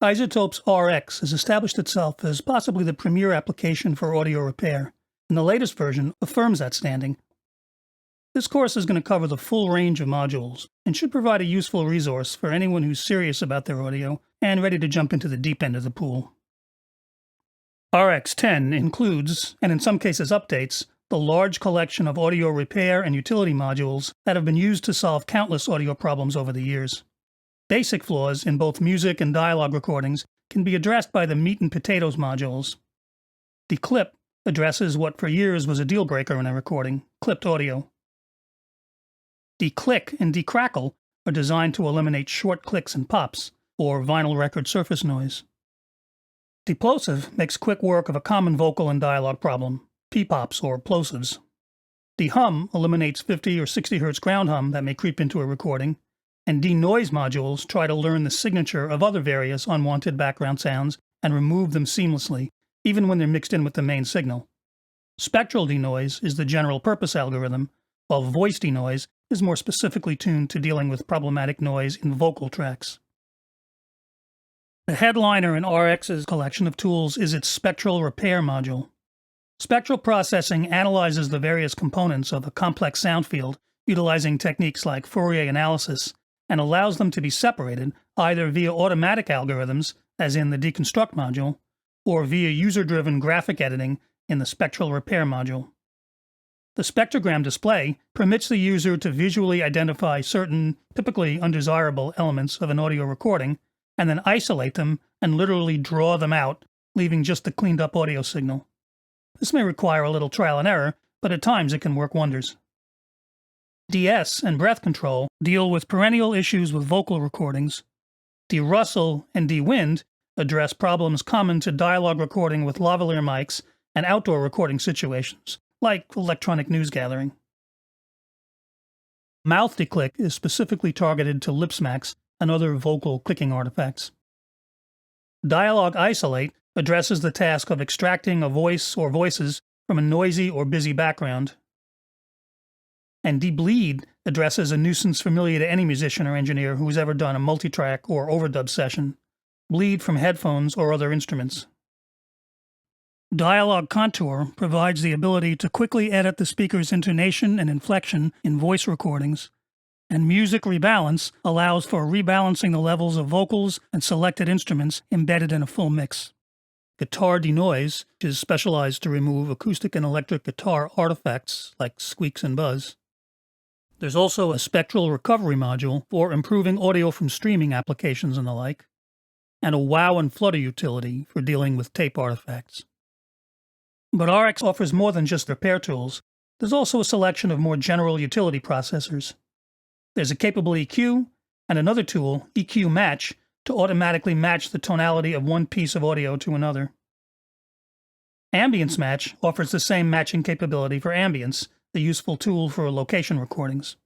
iZotope's RX has established itself as possibly the premier application for audio repair, and the latest version affirms that standing. This course is going to cover the full range of modules, and should provide a useful resource for anyone who's serious about their audio and ready to jump into the deep end of the pool. RX10 includes, and in some cases updates, the large collection of audio repair and utility modules that have been used to solve countless audio problems over the years. Basic flaws in both music and dialogue recordings can be addressed by the meat and potatoes modules. Declip addresses what for years was a deal breaker in a recording, clipped audio. Declick and decrackle are designed to eliminate short clicks and pops, or vinyl record surface noise. Deplosive makes quick work of a common vocal and dialogue problem, P-pops or plosives. Dehum eliminates 50 or 60 Hz ground hum that may creep into a recording, and denoise modules try to learn the signature of other various unwanted background sounds and remove them seamlessly, even when they're mixed in with the main signal. Spectral denoise is the general purpose algorithm, while voice denoise is more specifically tuned to dealing with problematic noise in vocal tracks. The headliner in RX's collection of tools is its spectral repair module. Spectral processing analyzes the various components of a complex sound field utilizing techniques like Fourier analysis, and allows them to be separated either via automatic algorithms, as in the deconstruct module, or via user-driven graphic editing in the spectral repair module. The spectrogram display permits the user to visually identify certain, typically undesirable elements of an audio recording, and then isolate them and literally draw them out, leaving just the cleaned-up audio signal. This may require a little trial and error, but at times it can work wonders. DS and breath control deal with perennial issues with vocal recordings. De-rustle and de-wind address problems common to dialogue recording with lavalier mics and outdoor recording situations, like electronic news gathering. Mouth declick is specifically targeted to lip smacks and other vocal clicking artifacts. Dialogue isolate addresses the task of extracting a voice or voices from a noisy or busy background. And debleed addresses a nuisance familiar to any musician or engineer who's ever done a multitrack or overdub session, bleed from headphones or other instruments. Dialogue contour provides the ability to quickly edit the speaker's intonation and inflection in voice recordings, and music rebalance allows for rebalancing the levels of vocals and selected instruments embedded in a full mix. Guitar denoise, which is specialized to remove acoustic and electric guitar artifacts like squeaks and buzz. There's also a spectral recovery module for improving audio from streaming applications and the like, and a wow and flutter utility for dealing with tape artifacts. But RX offers more than just repair tools. There's also a selection of more general utility processors. There's a capable EQ, and another tool, EQ Match, to automatically match the tonality of one piece of audio to another. Ambience Match offers the same matching capability for ambience, the useful tool for location recordings.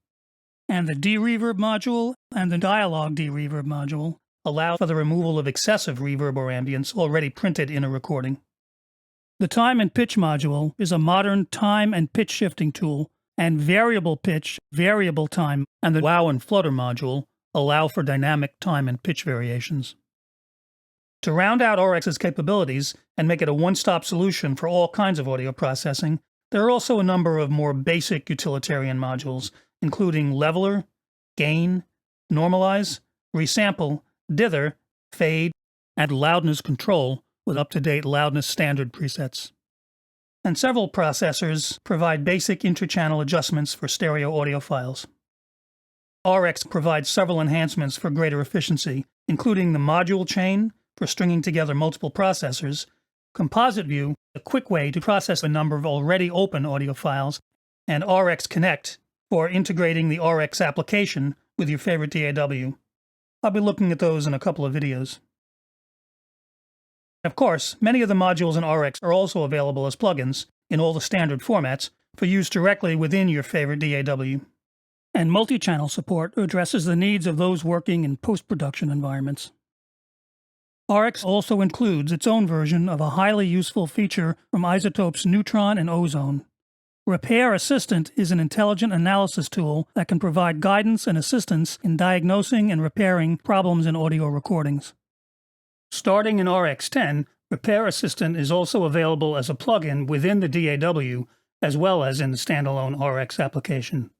And the de-reverb module and the dialogue de-reverb module allow for the removal of excessive reverb or ambience already printed in a recording. The time and pitch module is a modern time and pitch shifting tool, and variable pitch, variable time, and the wow and flutter module allow for dynamic time and pitch variations. To round out RX's capabilities and make it a one-stop solution for all kinds of audio processing, there are also a number of more basic utilitarian modules, including leveler, gain, normalize, resample, dither, fade, and loudness control with up-to-date loudness standard presets. And several processors provide basic inter-channel adjustments for stereo audio files. RX provides several enhancements for greater efficiency, including the module chain for stringing together multiple processors, Composite View, a quick way to process a number of already open audio files, and RX Connect for integrating the RX application with your favorite DAW. I'll be looking at those in a couple of videos. Of course, many of the modules in RX are also available as plugins in all the standard formats for use directly within your favorite DAW. And multi-channel support addresses the needs of those working in post-production environments. RX also includes its own version of a highly useful feature from iZotope's Neutron and Ozone. Repair Assistant is an intelligent analysis tool that can provide guidance and assistance in diagnosing and repairing problems in audio recordings. Starting in RX10, Repair Assistant is also available as a plugin within the DAW as well as in the standalone RX application.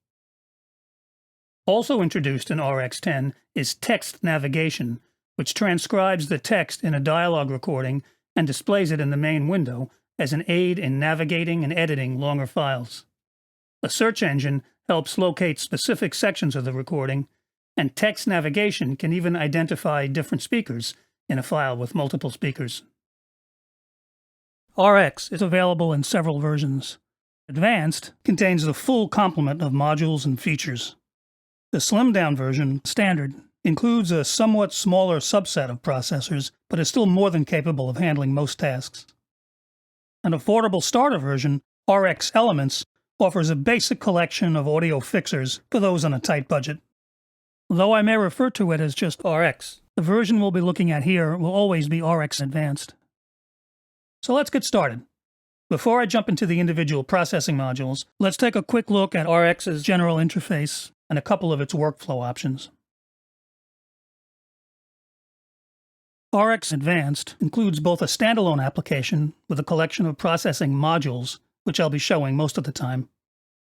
Also introduced in RX10 is text navigation, which transcribes the text in a dialogue recording and displays it in the main window as an aid in navigating and editing longer files. A search engine helps locate specific sections of the recording, and text navigation can even identify different speakers in a file with multiple speakers. RX is available in several versions. Advanced contains the full complement of modules and features. The slimmed-down version, Standard, includes a somewhat smaller subset of processors, but is still more than capable of handling most tasks. An affordable starter version, RX Elements, offers a basic collection of audio fixers for those on a tight budget. Though I may refer to it as just RX, the version we'll be looking at here will always be RX Advanced. So let's get started. Before I jump into the individual processing modules, let's take a quick look at RX's general interface and a couple of its workflow options. RX Advanced includes both a standalone application with a collection of processing modules, which I'll be showing most of the time,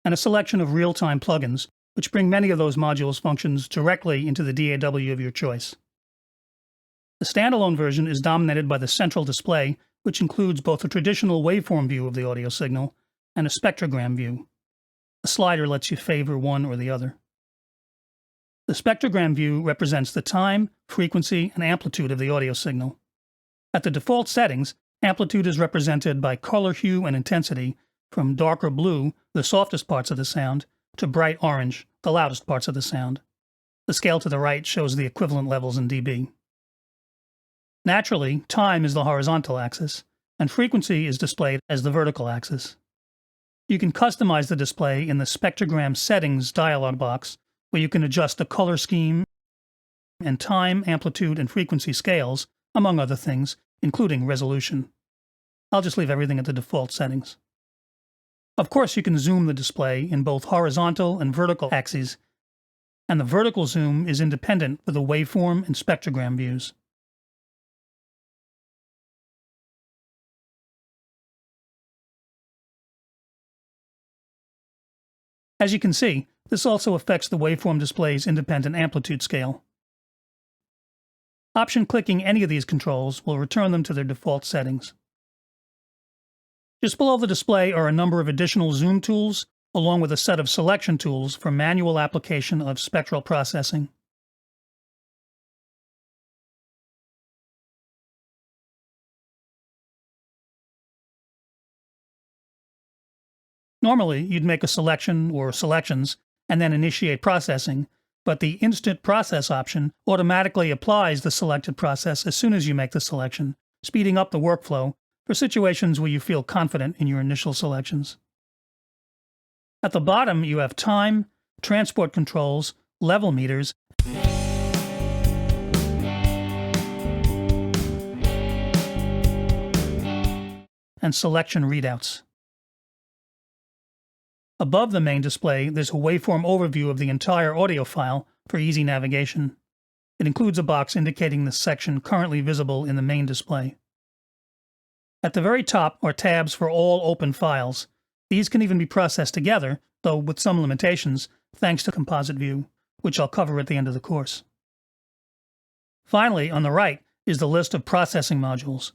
and a selection of real-time plugins, which bring many of those modules' functions directly into the DAW of your choice. The standalone version is dominated by the central display, which includes both a traditional waveform view of the audio signal and a spectrogram view. A slider lets you favor one or the other. The spectrogram view represents the time, frequency, and amplitude of the audio signal. At the default settings, amplitude is represented by color hue and intensity, from darker blue, the softest parts of the sound, to bright orange, the loudest parts of the sound. The scale to the right shows the equivalent levels in dB. Naturally, time is the horizontal axis, and frequency is displayed as the vertical axis. You can customize the display in the Spectrogram Settings dialog box, where you can adjust the color scheme and time, amplitude, and frequency scales, among other things, including resolution. I'll just leave everything at the default settings. Of course, you can zoom the display in both horizontal and vertical axes, and the vertical zoom is independent for the waveform and spectrogram views. As you can see, this also affects the waveform display's independent amplitude scale. Option-clicking any of these controls will return them to their default settings. Just below the display are a number of additional zoom tools, along with a set of selection tools for manual application of spectral processing. Normally, you'd make a selection or selections and then initiate processing, but the Instant Process option automatically applies the selected process as soon as you make the selection, speeding up the workflow for situations where you feel confident in your initial selections. At the bottom, you have time, transport controls, level meters, and selection readouts. Above the main display, there's a waveform overview of the entire audio file for easy navigation. It includes a box indicating the section currently visible in the main display. At the very top are tabs for all open files. These can even be processed together, though with some limitations, thanks to composite view, which I'll cover at the end of the course. Finally, on the right is the list of processing modules.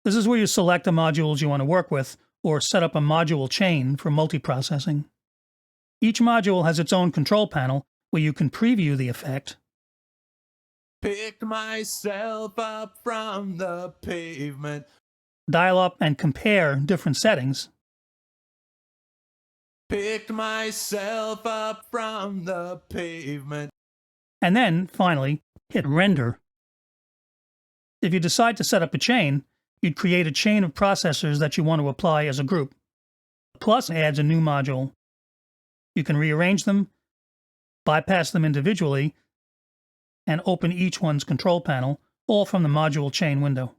This is where you select the modules you want to work with, or set up a module chain for multiprocessing. Each module has its own control panel where you can preview the effect, picked myself up from the pavement, dial up and compare different settings, picked myself up from the pavement, and then, finally, hit render. If you decide to set up a chain, you'd create a chain of processors that you want to apply as a group. Plus adds a new module. You can rearrange them, bypass them individually, and open each one's control panel, all from the module chain window.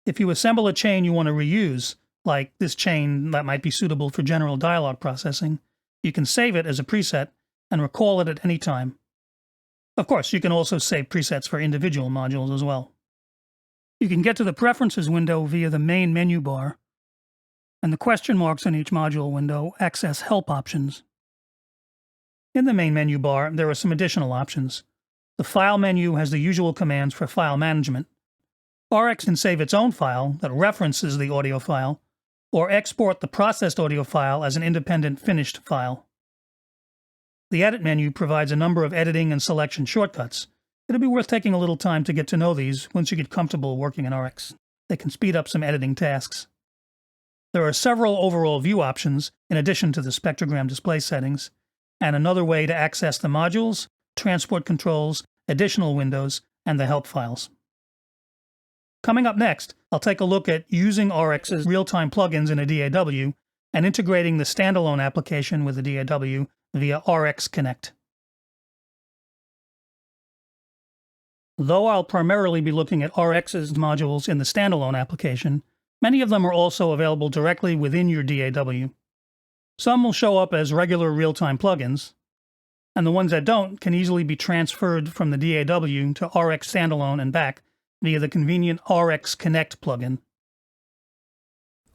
If you assemble a chain you want to reuse, like this chain that might be suitable for general dialogue processing, you can save it as a preset and recall it at any time. Of course, you can also save presets for individual modules as well. You can get to the Preferences window via the main menu bar, and the question marks in each module window access help options. In the main menu bar, there are some additional options. The File menu has the usual commands for file management. RX can save its own file that references the audio file, or export the processed audio file as an independent finished file. The Edit menu provides a number of editing and selection shortcuts. It'll be worth taking a little time to get to know these once you get comfortable working in RX. They can speed up some editing tasks. There are several overall view options in addition to the spectrogram display settings, and another way to access the modules, transport controls, additional windows, and the help files. Coming up next, I'll take a look at using RX's real-time plugins in a DAW and integrating the standalone application with the DAW via RX Connect. Though I'll primarily be looking at RX's modules in the standalone application, many of them are also available directly within your DAW. Some will show up as regular real-time plugins, and the ones that don't can easily be transferred from the DAW to RX Standalone and back via the convenient RX Connect plugin.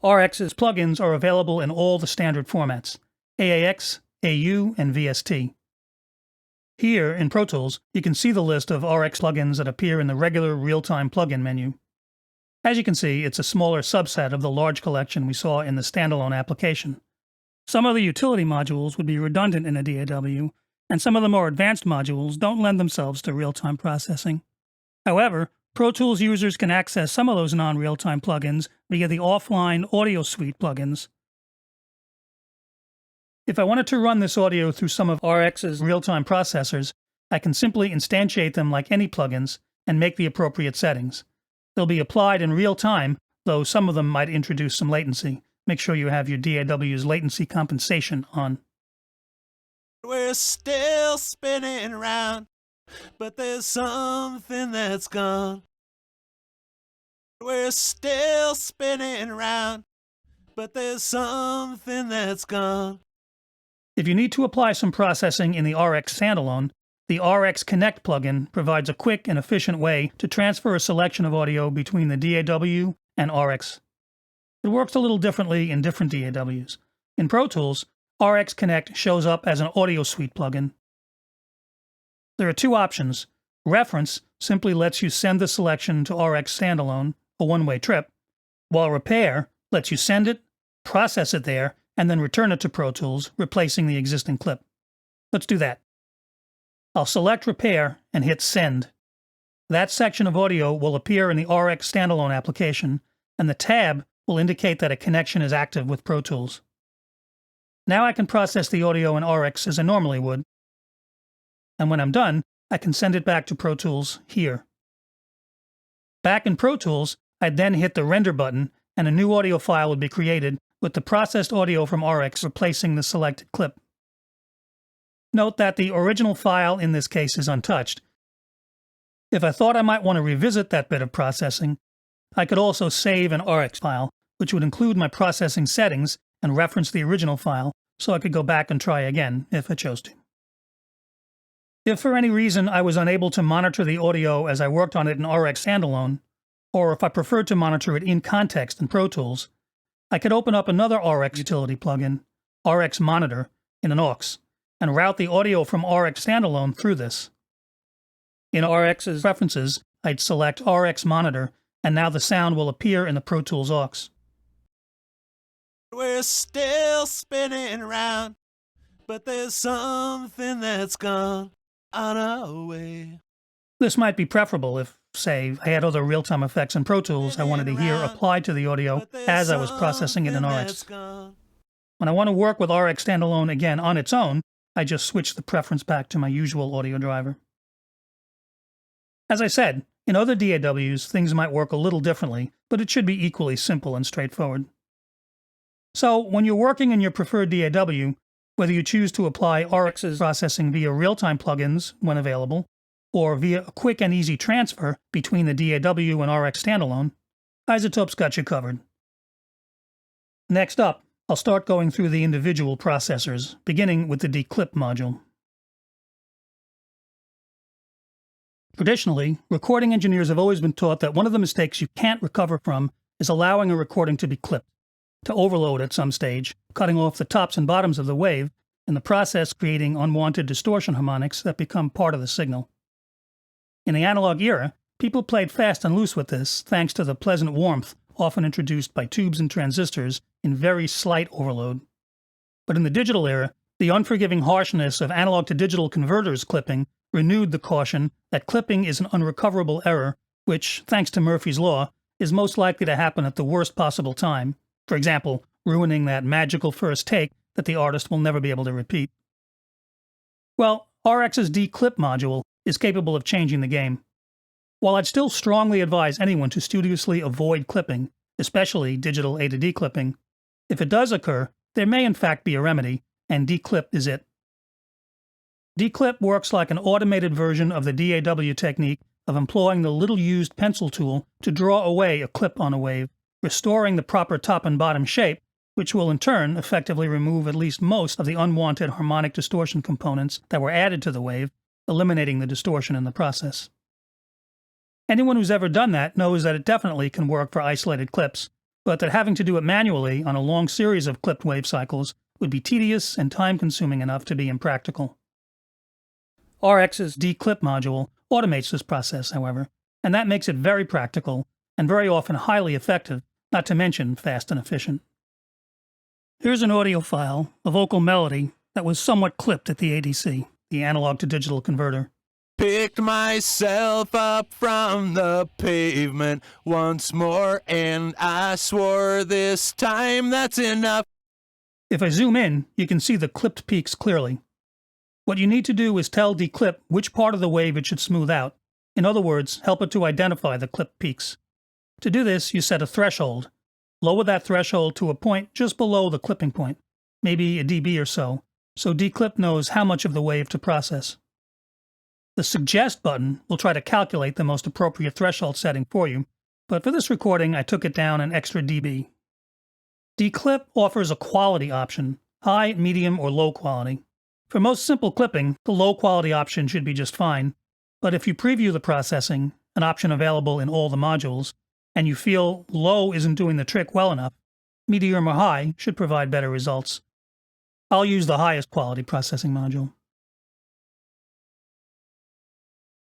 RX's plugins are available in all the standard formats: AAX, AU, and VST. Here, in Pro Tools, you can see the list of RX plugins that appear in the regular real-time plugin menu. As you can see, it's a smaller subset of the large collection we saw in the standalone application. Some of the utility modules would be redundant in a DAW, and some of the more advanced modules don't lend themselves to real-time processing. However, Pro Tools users can access some of those non-real-time plugins via the offline Audio Suite plugins. If I wanted to run this audio through some of RX's real-time processors, I can simply instantiate them like any plugins and make the appropriate settings. They'll be applied in real time, though some of them might introduce some latency. Make sure you have your DAW's latency compensation on. We're still spinning around, but there's something that's gone. We're still spinning around, but there's something that's gone. If you need to apply some processing in the RX Standalone, the RX Connect plugin provides a quick and efficient way to transfer a selection of audio between the DAW and RX. It works a little differently in different DAWs. In Pro Tools, RX Connect shows up as an Audio Suite plugin. There are two options. Reference simply lets you send the selection to RX Standalone, a one-way trip, while Repair lets you send it, process it there, and then return it to Pro Tools, replacing the existing clip. Let's do that. I'll select Repair and hit Send. That section of audio will appear in the RX Standalone application, and the tab will indicate that a connection is active with Pro Tools. Now I can process the audio in RX as I normally would, and when I'm done, I can send it back to Pro Tools here. Back in Pro Tools, I'd then hit the Render button, and a new audio file would be created with the processed audio from RX replacing the selected clip. Note that the original file in this case is untouched. If I thought I might want to revisit that bit of processing, I could also save an RX file, which would include my processing settings and reference the original file, so I could go back and try again if I chose to. If for any reason I was unable to monitor the audio as I worked on it in RX Standalone, or if I preferred to monitor it in context in Pro Tools, I could open up another RX utility plugin, RX Monitor, in an aux, and route the audio from RX Standalone through this. In RX's preferences, I'd select RX Monitor, and now the sound will appear in the Pro Tools aux. We're still spinning around, but there's something that's gone on our way. This might be preferable if, say, I had other real-time effects in Pro Tools I wanted to hear applied to the audio as I was processing it in RX. When I want to work with RX Standalone again on its own, I just switch the preference back to my usual audio driver. As I said, in other DAWs, things might work a little differently, but it should be equally simple and straightforward. So, when you're working in your preferred DAW, whether you choose to apply RX's processing via real-time plugins when available, or via a quick and easy transfer between the DAW and RX Standalone, iZotope's got you covered. Next up, I'll start going through the individual processors, beginning with the declip module. Traditionally, recording engineers have always been taught that one of the mistakes you can't recover from is allowing a recording to be clipped, to overload at some stage, cutting off the tops and bottoms of the wave, in the process creating unwanted distortion harmonics that become part of the signal. In the analog era, people played fast and loose with this thanks to the pleasant warmth often introduced by tubes and transistors in very slight overload. But in the digital era, the unforgiving harshness of analog-to-digital converters clipping renewed the caution that clipping is an unrecoverable error, which, thanks to Murphy's Law, is most likely to happen at the worst possible time, for example, ruining that magical first take that the artist will never be able to repeat. Well, RX's D-Clip module is capable of changing the game. While I'd still strongly advise anyone to studiously avoid clipping, especially digital A-to-D clipping, if it does occur, there may in fact be a remedy, and D-Clip is it. D-Clip works like an automated version of the DAW technique of employing the little-used pencil tool to draw away a clip on a wave, restoring the proper top and bottom shape, which will in turn effectively remove at least most of the unwanted harmonic distortion components that were added to the wave, eliminating the distortion in the process. Anyone who's ever done that knows that it definitely can work for isolated clips, but that having to do it manually on a long series of clipped wave cycles would be tedious and time-consuming enough to be impractical. RX's D-Clip module automates this process, however, and that makes it very practical and very often highly effective, not to mention fast and efficient. Here's an audio file, a vocal melody, that was somewhat clipped at the ADC, the analog-to-digital converter. Picked myself up from the pavement once more, and I swore this time that's enough. If I zoom in, you can see the clipped peaks clearly. What you need to do is tell D-Clip which part of the wave it should smooth out. In other words, help it to identify the clipped peaks. To do this, you set a threshold. Lower that threshold to a point just below the clipping point, maybe a dB or so D-Clip knows how much of the wave to process. The Suggest button will try to calculate the most appropriate threshold setting for you, but for this recording I took it down an extra dB. D-Clip offers a quality option, high, medium, or low quality. For most simple clipping, the low quality option should be just fine, but if you preview the processing, an option available in all the modules, and you feel low isn't doing the trick well enough, medium or high should provide better results. I'll use the highest quality processing module.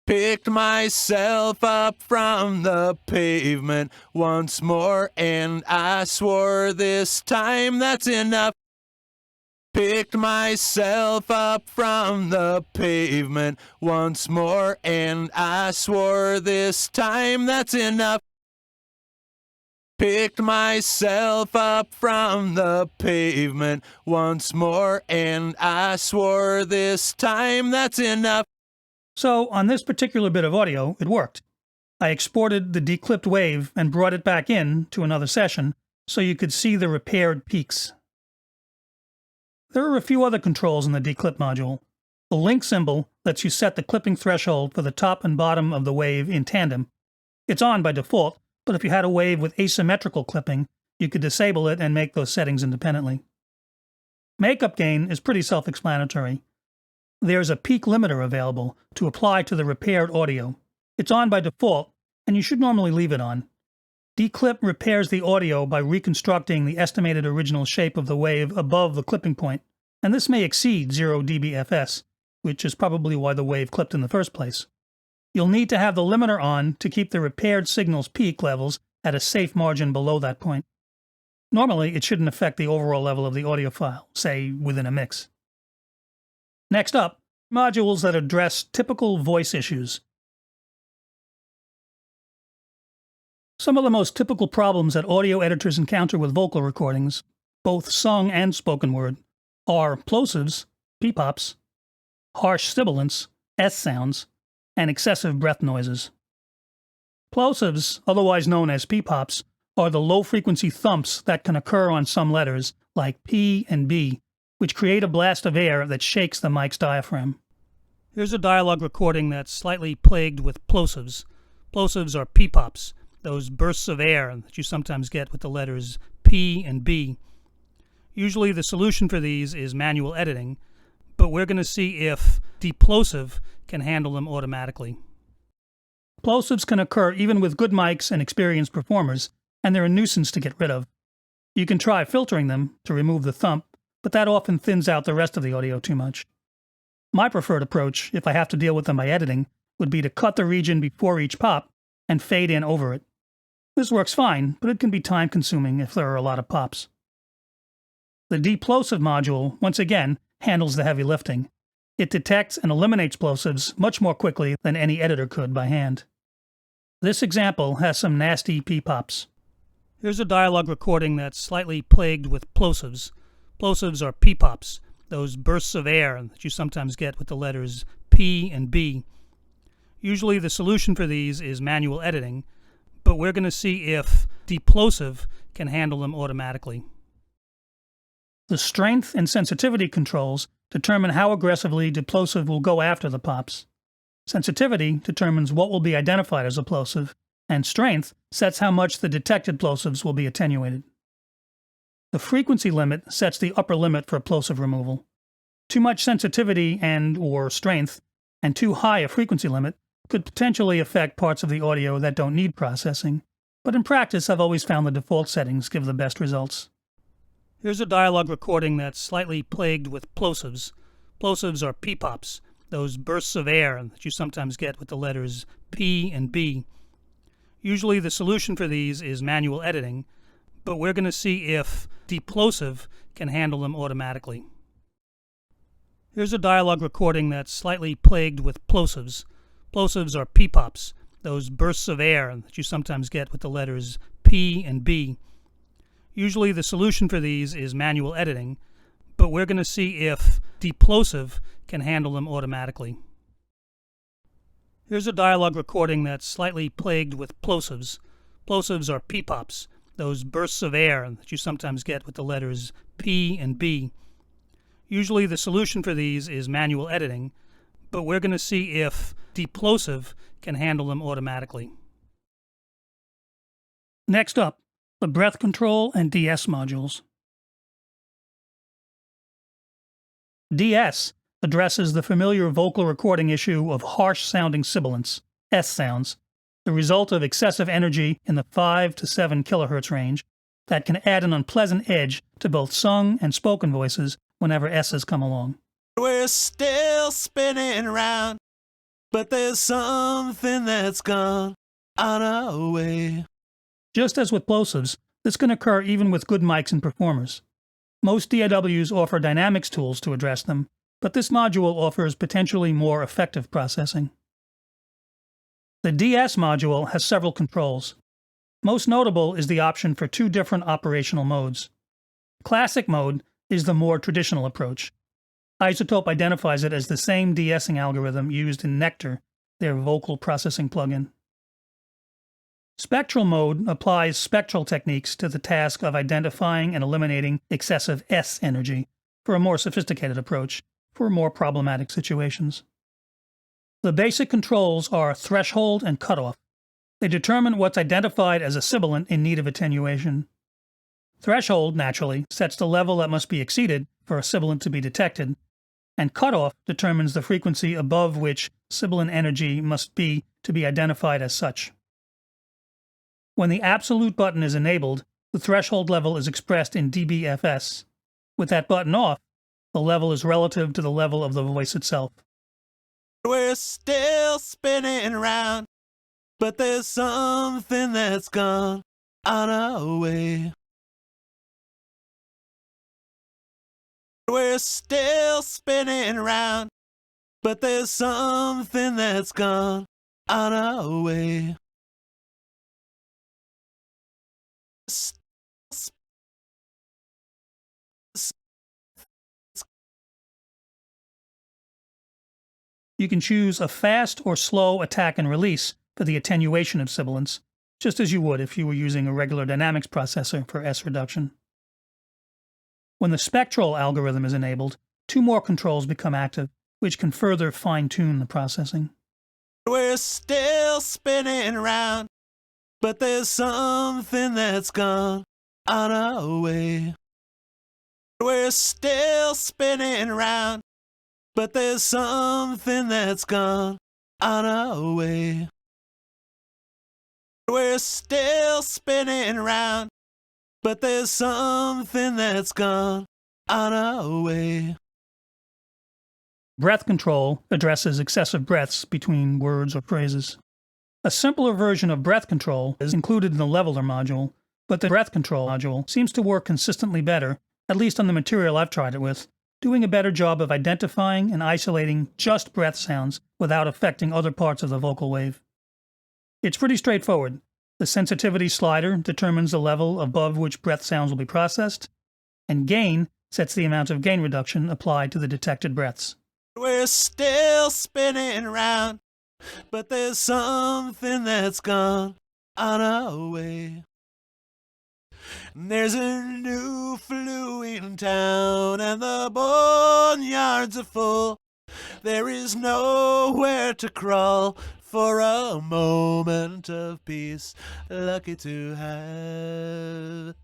Picked myself up from the pavement once more, and I swore this time that's enough. Picked myself up from the pavement once more, and I swore this time that's enough. Picked myself up from the pavement once more, and I swore this time that's enough. So, on this particular bit of audio, it worked. I exported the declipped wave and brought it back in to another session so you could see the repaired peaks. There are a few other controls in the declip module. The link symbol lets you set the clipping threshold for the top and bottom of the wave in tandem. It's on by default, but if you had a wave with asymmetrical clipping, you could disable it and make those settings independently. Makeup gain is pretty self-explanatory. There's a peak limiter available to apply to the repaired audio. It's on by default, and you should normally leave it on. Declip repairs the audio by reconstructing the estimated original shape of the wave above the clipping point, and this may exceed 0 dBFS, which is probably why the wave clipped in the first place. You'll need to have the limiter on to keep the repaired signal's peak levels at a safe margin below that point. Normally, it shouldn't affect the overall level of the audio file, say within a mix. Next up, modules that address typical voice issues. Some of the most typical problems that audio editors encounter with vocal recordings, both sung and spoken word, are plosives, P-pops, harsh sibilants, S-sounds, and excessive breath noises. Plosives, otherwise known as P-pops, are the low-frequency thumps that can occur on some letters, like P and B, which create a blast of air that shakes the mic's diaphragm. Here's a dialogue recording that's slightly plagued with plosives. Plosives are P-pops, those bursts of air that you sometimes get with the letters P and B. Usually the solution for these is manual editing, but we're going to see if deplosive can handle them automatically. Plosives can occur even with good mics and experienced performers, and they're a nuisance to get rid of. You can try filtering them to remove the thump, but that often thins out the rest of the audio too much. My preferred approach, if I have to deal with them by editing, would be to cut the region before each pop and fade in over it. This works fine, but it can be time-consuming if there are a lot of pops. The deplosive module, once again, handles the heavy lifting. It detects and eliminates plosives much more quickly than any editor could by hand. This example has some nasty P-pops. Here's a dialogue recording that's slightly plagued with plosives. Plosives are P-pops, those bursts of air that you sometimes get with the letters P and B. Usually the solution for these is manual editing, but we're going to see if deplosive can handle them automatically. The strength and sensitivity controls determine how aggressively deplosive will go after the pops. Sensitivity determines what will be identified as a plosive, and strength sets how much the detected plosives will be attenuated. The frequency limit sets the upper limit for plosive removal. Too much sensitivity and/or strength, and too high a frequency limit could potentially affect parts of the audio that don't need processing, but in practice I've always found the default settings give the best results. Here's a dialogue recording that's slightly plagued with plosives. Plosives are P-pops, those bursts of air that you sometimes get with the letters P and B. Usually the solution for these is manual editing, but we're going to see if deplosive can handle them automatically. Here's a dialogue recording that's slightly plagued with plosives. Plosives are P-pops, those bursts of air that you sometimes get with the letters P and B. Usually the solution for these is manual editing, but we're going to see if deplosive can handle them automatically. Here's a dialogue recording that's slightly plagued with plosives. Plosives are P-pops, those bursts of air that you sometimes get with the letters P and B. Usually the solution for these is manual editing, but we're going to see if deplosive can handle them automatically. Next up, the breath control and DS modules. DS addresses the familiar vocal recording issue of harsh-sounding sibilants, S sounds, the result of excessive energy in the 5 to 7 kHz range that can add an unpleasant edge to both sung and spoken voices whenever S's come along. We're still spinning around, but there's something that's gone on our way. Just as with plosives, this can occur even with good mics and performers. Most DAWs offer dynamics tools to address them, but this module offers potentially more effective processing. The DS module has several controls. Most notable is the option for 2 different operational modes. Classic mode is the more traditional approach. iZotope identifies it as the same de-essing algorithm used in Nectar, their vocal processing plugin. Spectral mode applies spectral techniques to the task of identifying and eliminating excessive S energy for a more sophisticated approach for more problematic situations. The basic controls are threshold and cutoff. They determine what's identified as a sibilant in need of attenuation. Threshold, naturally, sets the level that must be exceeded for a sibilant to be detected, and cutoff determines the frequency above which sibilant energy must be to be identified as such. When the absolute button is enabled, the threshold level is expressed in dBFS. With that button off, the level is relative to the level of the voice itself. We're still spinning around, but there's something that's gone on our way. We're still spinning around, but there's something that's gone on our way. You can choose a fast or slow attack and release for the attenuation of sibilants, just as you would if you were using a regular dynamics processor for S reduction. When the spectral algorithm is enabled, 2 more controls become active, which can further fine-tune the processing. We're still spinning around, but there's something that's gone on our way. We're still spinning around, but there's something that's gone on our way. We're still spinning around, but there's something that's gone on our way. Breath control addresses excessive breaths between words or phrases. A simpler version of breath control is included in the leveler module, but the breath control module seems to work consistently better, at least on the material I've tried it with, doing a better job of identifying and isolating just breath sounds without affecting other parts of the vocal wave. It's pretty straightforward. The sensitivity slider determines the level above which breath sounds will be processed, and gain sets the amount of gain reduction applied to the detected breaths. We're still spinning around, but there's something that's gone on our way. There's a new flu in town, and the boneyards are full. There is nowhere to crawl for a moment of peace, lucky to have.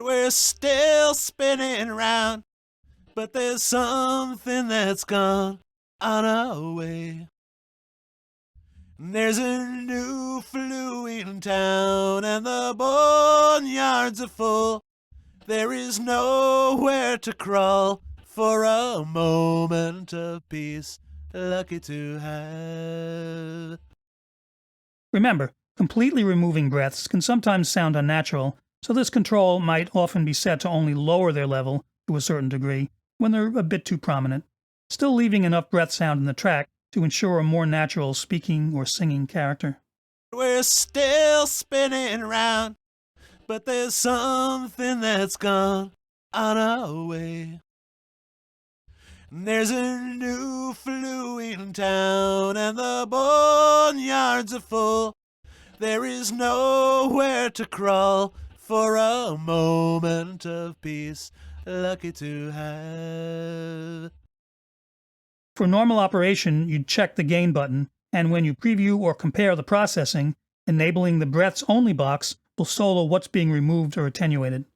We're still spinning around, but there's something that's gone on our way. There's a new flu in town, and the boneyards are full. There is nowhere to crawl for a moment of peace, lucky to have. Remember, completely removing breaths can sometimes sound unnatural, so this control might often be set to only lower their level to a certain degree when they're a bit too prominent, still leaving enough breath sound in the track to ensure a more natural speaking or singing character. We're still spinning around, but there's something that's gone on our way. There's a new flu in town, and the boneyards are full. There is nowhere to crawl for a moment of peace, lucky to have. For normal operation, you'd check the gain button, and when you preview or compare the processing, enabling the breaths only box will solo what's being removed or attenuated.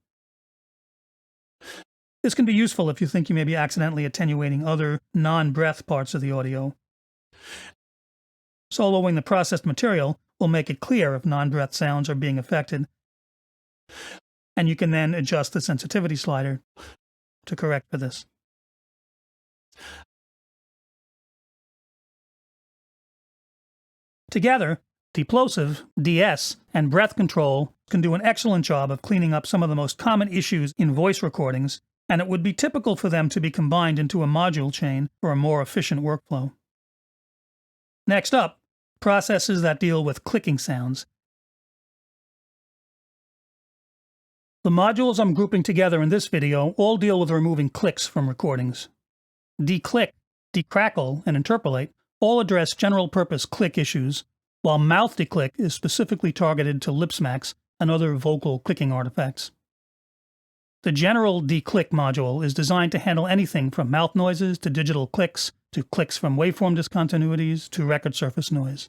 This can be useful if you think you may be accidentally attenuating other non-breath parts of the audio. Soloing the processed material will make it clear if non-breath sounds are being affected, and you can then adjust the sensitivity slider to correct for this. Together, Deplosive, DS, and Breath Control can do an excellent job of cleaning up some of the most common issues in voice recordings, and it would be typical for them to be combined into a module chain for a more efficient workflow. Next up, processes that deal with clicking sounds. The modules I'm grouping together in this video all deal with removing clicks from recordings. Declick, decrackle, and interpolate all address general-purpose click issues, while mouth declick is specifically targeted to lip smacks and other vocal clicking artifacts. The general declick module is designed to handle anything from mouth noises to digital clicks, to clicks from waveform discontinuities to record surface noise.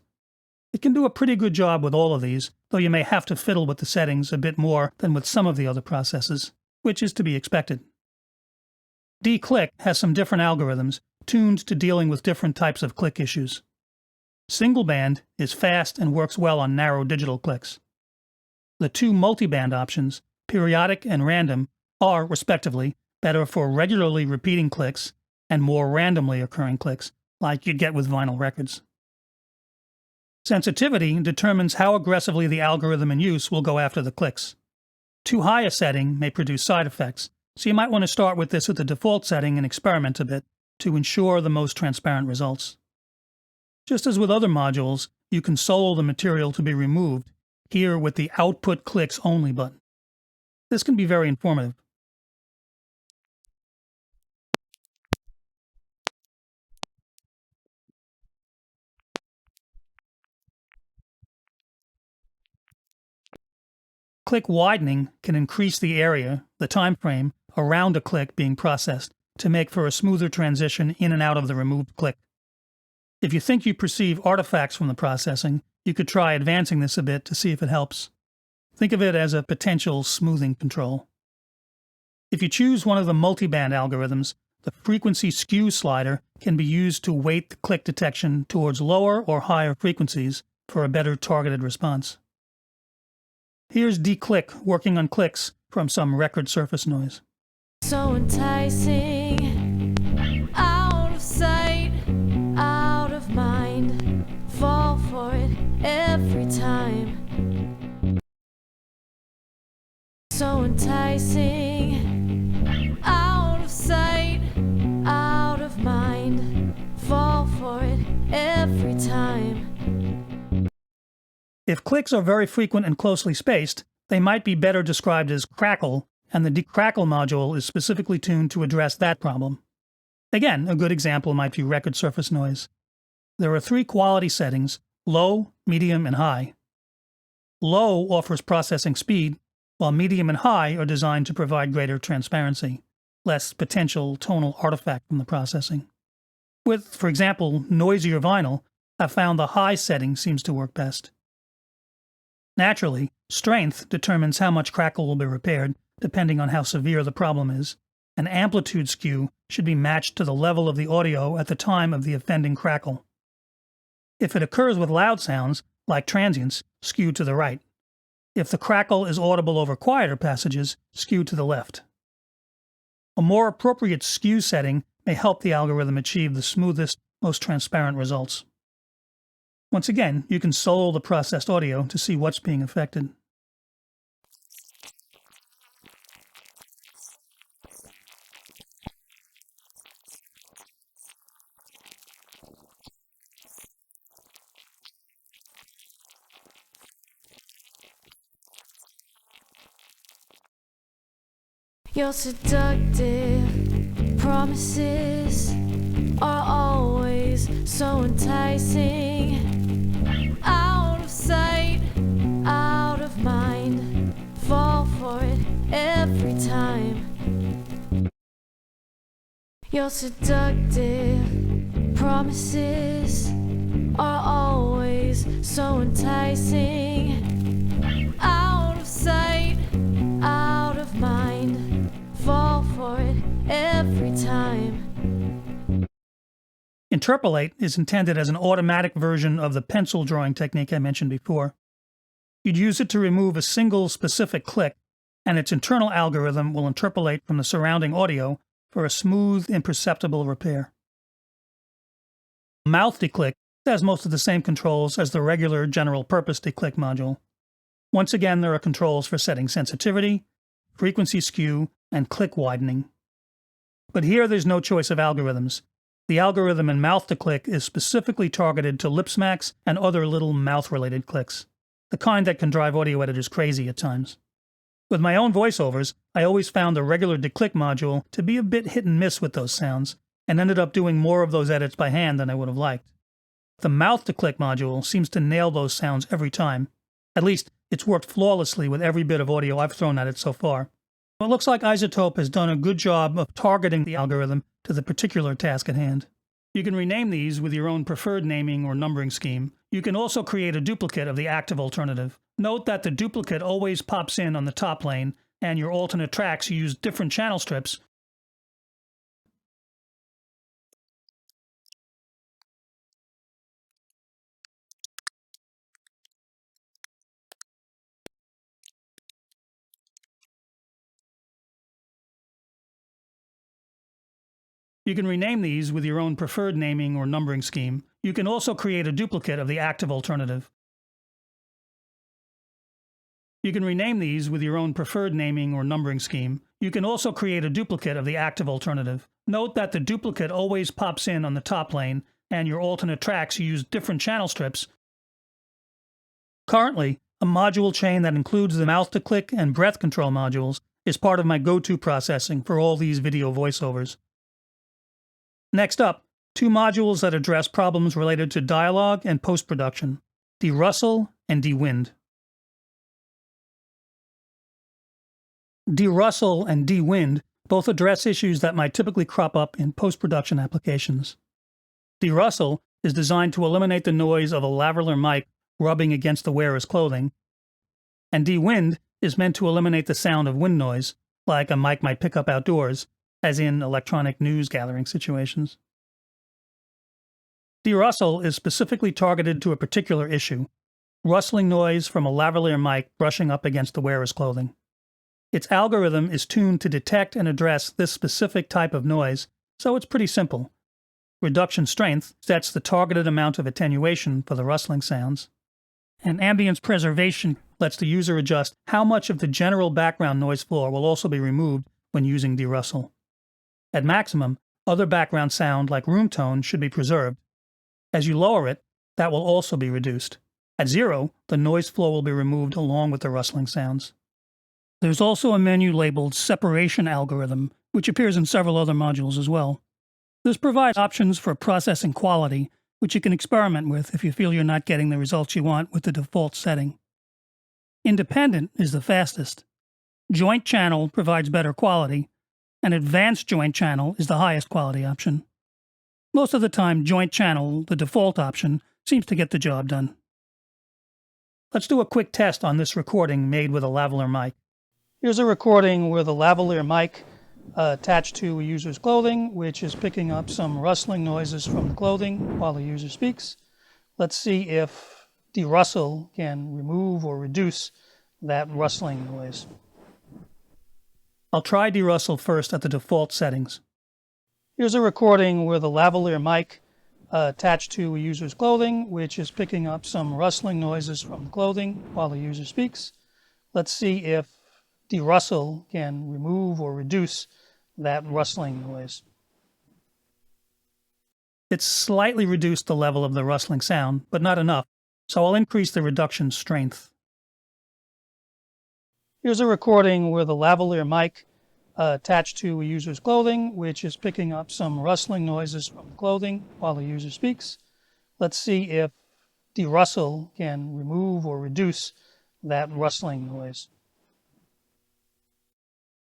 It can do a pretty good job with all of these, though you may have to fiddle with the settings a bit more than with some of the other processes, which is to be expected. Declick has some different algorithms tuned to dealing with different types of click issues. Single band is fast and works well on narrow digital clicks. The two multiband options, periodic and random, are, respectively, better for regularly repeating clicks and more randomly occurring clicks, like you'd get with vinyl records. Sensitivity determines how aggressively the algorithm in use will go after the clicks. Too high a setting may produce side effects, so you might want to start with this at the default setting and experiment a bit to ensure the most transparent results. Just as with other modules, you can solo the material to be removed, here with the Output Clicks Only button. This can be very informative. Click widening can increase the area, the time frame, around a click being processed to make for a smoother transition in and out of the removed click. If you think you perceive artifacts from the processing, you could try advancing this a bit to see if it helps. Think of it as a potential smoothing control. If you choose one of the multiband algorithms, the frequency skew slider can be used to weight the click detection towards lower or higher frequencies for a better targeted response. Here's D-Click working on clicks from some record surface noise. So enticing, out of sight, out of mind, fall for it every time. So enticing, out of sight, out of mind, fall for it every time. If clicks are very frequent and closely spaced, they might be better described as crackle, and the decrackle module is specifically tuned to address that problem. Again, a good example might be record surface noise. There are 3 quality settings: low, medium, and high. Low offers processing speed, while medium and high are designed to provide greater transparency, less potential tonal artifact from the processing. With, for example, noisier vinyl, I've found the high setting seems to work best. Naturally, strength determines how much crackle will be repaired, depending on how severe the problem is, and amplitude skew should be matched to the level of the audio at the time of the offending crackle. If it occurs with loud sounds, like transients, skew to the right. If the crackle is audible over quieter passages, skew to the left. A more appropriate skew setting may help the algorithm achieve the smoothest, most transparent results. Once again, you can solo the processed audio to see what's being affected. Your seductive promises are always so enticing. Out of sight, out of mind, fall for it every time. Your seductive promises are always so enticing. Out of sight, out of mind, fall for it every time. Interpolate is intended as an automatic version of the pencil drawing technique I mentioned before. You'd use it to remove a single specific click, and its internal algorithm will interpolate from the surrounding audio for a smooth, imperceptible repair. Mouth declick has most of the same controls as the regular general-purpose declick module. Once again, there are controls for setting sensitivity, frequency skew, and click widening. But here there's no choice of algorithms. The algorithm in mouth declick is specifically targeted to lip smacks and other little mouth-related clicks, the kind that can drive audio editors crazy at times. With my own voiceovers, I always found the regular declick module to be a bit hit and miss with those sounds, and ended up doing more of those edits by hand than I would have liked. The mouth declick module seems to nail those sounds every time. At least, it's worked flawlessly with every bit of audio I've thrown at it so far. It looks like iZotope has done a good job of targeting the algorithm to the particular task at hand. You can rename these with your own preferred naming or numbering scheme. You can also create a duplicate of the active alternative. Note that the duplicate always pops in on the top lane, and your alternate tracks use different channel strips. You can rename these with your own preferred naming or numbering scheme. You can also create a duplicate of the active alternative. You can rename these with your own preferred naming or numbering scheme. You can also create a duplicate of the active alternative. Note that the duplicate always pops in on the top lane, and your alternate tracks use different channel strips. Currently, a module chain that includes the mouth to click and breath control modules is part of my go-to processing for all these video voiceovers. Next up, 2 modules that address problems related to dialogue and post-production: derustle and dewind. Derustle and dewind both address issues that might typically crop up in post-production applications. Derustle is designed to eliminate the noise of a lavalier mic rubbing against the wearer's clothing, and dewind is meant to eliminate the sound of wind noise, like a mic might pick up outdoors, as in electronic news gathering situations. Derustle is specifically targeted to a particular issue, rustling noise from a lavalier mic brushing up against the wearer's clothing. Its algorithm is tuned to detect and address this specific type of noise, so it's pretty simple. Reduction strength sets the targeted amount of attenuation for the rustling sounds, and ambience preservation lets the user adjust how much of the general background noise floor will also be removed when using derustle. At maximum, other background sound like room tone should be preserved. As you lower it, that will also be reduced. At 0, the noise floor will be removed along with the rustling sounds. There's also a menu labeled Separation Algorithm, which appears in several other modules as well. This provides options for processing quality, which you can experiment with if you feel you're not getting the results you want with the default setting. Independent is the fastest. Joint Channel provides better quality, and Advanced Joint Channel is the highest quality option. Most of the time, Joint Channel, the default option, seems to get the job done. Let's do a quick test on this recording made with a lavalier mic. Here's a recording with a lavalier mic attached to a user's clothing, which is picking up some rustling noises from the clothing while the user speaks. Let's see if derustle can remove or reduce that rustling noise. I'll try derustle first at the default settings. Here's a recording with a lavalier mic attached to a user's clothing, which is picking up some rustling noises from the clothing while the user speaks. Let's see if derustle can remove or reduce that rustling noise. It's slightly reduced the level of the rustling sound, but not enough, so I'll increase the reduction strength. Here's a recording with a lavalier mic attached to a user's clothing, which is picking up some rustling noises from the clothing while the user speaks. Let's see if derustle can remove or reduce that rustling noise.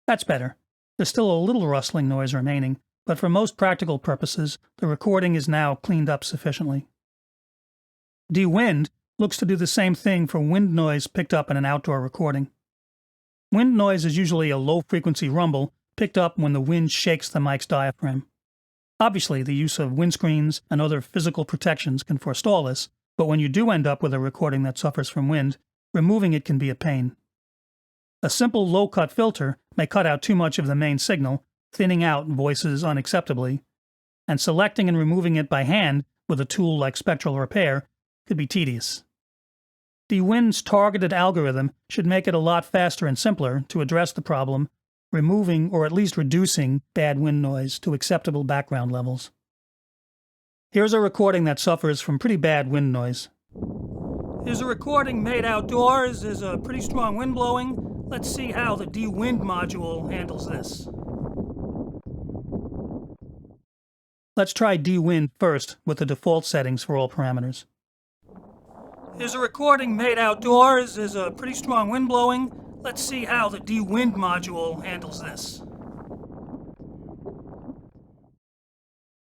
That's better. There's still a little rustling noise remaining, but for most practical purposes, the recording is now cleaned up sufficiently. De-wind looks to do the same thing for wind noise picked up in an outdoor recording. Wind noise is usually a low-frequency rumble picked up when the wind shakes the mic's diaphragm. Obviously, the use of windscreens and other physical protections can forestall this, but when you do end up with a recording that suffers from wind, removing it can be a pain. A simple low-cut filter may cut out too much of the main signal, thinning out voices unacceptably, and selecting and removing it by hand with a tool like spectral repair could be tedious. De-wind's targeted algorithm should make it a lot faster and simpler to address the problem, removing or at least reducing bad wind noise to acceptable background levels. Here's a recording that suffers from pretty bad wind noise. Here's a recording made outdoors. There's a pretty strong wind blowing. Let's see how the de-wind module handles this. Let's try de-wind first with the default settings for all parameters. Here's a recording made outdoors. There's a pretty strong wind blowing. Let's see how the de-wind module handles this.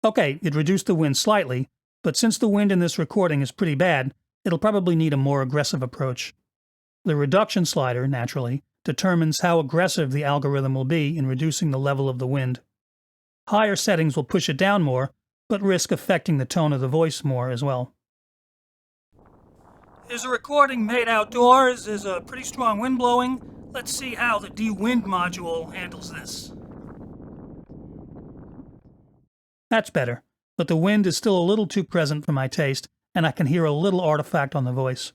Okay, it reduced the wind slightly, but since the wind in this recording is pretty bad, it'll probably need a more aggressive approach. The reduction slider, naturally, determines how aggressive the algorithm will be in reducing the level of the wind. Higher settings will push it down more, but risk affecting the tone of the voice more as well. Here's a recording made outdoors. There's a pretty strong wind blowing. Let's see how the de-wind module handles this. That's better, but the wind is still a little too present for my taste, and I can hear a little artifact on the voice.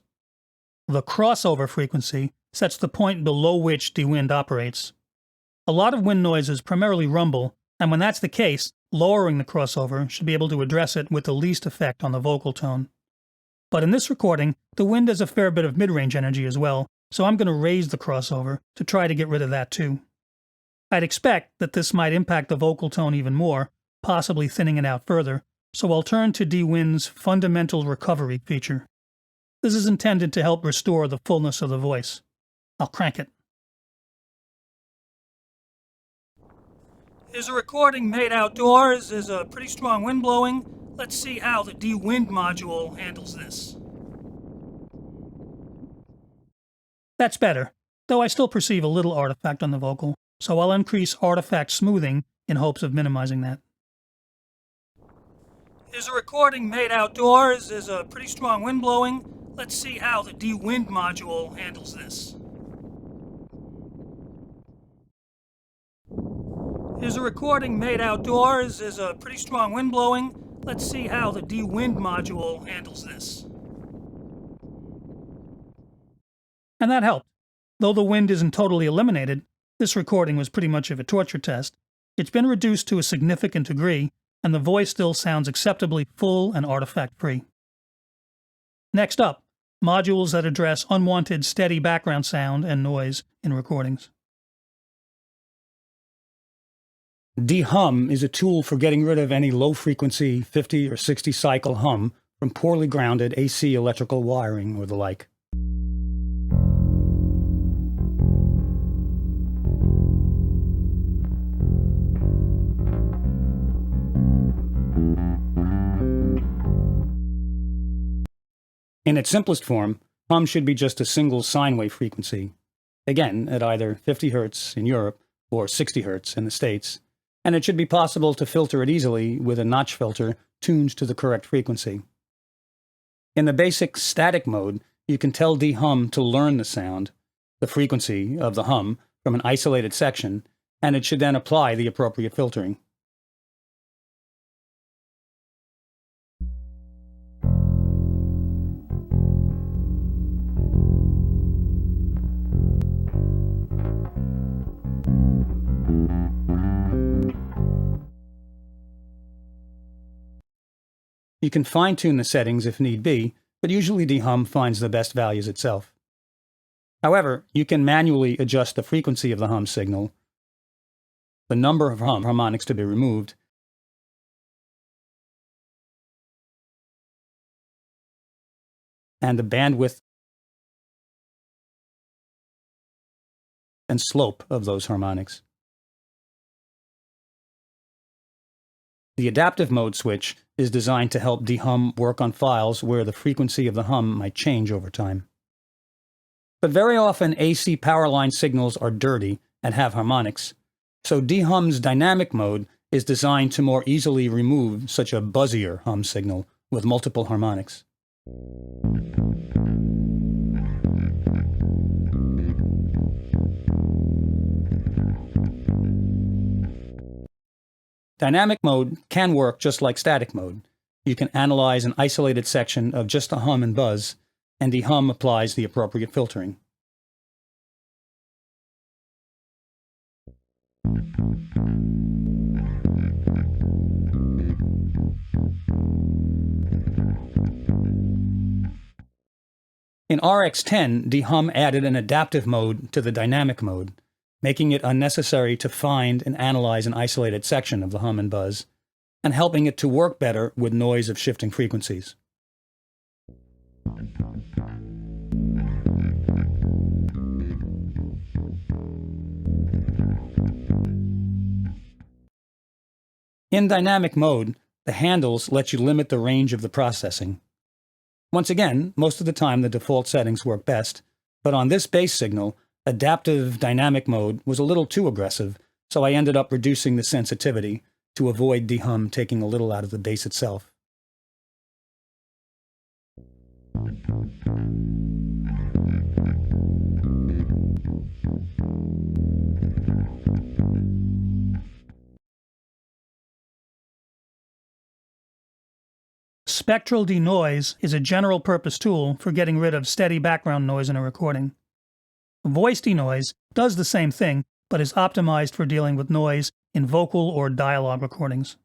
The crossover frequency sets the point below which de-wind operates. A lot of wind noises primarily rumble, and when that's the case, lowering the crossover should be able to address it with the least effect on the vocal tone. But in this recording, the wind has a fair bit of mid-range energy as well, so I'm going to raise the crossover to try to get rid of that too. I'd expect that this might impact the vocal tone even more, possibly thinning it out further, so I'll turn to de-wind's fundamental recovery feature. This is intended to help restore the fullness of the voice. I'll crank it. Here's a recording made outdoors. There's a pretty strong wind blowing. Let's see how the de-wind module handles this. That's better, though I still perceive a little artifact on the vocal, so I'll increase artifact smoothing in hopes of minimizing that. Here's a recording made outdoors. There's a pretty strong wind blowing. Let's see how the de-wind module handles this. Here's a recording made outdoors. There's a pretty strong wind blowing. Let's see how the de-wind module handles this. And that helped. Though the wind isn't totally eliminated, this recording was pretty much of a torture test. It's been reduced to a significant degree, and the voice still sounds acceptably full and artifact-free. Next up, modules that address unwanted steady background sound and noise in recordings. De-hum is a tool for getting rid of any low-frequency 50 or 60 cycle hum from poorly grounded AC electrical wiring or the like. In its simplest form, hum should be just a single sine wave frequency, again at either 50 Hz in Europe or 60 Hz in the States, and it should be possible to filter it easily with a notch filter tuned to the correct frequency. In the basic static mode, you can tell de-hum to learn the sound, the frequency of the hum, from an isolated section, and it should then apply the appropriate filtering. You can fine-tune the settings if need be, but usually de-hum finds the best values itself. However, you can manually adjust the frequency of the hum signal, the number of harmonics to be removed, and the bandwidth and slope of those harmonics. The adaptive mode switch is designed to help de-hum work on files where the frequency of the hum might change over time. But very often AC power line signals are dirty and have harmonics, so de-hum's dynamic mode is designed to more easily remove such a buzzier hum signal with multiple harmonics. Dynamic mode can work just like static mode. You can analyze an isolated section of just a hum and buzz, and de-hum applies the appropriate filtering. In RX10, de-hum added an adaptive mode to the dynamic mode, making it unnecessary to find and analyze an isolated section of the hum and buzz, and helping it to work better with noise of shifting frequencies. In dynamic mode, the handles let you limit the range of the processing. Once again, most of the time the default settings work best, but on this bass signal, adaptive dynamic mode was a little too aggressive, so I ended up reducing the sensitivity to avoid de-hum taking a little out of the bass itself. Spectral denoise is a general-purpose tool for getting rid of steady background noise in a recording. Voice denoise does the same thing, but is optimized for dealing with noise in vocal or dialogue recordings.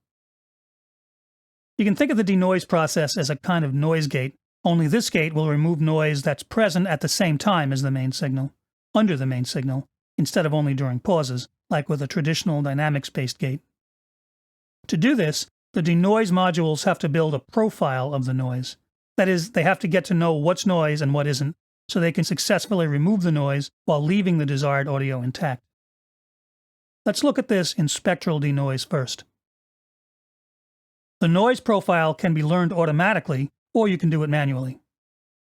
You can think of the denoise process as a kind of noise gate, only this gate will remove noise that's present at the same time as the main signal, under the main signal, instead of only during pauses, like with a traditional dynamics-based gate. To do this, the denoise modules have to build a profile of the noise. That is, they have to get to know what's noise and what isn't, so they can successfully remove the noise while leaving the desired audio intact. Let's look at this in spectral denoise first. The noise profile can be learned automatically, or you can do it manually.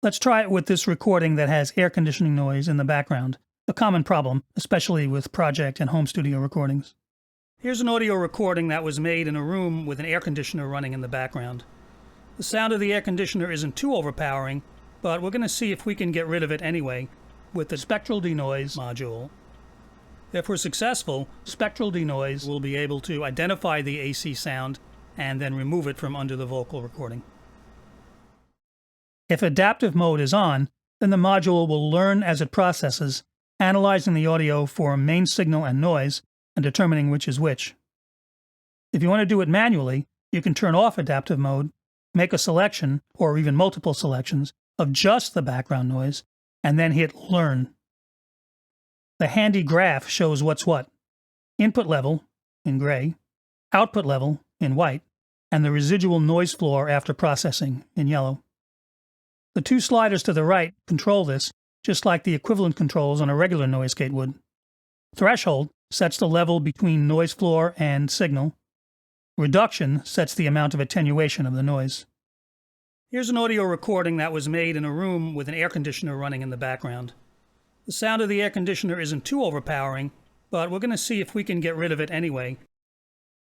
Let's try it with this recording that has air conditioning noise in the background, a common problem, especially with project and home studio recordings. Here's an audio recording that was made in a room with an air conditioner running in the background. The sound of the air conditioner isn't too overpowering, but we're going to see if we can get rid of it anyway with the spectral denoise module. If we're successful, spectral denoise will be able to identify the AC sound and then remove it from under the vocal recording. If adaptive mode is on, then the module will learn as it processes, analyzing the audio for main signal and noise and determining which is which. If you want to do it manually, you can turn off adaptive mode, make a selection, or even multiple selections, of just the background noise, and then hit Learn. The handy graph shows what's what: input level, in gray, output level, in white, and the residual noise floor after processing, in yellow. The two sliders to the right control this, just like the equivalent controls on a regular noise gate would. Threshold sets the level between noise floor and signal. Reduction sets the amount of attenuation of the noise. Here's an audio recording that was made in a room with an air conditioner running in the background. The sound of the air conditioner isn't too overpowering, but we're going to see if we can get rid of it anyway.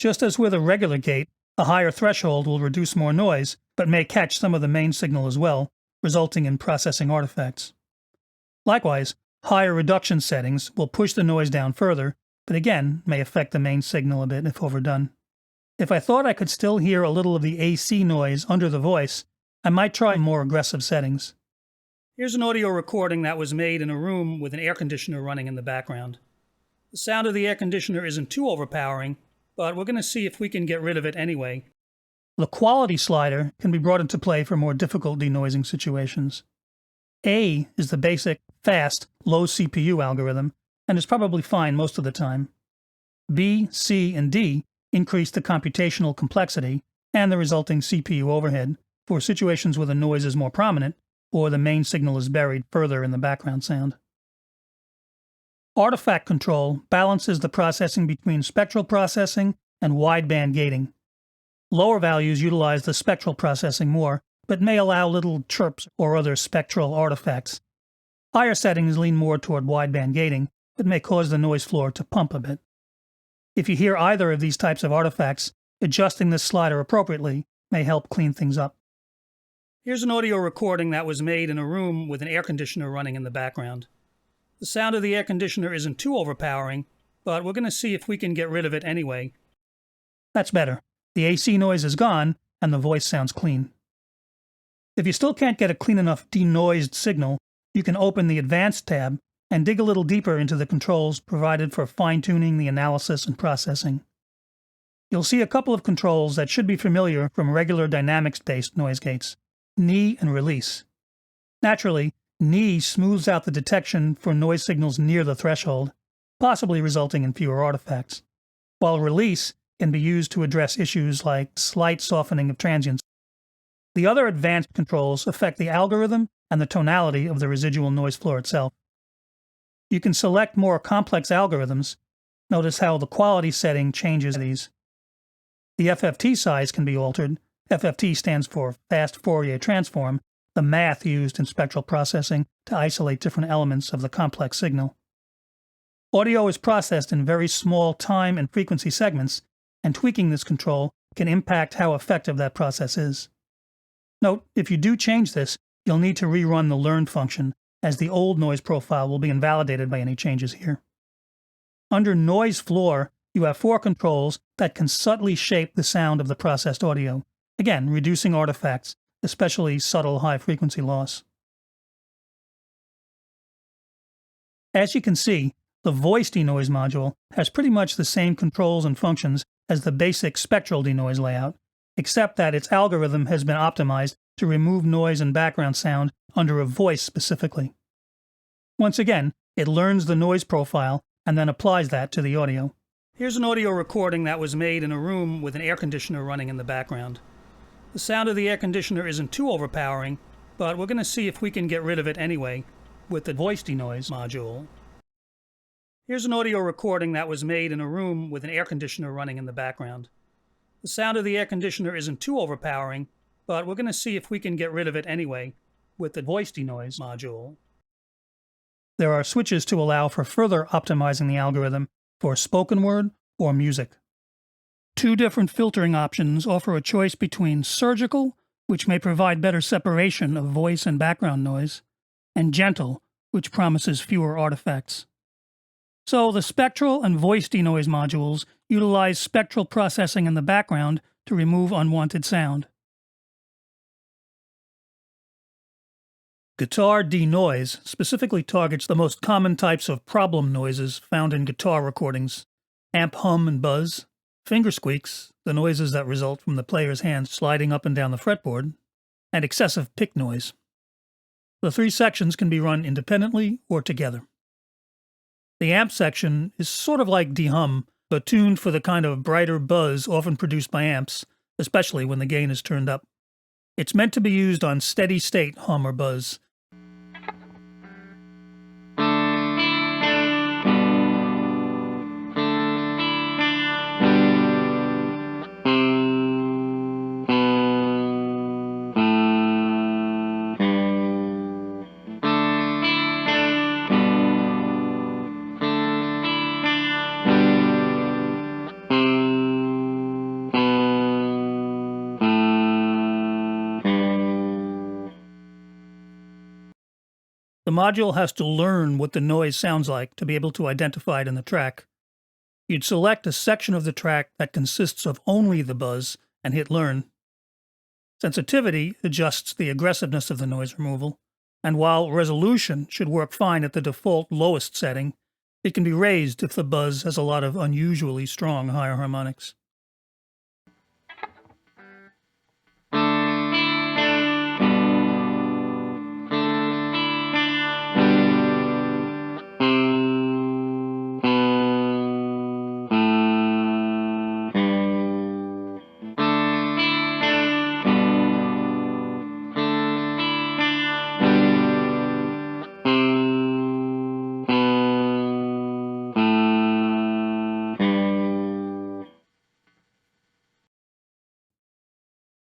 Just as with a regular gate, a higher threshold will reduce more noise, but may catch some of the main signal as well, resulting in processing artifacts. Likewise, higher reduction settings will push the noise down further, but again may affect the main signal a bit if overdone. If I thought I could still hear a little of the AC noise under the voice, I might try more aggressive settings. Here's an audio recording that was made in a room with an air conditioner running in the background. The sound of the air conditioner isn't too overpowering, but we're going to see if we can get rid of it anyway. The quality slider can be brought into play for more difficult denoising situations. A is the basic, fast, low CPU algorithm, and is probably fine most of the time. B, C, and D increase the computational complexity and the resulting CPU overhead for situations where the noise is more prominent or the main signal is buried further in the background sound. Artifact control balances the processing between spectral processing and wideband gating. Lower values utilize the spectral processing more, but may allow little chirps or other spectral artifacts. Higher settings lean more toward wideband gating, but may cause the noise floor to pump a bit. If you hear either of these types of artifacts, adjusting this slider appropriately may help clean things up. Here's an audio recording that was made in a room with an air conditioner running in the background. The sound of the air conditioner isn't too overpowering, but we're going to see if we can get rid of it anyway. That's better. The AC noise is gone, and the voice sounds clean. If you still can't get a clean enough denoised signal, you can open the Advanced tab and dig a little deeper into the controls provided for fine-tuning the analysis and processing. You'll see a couple of controls that should be familiar from regular dynamics-based noise gates: knee and release. Naturally, knee smooths out the detection for noise signals near the threshold, possibly resulting in fewer artifacts, while release can be used to address issues like slight softening of transients. The other advanced controls affect the algorithm and the tonality of the residual noise floor itself. You can select more complex algorithms. Notice how the quality setting changes these. The FFT size can be altered. FFT stands for Fast Fourier Transform, the math used in spectral processing to isolate different elements of the complex signal. Audio is processed in very small time and frequency segments, and tweaking this control can impact how effective that process is. Note, if you do change this, you'll need to rerun the learn function, as the old noise profile will be invalidated by any changes here. Under Noise Floor, you have 4 controls that can subtly shape the sound of the processed audio, again reducing artifacts, especially subtle high-frequency loss. As you can see, the voice denoise module has pretty much the same controls and functions as the basic spectral denoise layout, except that its algorithm has been optimized to remove noise and background sound under a voice specifically. Once again, it learns the noise profile and then applies that to the audio. Here's an audio recording that was made in a room with an air conditioner running in the background. The sound of the air conditioner isn't too overpowering, but we're going to see if we can get rid of it anyway with the voice denoise module. Here's an audio recording that was made in a room with an air conditioner running in the background. The sound of the air conditioner isn't too overpowering, but we're going to see if we can get rid of it anyway with the voice denoise module. There are switches to allow for further optimizing the algorithm for spoken word or music. 2 different filtering options offer a choice between surgical which may provide better separation of voice and background noise, and gentle, which promises fewer artifacts. So the spectral and voice denoise modules utilize spectral processing in the background to remove unwanted sound. Guitar denoise specifically targets the most common types of problem noises found in guitar recordings: amp hum and buzz, finger squeaks, the noises that result from the player's hands sliding up and down the fretboard, and excessive pick noise. The three sections can be run independently or together. The amp section is sort of like dehum, but tuned for the kind of brighter buzz often produced by amps, especially when the gain is turned up. It's meant to be used on steady-state hum or buzz. The module has to learn what the noise sounds like to be able to identify it in the track. You'd select a section of the track that consists of only the buzz and hit Learn. Sensitivity adjusts the aggressiveness of the noise removal, and while resolution should work fine at the default lowest setting, it can be raised if the buzz has a lot of unusually strong higher harmonics.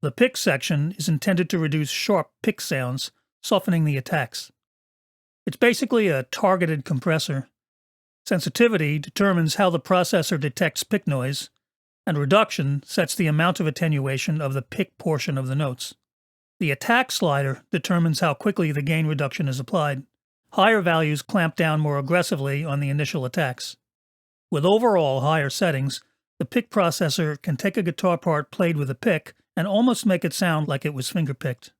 The pick section is intended to reduce sharp pick sounds, softening the attacks. It's basically a targeted compressor. Sensitivity determines how the processor detects pick noise, and reduction sets the amount of attenuation of the pick portion of the notes. The attack slider determines how quickly the gain reduction is applied. Higher values clamp down more aggressively on the initial attacks. With overall higher settings, the pick processor can take a guitar part played with a pick and almost make it sound like it was finger-picked.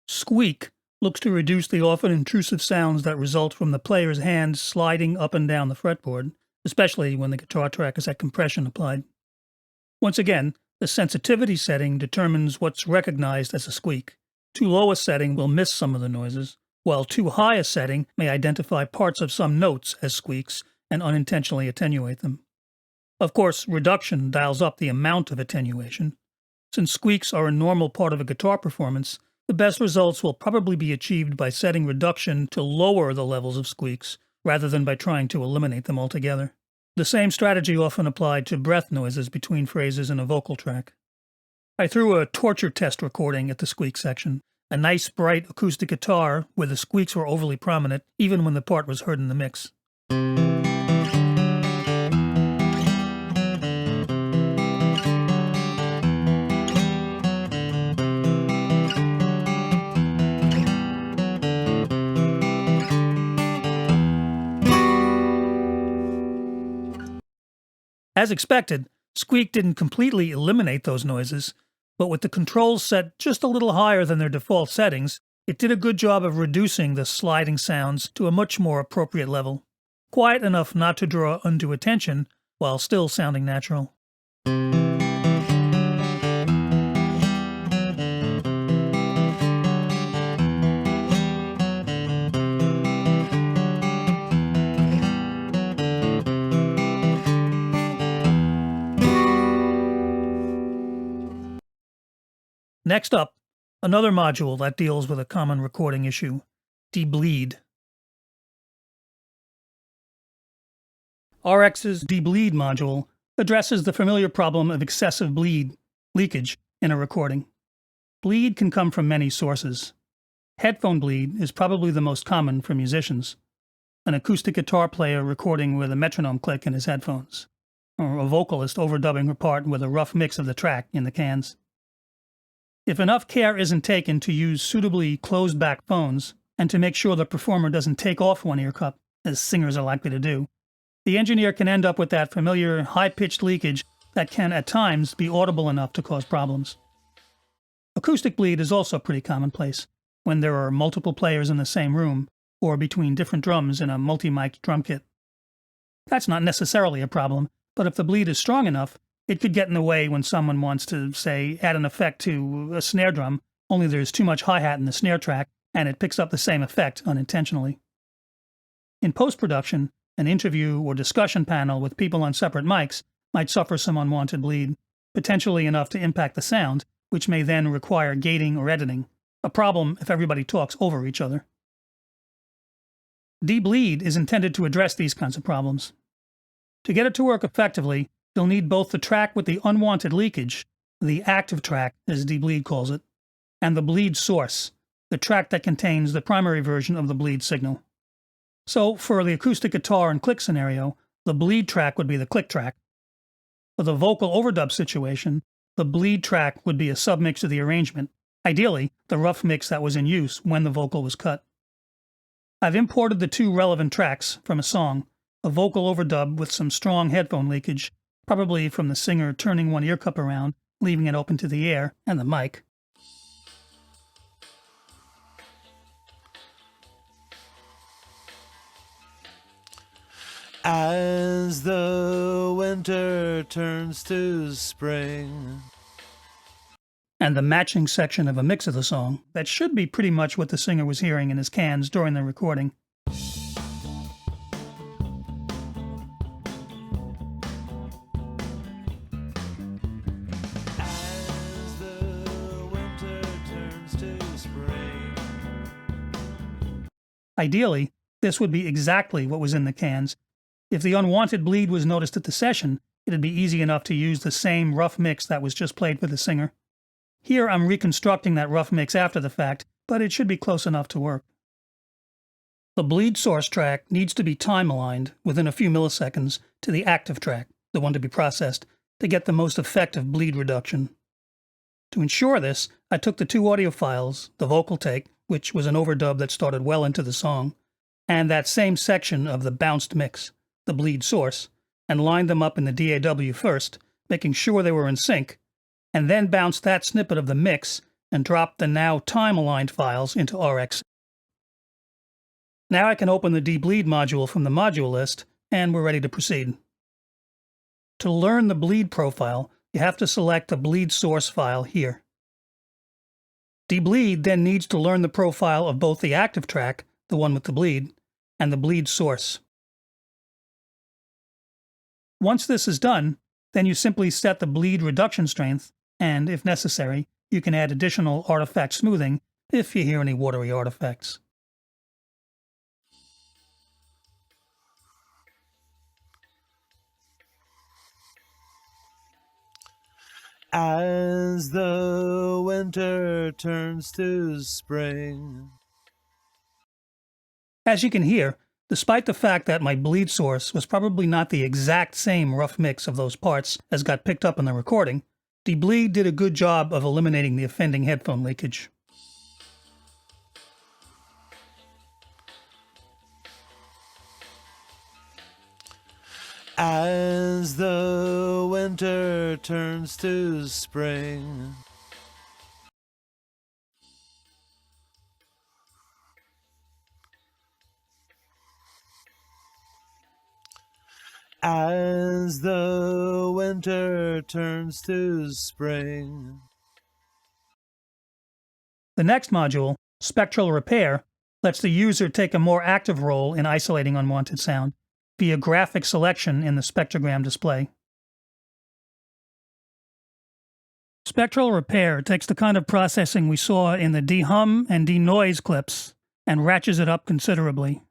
Squeak looks to reduce the often intrusive sounds that result from the player's hands sliding up and down the fretboard, especially when the guitar track has had compression applied. Once again, the sensitivity setting determines what's recognized as a squeak. Too low a setting will miss some of the noises, while too high a setting may identify parts of some notes as squeaks and unintentionally attenuate them. Of course, reduction dials up the amount of attenuation. Since squeaks are a normal part of a guitar performance, the best results will probably be achieved by setting reduction to lower the levels of squeaks, rather than by trying to eliminate them altogether. The same strategy often applied to breath noises between phrases in a vocal track. I threw a torture test recording at the squeak section, a nice bright acoustic guitar where the squeaks were overly prominent even when the part was heard in the mix. As expected, Squeak didn't completely eliminate those noises, but with the controls set just a little higher than their default settings, it did a good job of reducing the sliding sounds to a much more appropriate level. Quiet enough not to draw undue attention, while still sounding natural. Next up, Another module that deals with a common recording issue, debleed. RX's debleed module addresses the familiar problem of excessive bleed leakage in a recording. Bleed can come from many sources. Headphone bleed is probably the most common for musicians. An acoustic guitar player recording with a metronome click in his headphones, or a vocalist overdubbing her part with a rough mix of the track in the cans. If enough care isn't taken to use suitably closed-back phones and to make sure the performer doesn't take off one ear cup, as singers are likely to do, the engineer can end up with that familiar high-pitched leakage that can at times be audible enough to cause problems. Acoustic bleed is also pretty commonplace when there are multiple players in the same room or between different drums in a multi-mic drum kit. That's not necessarily a problem, but if the bleed is strong enough, it could get in the way when someone wants to, say, add an effect to a snare drum, only there's too much hi-hat in the snare track and it picks up the same effect unintentionally. In post-production, an interview or discussion panel with people on separate mics might suffer some unwanted bleed, potentially enough to impact the sound, which may then require gating or editing, a problem if everybody talks over each other. Debleed is intended to address these kinds of problems. To get it to work effectively, you'll need both the track with the unwanted leakage, the active track as debleed calls it, and the bleed source, the track that contains the primary version of the bleed signal. So, for the acoustic guitar and click scenario, the bleed track would be the click track. For the vocal overdub situation, the bleed track would be a submix of the arrangement, ideally the rough mix that was in use when the vocal was cut. I've imported the two relevant tracks from a song, a vocal overdub with some strong headphone leakage, probably from the singer turning one ear cup around, leaving it open to the air and the mic. As the winter turns to spring. And the matching section of a mix of the song that should be pretty much what the singer was hearing in his cans during the recording. As the winter turns to spring. Ideally, this would be exactly what was in the cans. If the unwanted bleed was noticed at the session, it'd be easy enough to use the same rough mix that was just played for the singer. Here I'm reconstructing that rough mix after the fact, but it should be close enough to work. The bleed source track needs to be time-aligned within a few milliseconds to the active track, the one to be processed, to get the most effective bleed reduction. To ensure this, I took the two audio files, the vocal take, which was an overdub that started well into the song, and that same section of the bounced mix, the bleed source, and lined them up in the DAW first, making sure they were in sync, and then bounced that snippet of the mix and dropped the now time-aligned files into RX. Now I can open the debleed module from the module list, and we're ready to proceed. To learn the bleed profile, you have to select the bleed source file here. Debleed then needs to learn the profile of both the active track, the one with the bleed, and the bleed source. Once this is done, then you simply set the bleed reduction strength, and, if necessary, you can add additional artifact smoothing if you hear any watery artifacts. As the winter turns to spring. As you can hear, despite the fact that my bleed source was probably not the exact same rough mix of those parts as got picked up in the recording, debleed did a good job of eliminating the offending headphone leakage. As the winter turns to spring. As the winter turns to spring. The next module, Spectral Repair, lets the user take a more active role in isolating unwanted sound via graphic selection in the spectrogram display. Spectral repair takes the kind of processing we saw in the dehum and denoise clips and ratchets it up considerably.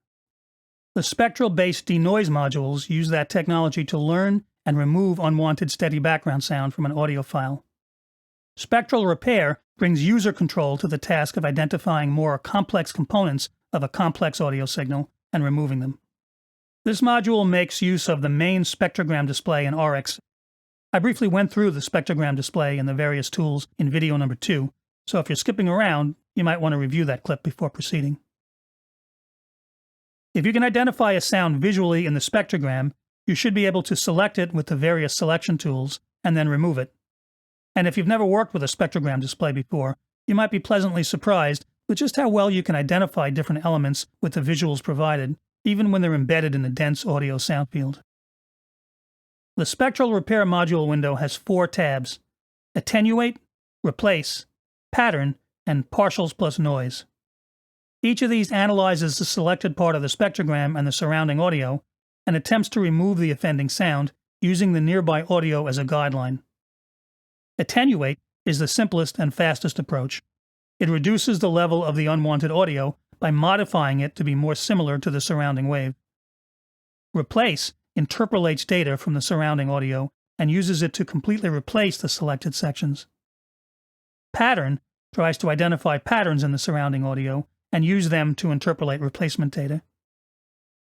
The spectral-based denoise modules use that technology to learn and remove unwanted steady background sound from an audio file. Spectral repair brings user control to the task of identifying more complex components of a complex audio signal and removing them. This module makes use of the main spectrogram display in RX. I briefly went through the spectrogram display and the various tools in video number 2, so if you're skipping around, you might want to review that clip before proceeding. If you can identify a sound visually in the spectrogram, you should be able to select it with the various selection tools and then remove it. And if you've never worked with a spectrogram display before, you might be pleasantly surprised with just how well you can identify different elements with the visuals provided, even when they're embedded in a dense audio sound field. The Spectral Repair module window has 4 tabs: Attenuate, Replace, Pattern, and Partials plus Noise. Each of these analyzes the selected part of the spectrogram and the surrounding audio, and attempts to remove the offending sound using the nearby audio as a guideline. Attenuate is the simplest and fastest approach. It reduces the level of the unwanted audio by modifying it to be more similar to the surrounding wave. Replace interpolates data from the surrounding audio and uses it to completely replace the selected sections. Pattern tries to identify patterns in the surrounding audio and use them to interpolate replacement data.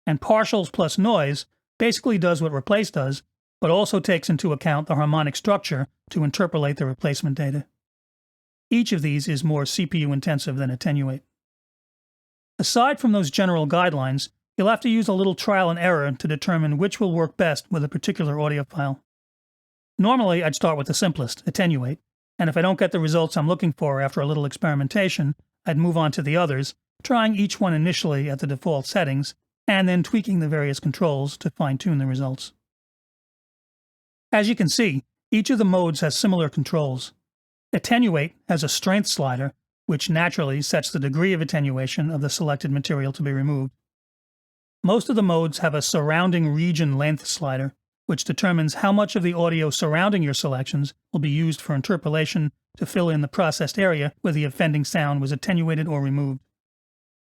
And Partials plus Noise basically does what Replace does, but also takes into account the harmonic structure to interpolate the replacement data. Each of these is more CPU intensive than Attenuate. Aside from those general guidelines, you'll have to use a little trial and error to determine which will work best with a particular audio file. Normally, I'd start with the simplest, Attenuate, and if I don't get the results I'm looking for after a little experimentation, I'd move on to the others, trying each one initially at the default settings, and then tweaking the various controls to fine-tune the results. As you can see, each of the modes has similar controls. Attenuate has a strength slider, which naturally sets the degree of attenuation of the selected material to be removed. Most of the modes have a surrounding region length slider, which determines how much of the audio surrounding your selections will be used for interpolation to fill in the processed area where the offending sound was attenuated or removed.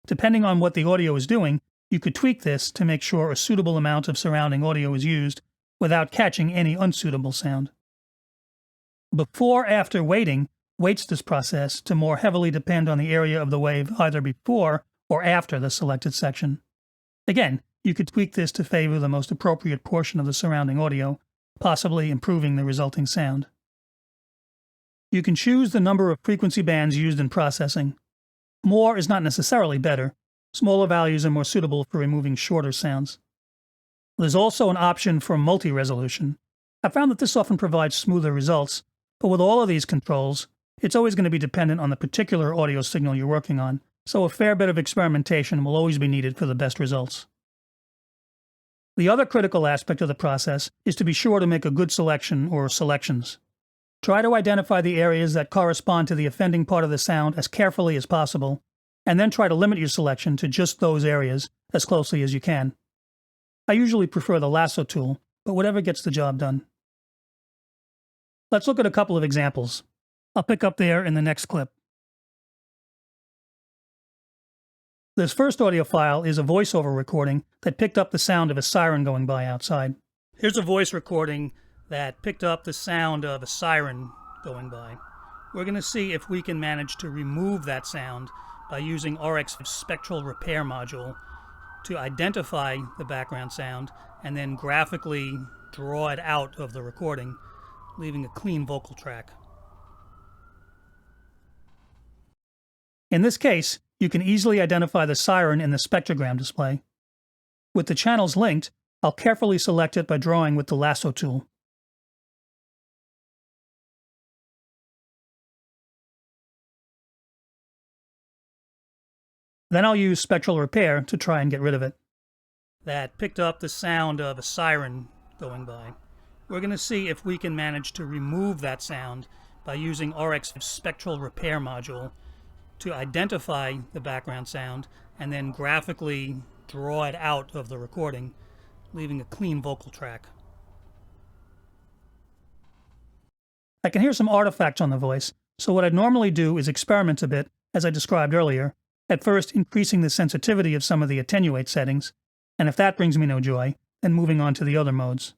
Depending on what the audio is doing, you could tweak this to make sure a suitable amount of surrounding audio is used without catching any unsuitable sound. Before-after weighting weights this process to more heavily depend on the area of the wave either before or after the selected section. Again, you could tweak this to favor the most appropriate portion of the surrounding audio, possibly improving the resulting sound. You can choose the number of frequency bands used in processing. More is not necessarily better. Smaller values are more suitable for removing shorter sounds. There's also an option for multi-resolution. I found that this often provides smoother results, but with all of these controls, it's always going to be dependent on the particular audio signal you're working on, so a fair bit of experimentation will always be needed for the best results. The other critical aspect of the process is to be sure to make a good selection or selections. Try to identify the areas that correspond to the offending part of the sound as carefully as possible, and then try to limit your selection to just those areas as closely as you can. I usually prefer the lasso tool, but whatever gets the job done. Let's look at a couple of examples. I'll pick up there in the next clip. This first audio file is a voiceover recording that picked up the sound of a siren going by outside. Here's a voice recording that picked up the sound of a siren going by. We're going to see if we can manage to remove that sound by using RX Spectral Repair module to identify the background sound and then graphically draw it out of the recording, leaving a clean vocal track. In this case, you can easily identify the siren in the spectrogram display. With the channels linked, I'll carefully select it by drawing with the lasso tool. Then I'll use Spectral Repair to try and get rid of it. That picked up the sound of a siren going by. We're going to see if we can manage to remove that sound by using RX Spectral Repair module to identify the background sound and then graphically draw it out of the recording, leaving a clean vocal track. I can hear some artifacts on the voice, so what I'd normally do is experiment a bit, as I described earlier, at first increasing the sensitivity of some of the attenuate settings, and if that brings me no joy, then moving on to the other modes.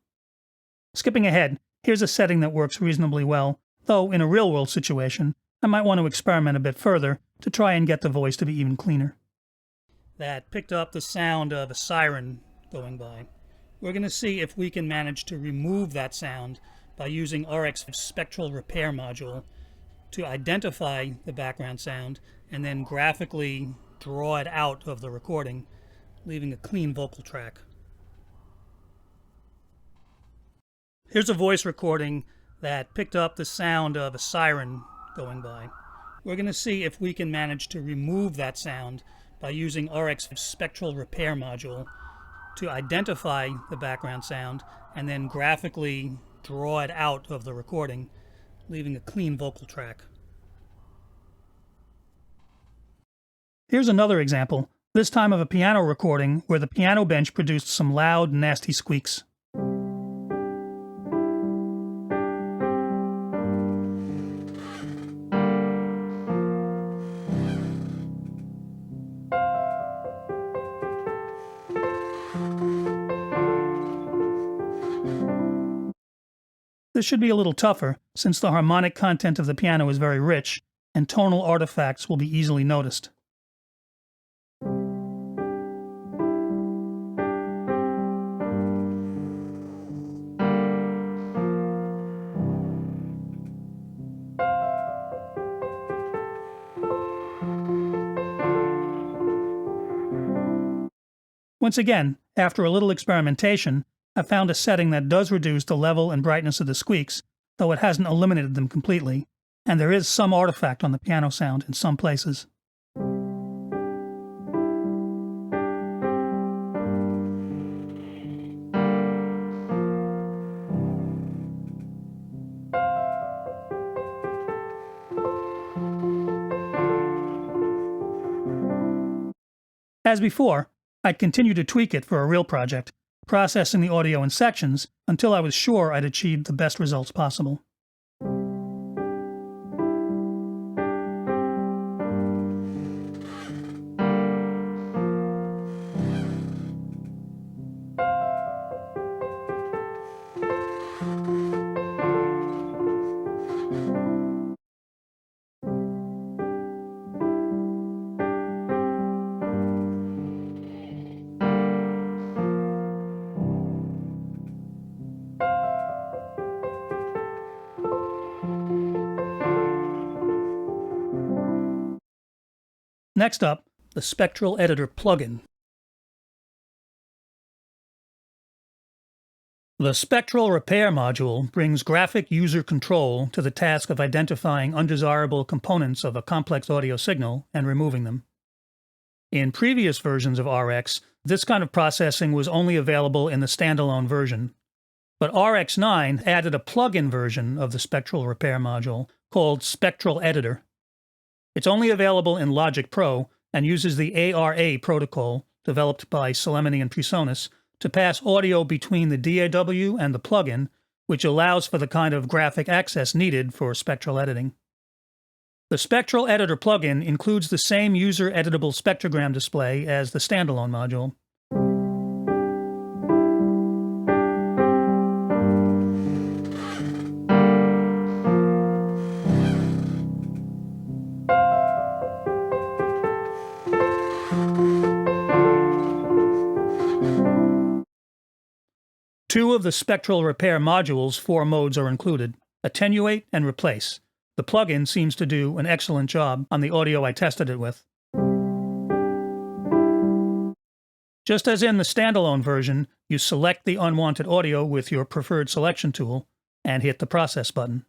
Skipping ahead, here's a setting that works reasonably well, though in a real-world situation, I might want to experiment a bit further to try and get the voice to be even cleaner. That picked up the sound of a siren going by. We're going to see if we can manage to remove that sound by using RX's spectral repair module to identify the background sound and then graphically draw it out of the recording, leaving a clean vocal track. Here's a voice recording that picked up the sound of a siren going by. We're going to see if we can manage to remove that sound by using RX's spectral repair module to identify the background sound and then graphically draw it out of the recording, leaving a clean vocal track. Here's another example, this time of a piano recording where the piano bench produced some loud, nasty squeaks. This should be a little tougher, since the harmonic content of the piano is very rich, and tonal artifacts will be easily noticed. Once again, after a little experimentation, I found a setting that does reduce the level and brightness of the squeaks, though it hasn't eliminated them completely, and there is some artifact on the piano sound in some places. As before, I'd continue to tweak it for a real project, processing the audio in sections until I was sure I'd achieved the best results possible. Next up, the Spectral Editor plugin. The Spectral Repair module brings graphic user control to the task of identifying undesirable components of a complex audio signal and removing them. In previous versions of RX, this kind of processing was only available in the standalone version, but RX9 added a plugin version of the Spectral Repair module called Spectral Editor. It's only available in Logic Pro and uses the ARA protocol developed by Solemnity and Presonus to pass audio between the DAW and the plugin, which allows for the kind of graphic access needed for spectral editing. The Spectral Editor plugin includes the same user-editable spectrogram display as the standalone module. Two of the Spectral Repair module's 4 modes are included: Attenuate and Replace. The plugin seems to do an excellent job on the audio I tested it with. Just as in the standalone version, you select the unwanted audio with your preferred selection tool and hit the Process button.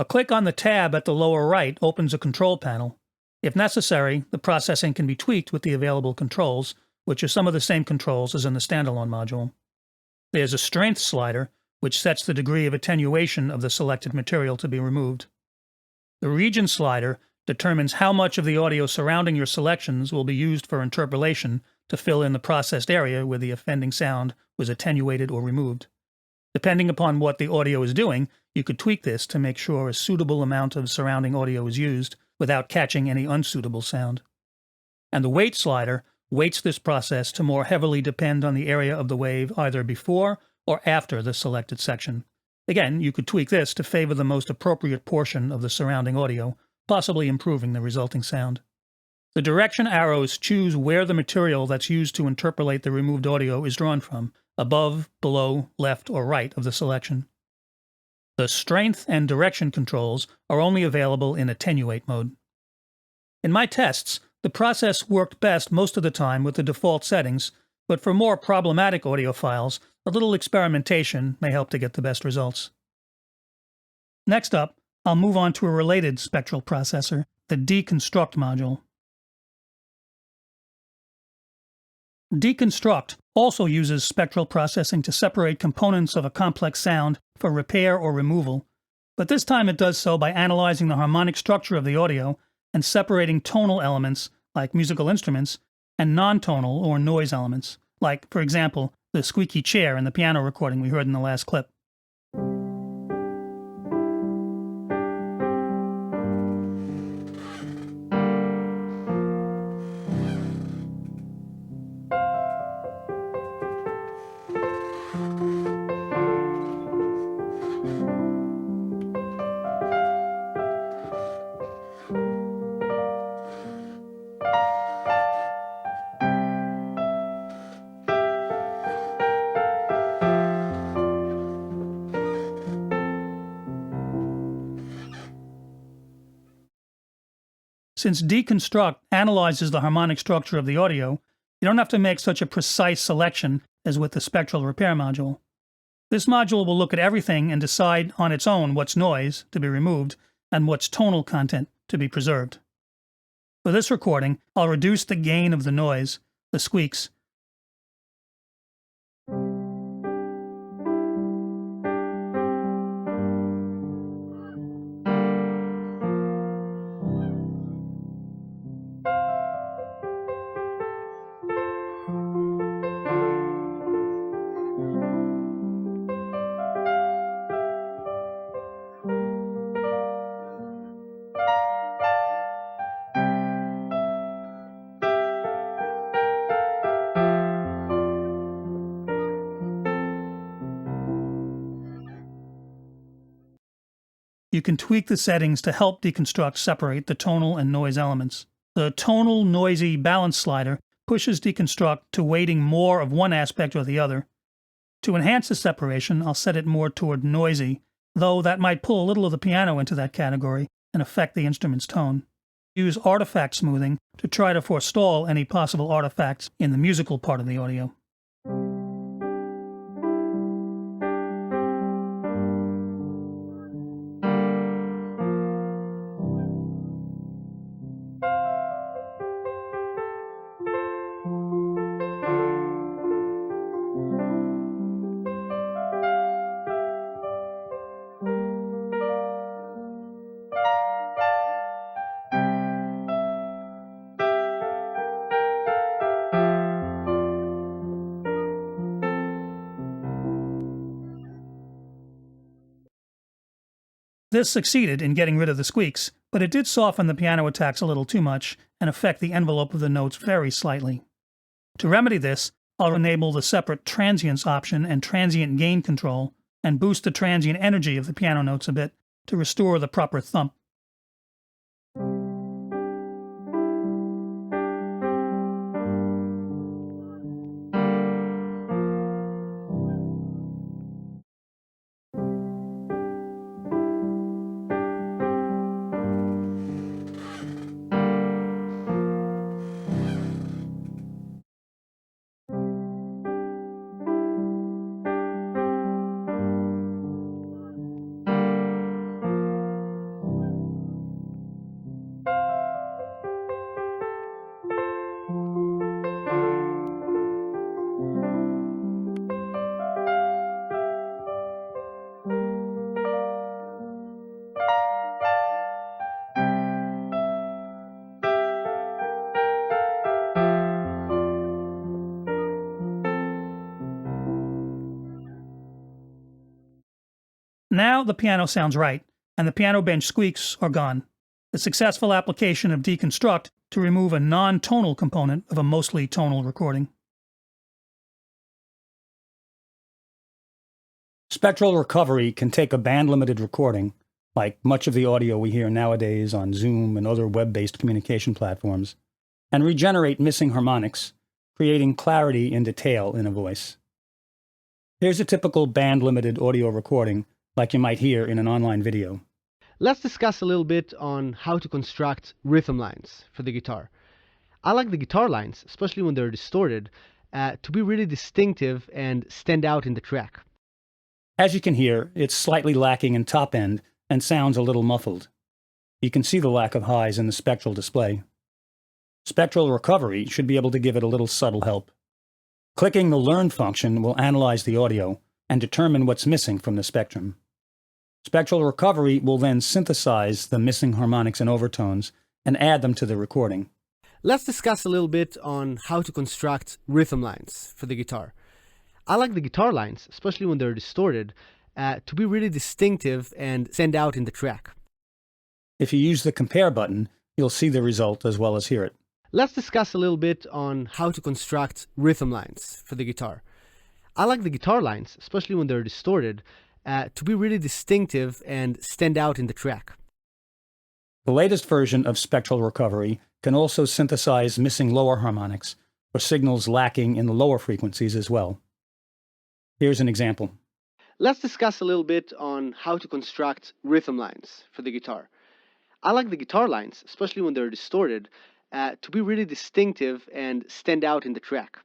A click on the tab at the lower right opens a control panel. If necessary, the processing can be tweaked with the available controls, which are some of the same controls as in the standalone module. There's a strength slider, which sets the degree of attenuation of the selected material to be removed. The region slider determines how much of the audio surrounding your selections will be used for interpolation to fill in the processed area where the offending sound was attenuated or removed. Depending upon what the audio is doing, you could tweak this to make sure a suitable amount of surrounding audio is used without catching any unsuitable sound. And the weight slider weights this process to more heavily depend on the area of the wave either before or after the selected section. Again, you could tweak this to favor the most appropriate portion of the surrounding audio, possibly improving the resulting sound. The direction arrows choose where the material that's used to interpolate the removed audio is drawn from, above, below, left, or right of the selection. The strength and direction controls are only available in attenuate mode. In my tests, the process worked best most of the time with the default settings, but for more problematic audiophiles, a little experimentation may help to get the best results. Next up, I'll move on to a related spectral processor, the Deconstruct module. Deconstruct also uses spectral processing to separate components of a complex sound for repair or removal, but this time it does so by analyzing the harmonic structure of the audio and separating tonal elements, like musical instruments, and non-tonal or noise elements, like, for example, the squeaky chair in the piano recording we heard in the last clip. Since Deconstruct analyzes the harmonic structure of the audio, you don't have to make such a precise selection as with the spectral repair module. This module will look at everything and decide on its own what's noise, to be removed, and what's tonal content, to be preserved. For this recording, I'll reduce the gain of the noise, the squeaks, You can tweak the settings to help Deconstruct separate the tonal and noise elements. The tonal noisy balance slider pushes Deconstruct to weighting more of one aspect or the other. To enhance the separation, I'll set it more toward noisy, though that might pull a little of the piano into that category and affect the instrument's tone. Use artifact smoothing to try to forestall any possible artifacts in the musical part of the audio. This succeeded in getting rid of the squeaks, but it did soften the piano attacks a little too much and affect the envelope of the notes very slightly. To remedy this, I'll enable the separate transients option and transient gain control, and boost the transient energy of the piano notes a bit to restore the proper thump. Now the piano sounds right, and the piano bench squeaks are gone. The successful application of deconstruct to remove a non-tonal component of a mostly tonal recording. Spectral recovery can take a band-limited recording, like much of the audio we hear nowadays on Zoom and other web-based communication platforms, and regenerate missing harmonics, creating clarity and detail in a voice. Here's a typical band-limited audio recording like you might hear in an online video. Let's discuss a little bit on how to construct rhythm lines for the guitar. I like the guitar lines, especially when they're distorted, to be really distinctive and stand out in the track. As you can hear, it's slightly lacking in top end and sounds a little muffled. You can see the lack of highs in the spectral display. Spectral recovery should be able to give it a little subtle help. Clicking the Learn function will analyze the audio and determine what's missing from the spectrum. Spectral recovery will then synthesize the missing harmonics and overtones and add them to the recording. Let's discuss a little bit on how to construct rhythm lines for the guitar. I like the guitar lines, especially when they're distorted, to be really distinctive and stand out in the track. If you use the Compare button, you'll see the result as well as hear it. Let's discuss a little bit on how to construct rhythm lines for the guitar. I like the guitar lines, especially when they're distorted, to be really distinctive and stand out in the track. The latest version of spectral recovery can also synthesize missing lower harmonics or signals lacking in the lower frequencies as well. Here's an example. Let's discuss a little bit on how to construct rhythm lines for the guitar. I like the guitar lines, especially when they're distorted, to be really distinctive and stand out in the track.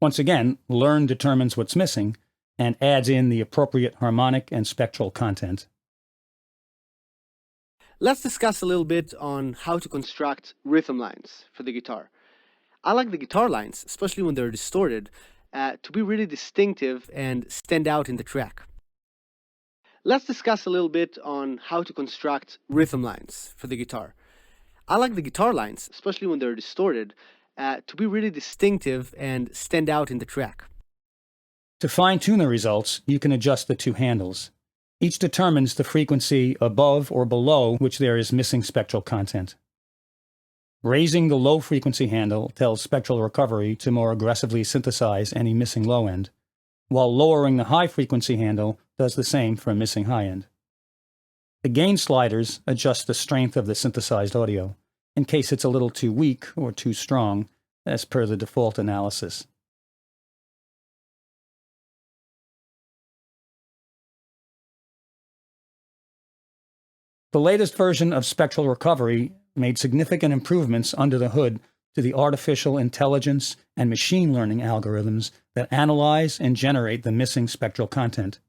Once again, Learn determines what's missing and adds in the appropriate harmonic and spectral content. Let's discuss a little bit on how to construct rhythm lines for the guitar. I like the guitar lines, especially when they're distorted, to be really distinctive and stand out in the track. Let's discuss a little bit on how to construct rhythm lines for the guitar. I like the guitar lines, especially when they're distorted, to be really distinctive and stand out in the track. To fine-tune the results, you can adjust the two handles. Each determines the frequency above or below which there is missing spectral content. Raising the low frequency handle tells spectral recovery to more aggressively synthesize any missing low end, while lowering the high frequency handle does the same for a missing high end. The gain sliders adjust the strength of the synthesized audio, in case it's a little too weak or too strong, as per the default analysis. The latest version of spectral recovery made significant improvements under the hood to the artificial intelligence and machine learning algorithms that analyze and generate the missing spectral content,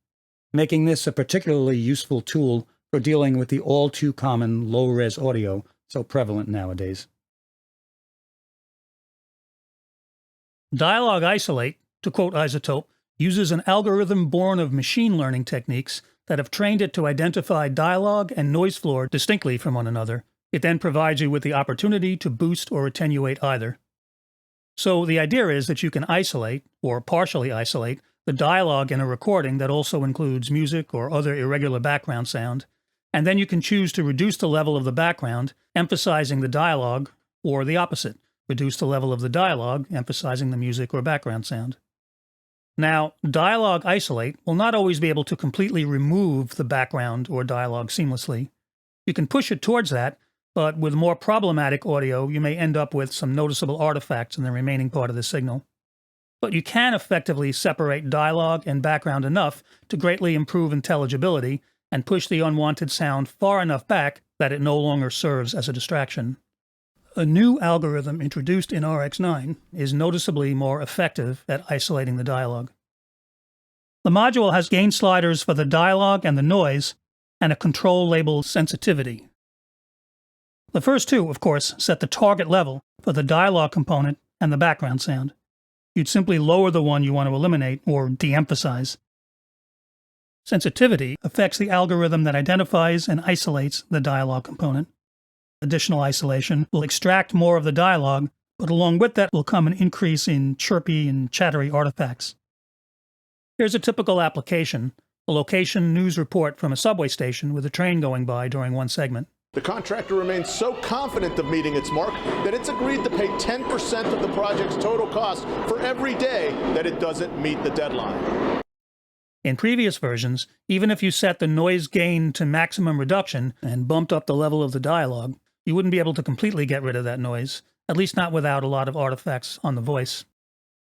making this a particularly useful tool for dealing with the all-too-common low-res audio so prevalent nowadays. Dialogue Isolate, to quote iZotope, uses an algorithm born of machine learning techniques that have trained it to identify dialogue and noise floor distinctly from one another. It then provides you with the opportunity to boost or attenuate either. So the idea is that you can isolate, or partially isolate, the dialogue in a recording that also includes music or other irregular background sound, and then you can choose to reduce the level of the background, emphasizing the dialogue, or the opposite, reduce the level of the dialogue, emphasizing the music or background sound. Now, Dialogue Isolate will not always be able to completely remove the background or dialogue seamlessly. You can push it towards that, but with more problematic audio, you may end up with some noticeable artifacts in the remaining part of the signal. But you can effectively separate dialogue and background enough to greatly improve intelligibility and push the unwanted sound far enough back that it no longer serves as a distraction. A new algorithm introduced in RX9 is noticeably more effective at isolating the dialogue. The module has gain sliders for the dialogue and the noise, and a control labeled sensitivity. The first two, of course, set the target level for the dialogue component and the background sound. You'd simply lower the one you want to eliminate or de-emphasize. Sensitivity affects the algorithm that identifies and isolates the dialogue component. Additional isolation will extract more of the dialogue, but along with that will come an increase in chirpy and chattery artifacts. Here's a typical application, a location news report from a subway station with a train going by during one segment. The contractor remains so confident of meeting its mark that it's agreed to pay 10% of the project's total cost for every day that it doesn't meet the deadline. In previous versions, even if you set the noise gain to maximum reduction and bumped up the level of the dialogue, you wouldn't be able to completely get rid of that noise, at least not without a lot of artifacts on the voice.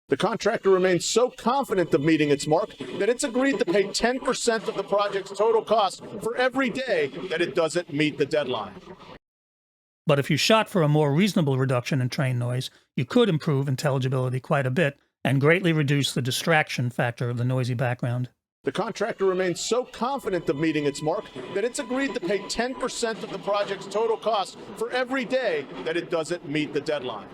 The contractor remains so confident of meeting its mark that it's agreed to pay 10% of the project's total cost for every day that it doesn't meet the deadline. But if you shot for a more reasonable reduction in train noise, you could improve intelligibility quite a bit and greatly reduce the distraction factor of the noisy background. The contractor remains so confident of meeting its mark that it's agreed to pay 10% of the project's total cost for every day that it doesn't meet the deadline.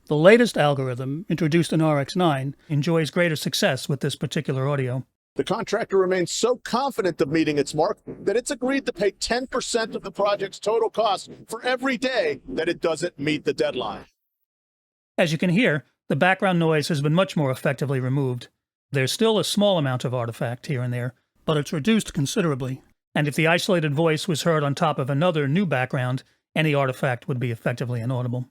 The latest algorithm, introduced in RX9, enjoys greater success with this particular audio. The contractor remains so confident of meeting its mark that it's agreed to pay 10% of the project's total cost for every day that it doesn't meet the deadline. As you can hear, the background noise has been much more effectively removed. There's still a small amount of artifact here and there, but it's reduced considerably. And if the isolated voice was heard on top of another new background, any artifact would be effectively inaudible.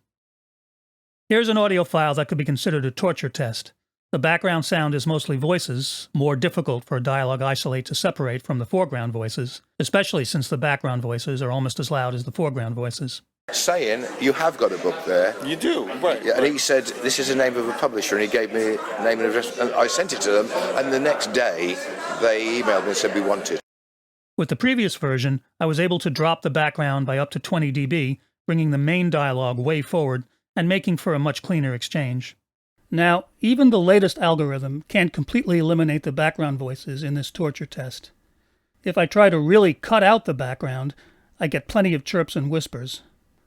Here's an audio file that could be considered a torture test. The background sound is mostly voices, more difficult for dialogue isolate to separate from the foreground voices, especially since the background voices are almost as loud as the foreground voices. Saying, you have got a book there. You do, right. Yeah, and he said, this is the name of a publisher, and he gave me name and address, and I sent it to them, and the next day they emailed me and said we want it. With the previous version, I was able to drop the background by up to 20 dB, bringing the main dialogue way forward and making for a much cleaner exchange. Now, even the latest algorithm can't completely eliminate the background voices in this torture test. If I try to really cut out the background, I get plenty of chirps and whispers.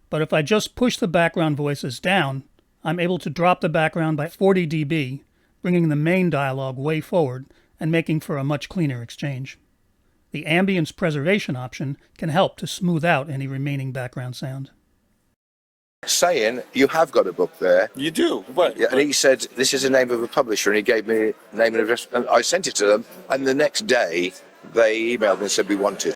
But if I just push the background voices down, I'm able to drop the background by 40 dB, bringing the main dialogue way forward and making for a much cleaner exchange. The ambience preservation option can help to smooth out any remaining background sound. Saying, you have got a book there. You do, right. Yeah, and he said, this is the name of a publisher, and he gave me name and address, and I sent it to them, and the next day they emailed me and said we want it.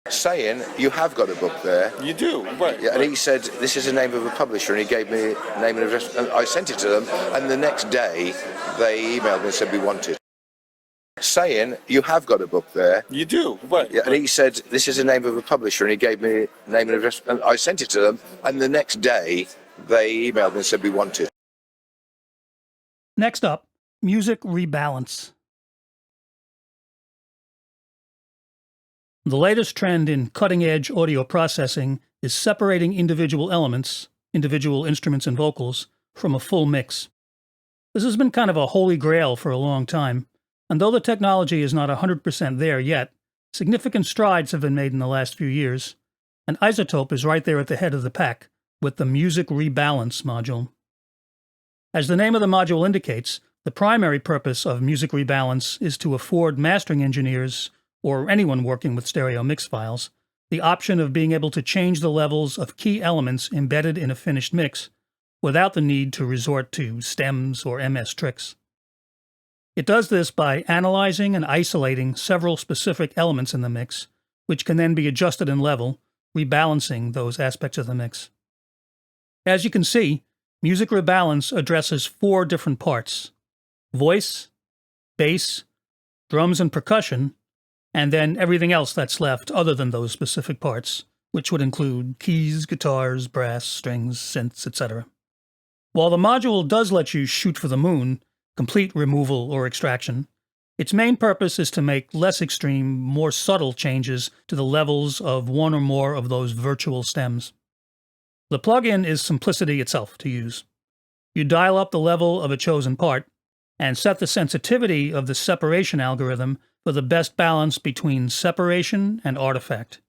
Saying, you have got a book there. You do, right. Yeah, and he said, this is the name of a publisher, and he gave me name and address, and I sent it to them, and the next day they emailed me and said we want it. Saying, you have got a book there. You do, right. Yeah, and he said, this is the name of a publisher, and he gave me name and address, and I sent it to them, and the next day they emailed me and said we want it. Next up, music rebalance. The latest trend in cutting-edge audio processing is separating individual elements, individual instruments and vocals, from a full mix. This has been kind of a holy grail for a long time, and though the technology is not 100% there yet, significant strides have been made in the last few years, and iZotope is right there at the head of the pack with the Music Rebalance module. As the name of the module indicates, the primary purpose of Music Rebalance is to afford mastering engineers or anyone working with stereo mix files, the option of being able to change the levels of key elements embedded in a finished mix without the need to resort to stems or MS tricks. It does this by analyzing and isolating several specific elements in the mix, which can then be adjusted in level, rebalancing those aspects of the mix. As you can see, Music Rebalance addresses 4 different parts: voice, bass, drums and percussion, and then everything else that's left other than those specific parts, which would include keys, guitars, brass, strings, synths, etc. While the module does let you shoot for the moon, complete removal or extraction, its main purpose is to make less extreme, more subtle changes to the levels of one or more of those virtual stems. The plugin is simplicity itself to use. You dial up the level of a chosen part and set the sensitivity of the separation algorithm for the best balance between separation and artifact.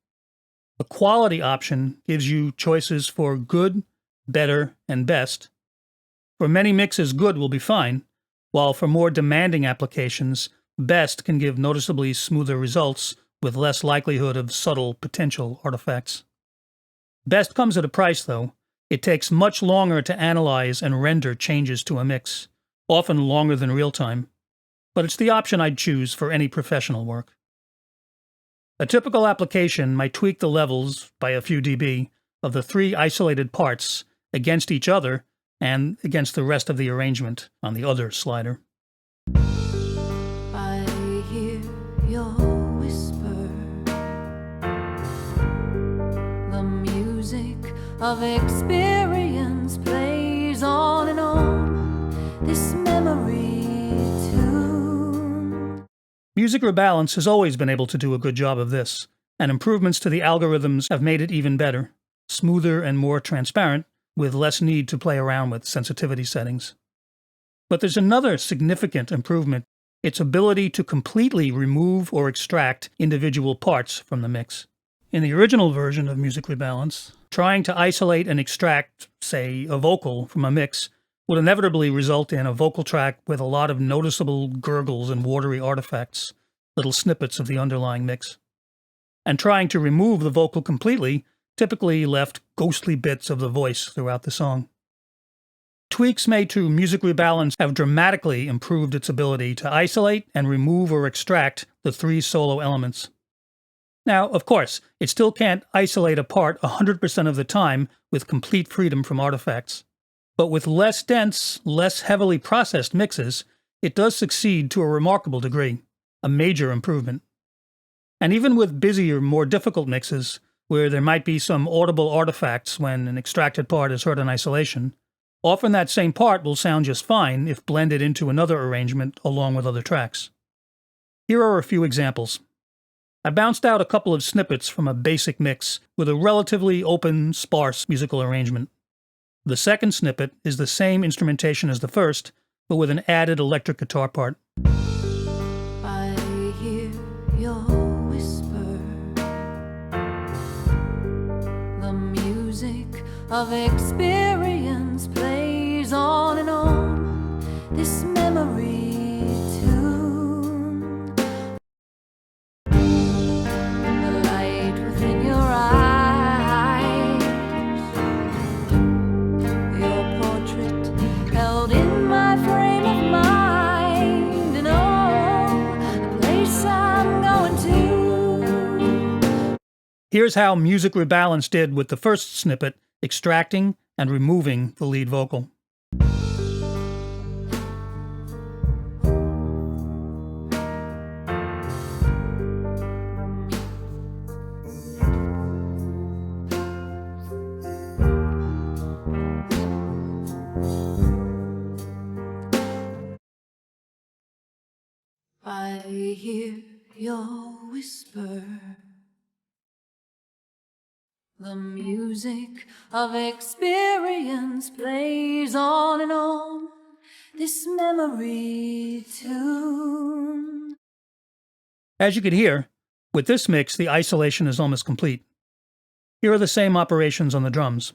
The quality option gives you choices for good, better, and best. For many mixes, good will be fine, while for more demanding applications, best can give noticeably smoother results with less likelihood of subtle potential artifacts. Best comes at a price, though. It takes much longer to analyze and render changes to a mix, often longer than real time. but it's the option I'd choose for any professional work. A typical application might tweak the levels by a few dB of the 3 isolated parts against each other and against the rest of the arrangement on the other slider. I hear your whisper, the music of experience plays on and on, this memory tune. Music Rebalance has always been able to do a good job of this, and improvements to the algorithms have made it even better, smoother and more transparent, with less need to play around with sensitivity settings. But there's another significant improvement: its ability to completely remove or extract individual parts from the mix. In the original version of Music Rebalance, trying to isolate and extract, say, a vocal from a mix would inevitably result in a vocal track with a lot of noticeable gurgles and watery artifacts, little snippets of the underlying mix. And trying to remove the vocal completely typically left ghostly bits of the voice throughout the song. Tweaks made to Music Rebalance have dramatically improved its ability to isolate and remove or extract the 3 solo elements. Now, of course, it still can't isolate a part 100% of the time with complete freedom from artifacts. But with less dense, less heavily processed mixes, it does succeed to a remarkable degree, a major improvement. And even with busier, more difficult mixes, where there might be some audible artifacts when an extracted part is heard in isolation, often that same part will sound just fine if blended into another arrangement along with other tracks. Here are a few examples. I bounced out a couple of snippets from a basic mix with a relatively open, sparse musical arrangement. The second snippet is the same instrumentation as the first, but with an added electric guitar part. I hear your whisper, the music of experience plays on and on, this memory tune. The light within your eyes, your portrait held in my frame of mind, and oh, the place I'm going to. Here's how Music Rebalance did with the first snippet, extracting and removing the lead vocal. I hear your whisper, the music of experience plays on and on, this memory tune. As you can hear, with this mix the isolation is almost complete. Here are the same operations on the drums.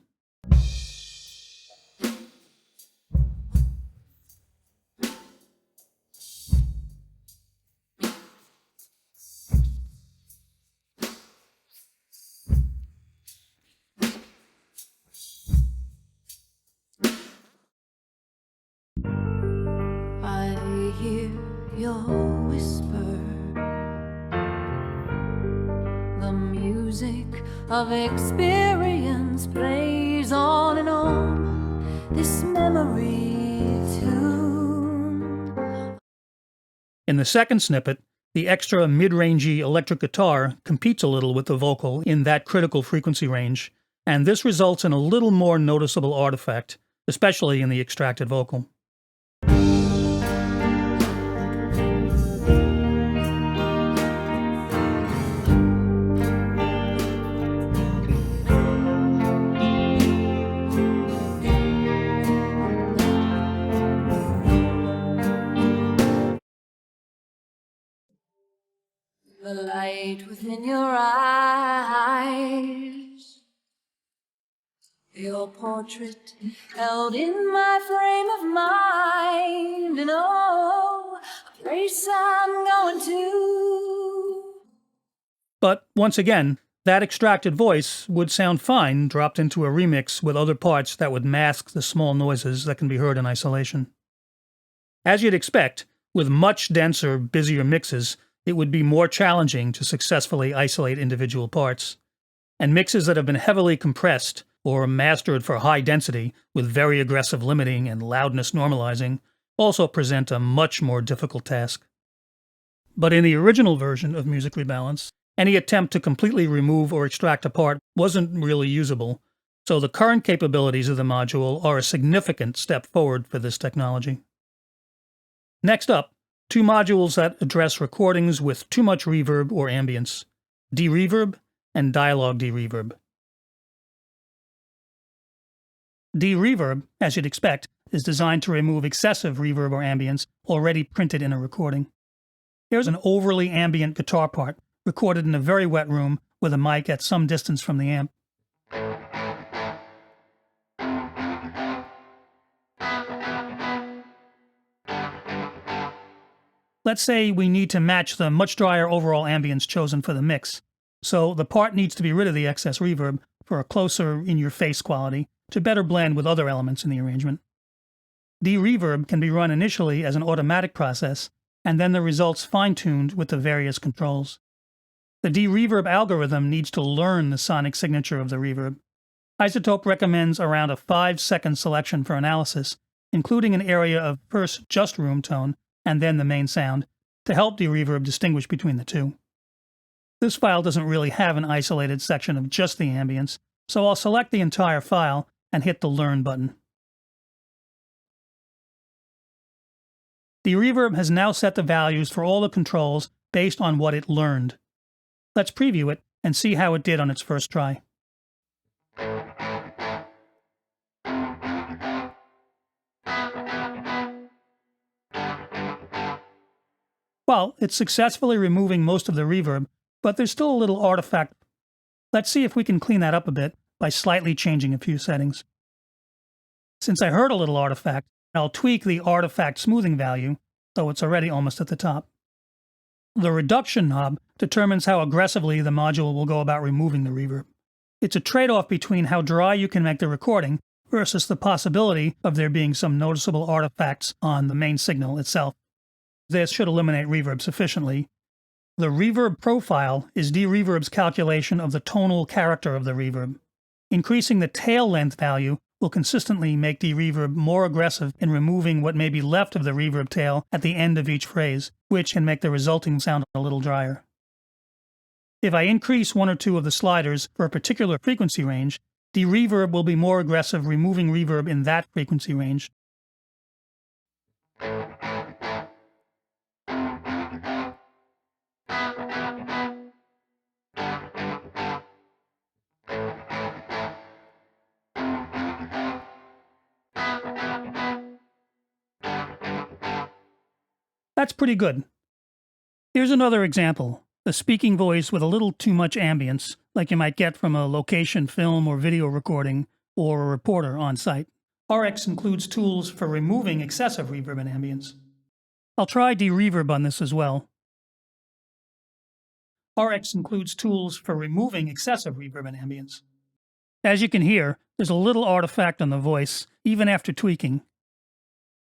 I hear your whisper, the music of experience plays on and on, this memory tune. In the second snippet, the extra mid-rangey electric guitar competes a little with the vocal in that critical frequency range, and this results in a little more noticeable artifact, especially in the extracted vocal. The light within your eyes, your portrait held in my frame of mind, and oh, a place I'm going to. But once again, that extracted voice would sound fine dropped into a remix with other parts that would mask the small noises that can be heard in isolation. As you'd expect, With much denser, busier mixes, it would be more challenging to successfully isolate individual parts. And mixes that have been heavily compressed or mastered for high density with very aggressive limiting and loudness normalizing also present a much more difficult task. But in the original version of Music Rebalance, any attempt to completely remove or extract a part wasn't really usable, so the current capabilities of the module are a significant step forward for this technology. Next up, two modules that address recordings with too much reverb or ambience: de-reverb and dialogue de-reverb. De-reverb, as you'd expect, is designed to remove excessive reverb or ambience already printed in a recording. Here's an overly ambient guitar part recorded in a very wet room with a mic at some distance from the amp. Let's say we need to match the much drier overall ambience chosen for the mix, so the part needs to be rid of the excess reverb for a closer, in-your-face quality to better blend with other elements in the arrangement. De-reverb can be run initially as an automatic process, and then the results fine-tuned with the various controls. The de-reverb algorithm needs to learn the sonic signature of the reverb. iZotope recommends around a 5-second selection for analysis, including an area of first just room tone and then the main sound, to help de-reverb distinguish between the two. This file doesn't really have an isolated section of just the ambience, so I'll select the entire file and hit the Learn button. De-reverb has now set the values for all the controls based on what it learned. Let's preview it and see how it did on its first try. Well, it's successfully removing most of the reverb, but there's still a little artifact. Let's see if we can clean that up a bit by slightly changing a few settings. Since I heard a little artifact, I'll tweak the artifact smoothing value, though it's already almost at the top. The reduction knob determines how aggressively the module will go about removing the reverb. It's a trade-off between how dry you can make the recording versus the possibility of there being some noticeable artifacts on the main signal itself. This should eliminate reverb sufficiently. The reverb profile is de-reverb's calculation of the tonal character of the reverb. Increasing the tail length value will consistently make de-reverb more aggressive in removing what may be left of the reverb tail at the end of each phrase, which can make the resulting sound a little drier. If I increase one or two of the sliders for a particular frequency range, de-reverb will be more aggressive, removing reverb in that frequency range. That's pretty good. Here's another example, a speaking voice with a little too much ambience, like you might get from a location film or video recording, or a reporter on site. RX includes tools for removing excessive reverb and ambience. I'll try de-reverb on this as well. RX includes tools for removing excessive reverb and ambience. As you can hear, there's a little artifact on the voice, even after tweaking.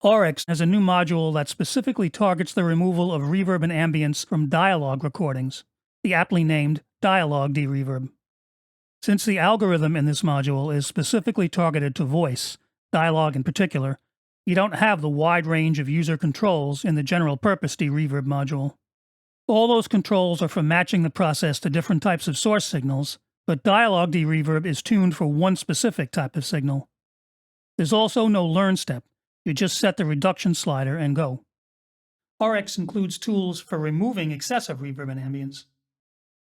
RX has a new module that specifically targets the removal of reverb and ambience from dialogue recordings, the aptly named Dialogue De-Reverb. Since the algorithm in this module is specifically targeted to voice, dialogue in particular, you don't have the wide range of user controls in the general-purpose de-reverb module. All those controls are for matching the process to different types of source signals, but dialogue de-reverb is tuned for one specific type of signal. There's also no learn step. You just set the reduction slider and go. RX includes tools for removing excessive reverb and ambience.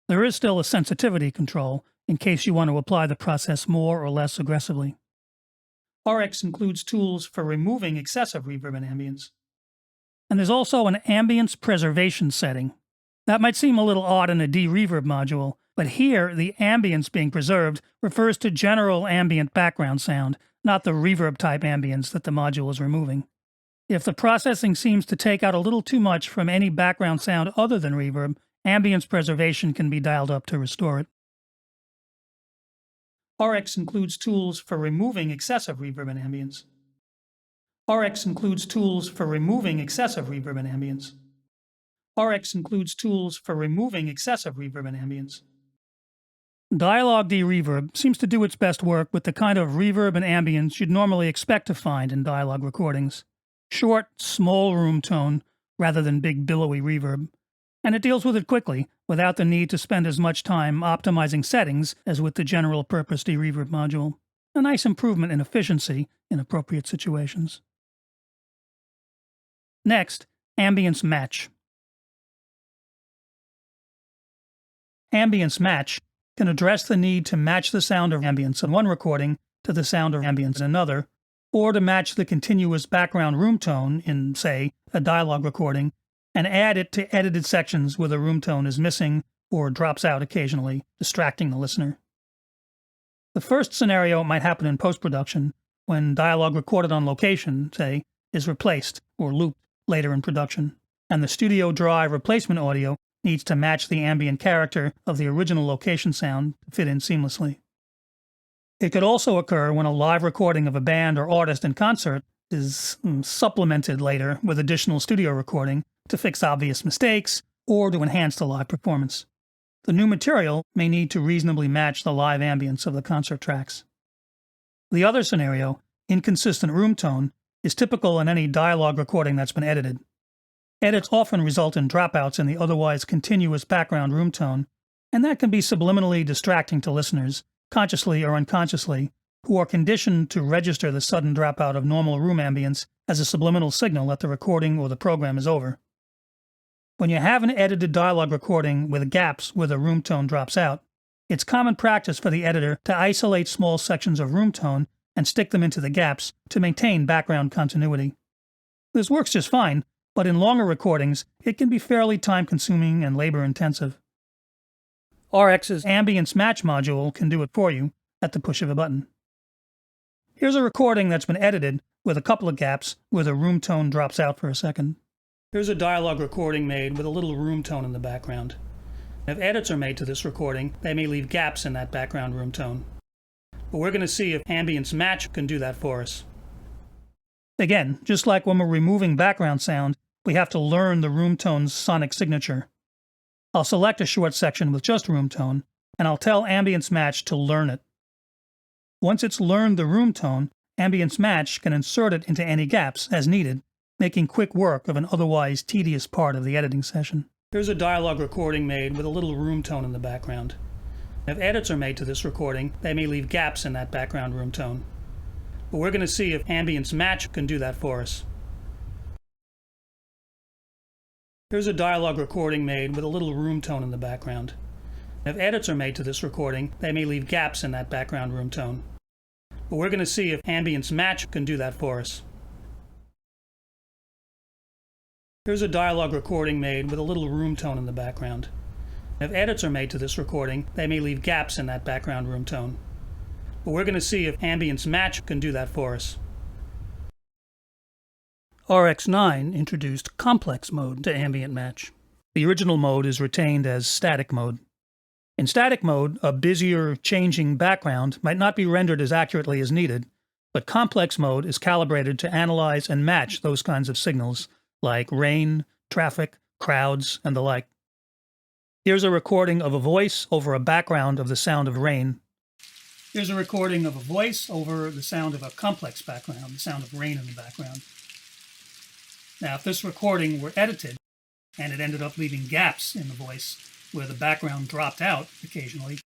There is still a sensitivity control in case you want to apply the process more or less aggressively. RX includes tools for removing excessive reverb and ambience. And there's also an ambience preservation setting. That might seem a little odd in a de-reverb module, but here the ambience being preserved refers to general ambient background sound, not the reverb-type ambience that the module is removing. If the processing seems to take out a little too much from any background sound other than reverb, ambience preservation can be dialed up to restore it. RX includes tools for removing excessive reverb and ambience. RX includes tools for removing excessive reverb and ambience. RX includes tools for removing excessive reverb and ambience. Dialogue de-reverb seems to do its best work with the kind of reverb and ambience you'd normally expect to find in dialogue recordings. Short, small room tone rather than big billowy reverb. And it deals with it quickly, without the need to spend as much time optimizing settings as with the general purpose de-reverb module. A nice improvement in efficiency in appropriate situations. Next, ambience match. Ambience match can address the need to match the sound of ambience in one recording to the sound of ambience in another, or to match the continuous background room tone in, say, a dialogue recording, and add it to edited sections where the room tone is missing or drops out occasionally, distracting the listener. The first scenario might happen in post-production, when dialogue recorded on location, say, is replaced or looped later in production, and the studio dry replacement audio needs to match the ambient character of the original location sound to fit in seamlessly. It could also occur when a live recording of a band or artist in concert is supplemented later with additional studio recording to fix obvious mistakes or to enhance the live performance. The new material may need to reasonably match the live ambience of the concert tracks. The other scenario, inconsistent room tone, is typical in any dialogue recording that's been edited. Edits often result in dropouts in the otherwise continuous background room tone, and that can be subliminally distracting to listeners, consciously or unconsciously, who are conditioned to register the sudden dropout of normal room ambience as a subliminal signal that the recording or the program is over. When you have an edited dialogue recording with gaps where the room tone drops out, it's common practice for the editor to isolate small sections of room tone and stick them into the gaps to maintain background continuity. This works just fine, but in longer recordings, it can be fairly time-consuming and labor-intensive. RX's ambience match module can do it for you at the push of a button. Here's a recording that's been edited with a couple of gaps where the room tone drops out for a second. Here's a dialogue recording made with a little room tone in the background. If edits are made to this recording, they may leave gaps in that background room tone. But we're going to see if ambience match can do that for us. Again, just like when we're removing background sound, we have to learn the room tone's sonic signature. I'll select a short section with just room tone, and I'll tell ambience match to learn it. Once it's learned the room tone, ambience match can insert it into any gaps as needed, making quick work of an otherwise tedious part of the editing session. Here's a dialogue recording made with a little room tone in the background. If edits are made to this recording, they may leave gaps in that background room tone. But we're going to see if ambience match can do that for us. Here's a dialogue recording made with a little room tone in the background. If edits are made to this recording, they may leave gaps in that background room tone. But we're going to see if ambience match can do that for us. Here's a dialogue recording made with a little room tone in the background. If edits are made to this recording, they may leave gaps in that background room tone. But we're going to see if ambience match can do that for us. RX9 introduced complex mode to ambient match. The original mode is retained as static mode. In static mode, a busier, changing background might not be rendered as accurately as needed, but complex mode is calibrated to analyze and match those kinds of signals, like rain, traffic, crowds, and the like. Here's a recording of a voice over a background of the sound of rain. Here's a recording of a voice over the sound of a complex background, the sound of rain in the background. Now, if this recording were edited, and it ended up leaving gaps in the voice where the background dropped out occasionally,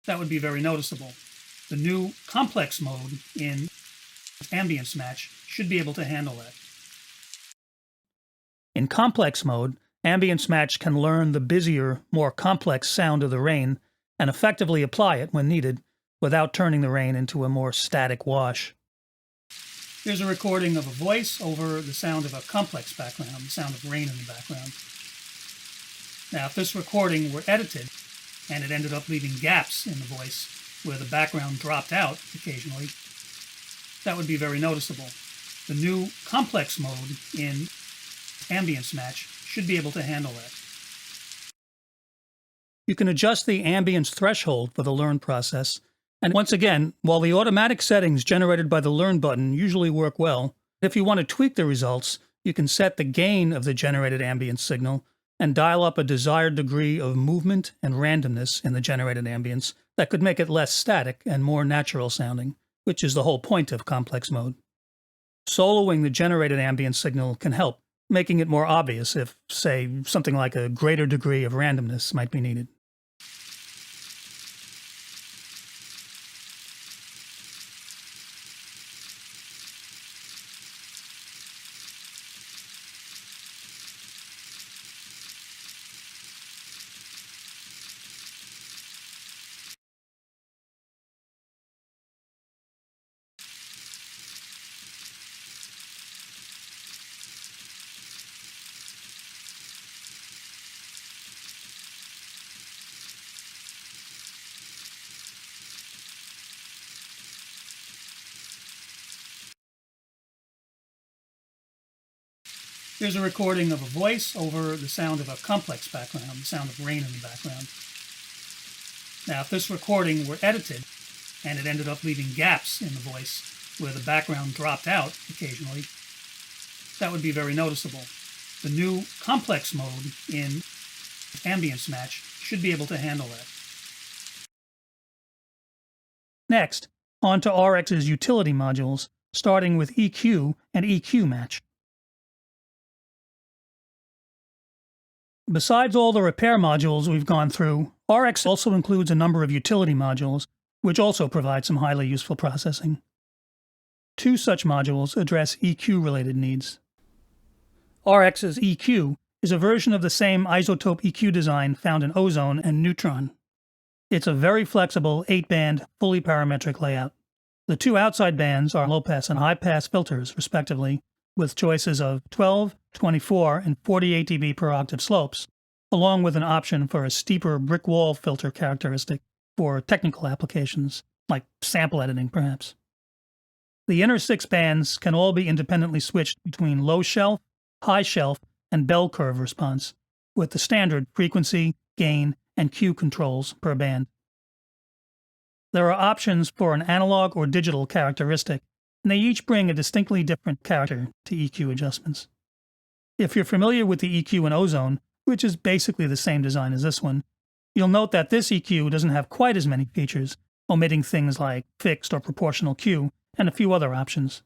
that would be very noticeable. The new complex mode in ambience match should be able to handle that. In complex mode, ambience match can learn the busier, more complex sound of the rain and effectively apply it when needed without turning the rain into a more static wash. Here's a recording of a voice over the sound of a complex background, the sound of rain in the background. Now, if this recording were edited and it ended up leaving gaps in the voice where the background dropped out occasionally, that would be very noticeable. The new complex mode in ambience match should be able to handle that. You can adjust the ambience threshold for the learn process. And once again, while the automatic settings generated by the Learn button usually work well, If you want to tweak the results, you can set the gain of the generated ambient signal and dial up a desired degree of movement and randomness in the generated ambience that could make it less static and more natural sounding, which is the whole point of complex mode. Soloing the generated ambient signal can help, making it more obvious if, say, something like a greater degree of randomness might be needed. Here's a recording of a voice over the sound of a complex background, the sound of rain in the background. Now, if this recording were edited and it ended up leaving gaps in the voice where the background dropped out occasionally, that would be very noticeable. The new complex mode in ambience match should be able to handle that. Next, on to RX's utility modules, starting with EQ and EQ match. Besides all the repair modules we've gone through, RX also includes a number of utility modules, which also provide some highly useful processing. Two such modules address EQ-related needs. RX's EQ is a version of the same iZotope EQ design found in Ozone and Neutron. It's a very flexible 8-band, fully parametric layout. The two outside bands are low-pass and high-pass filters, respectively, with choices of 12, 24, and 48 dB per octave slopes, along with an option for a steeper brick wall filter characteristic for technical applications, like sample editing perhaps. The inner 6 bands can all be independently switched between low shelf, high shelf, and bell curve response, with the standard frequency, gain, and Q controls per band. There are options for an analog or digital characteristic, and they each bring a distinctly different character to EQ adjustments. If you're familiar with the EQ in Ozone, which is basically the same design as this one, you'll note that this EQ doesn't have quite as many features, omitting things like fixed or proportional Q and a few other options.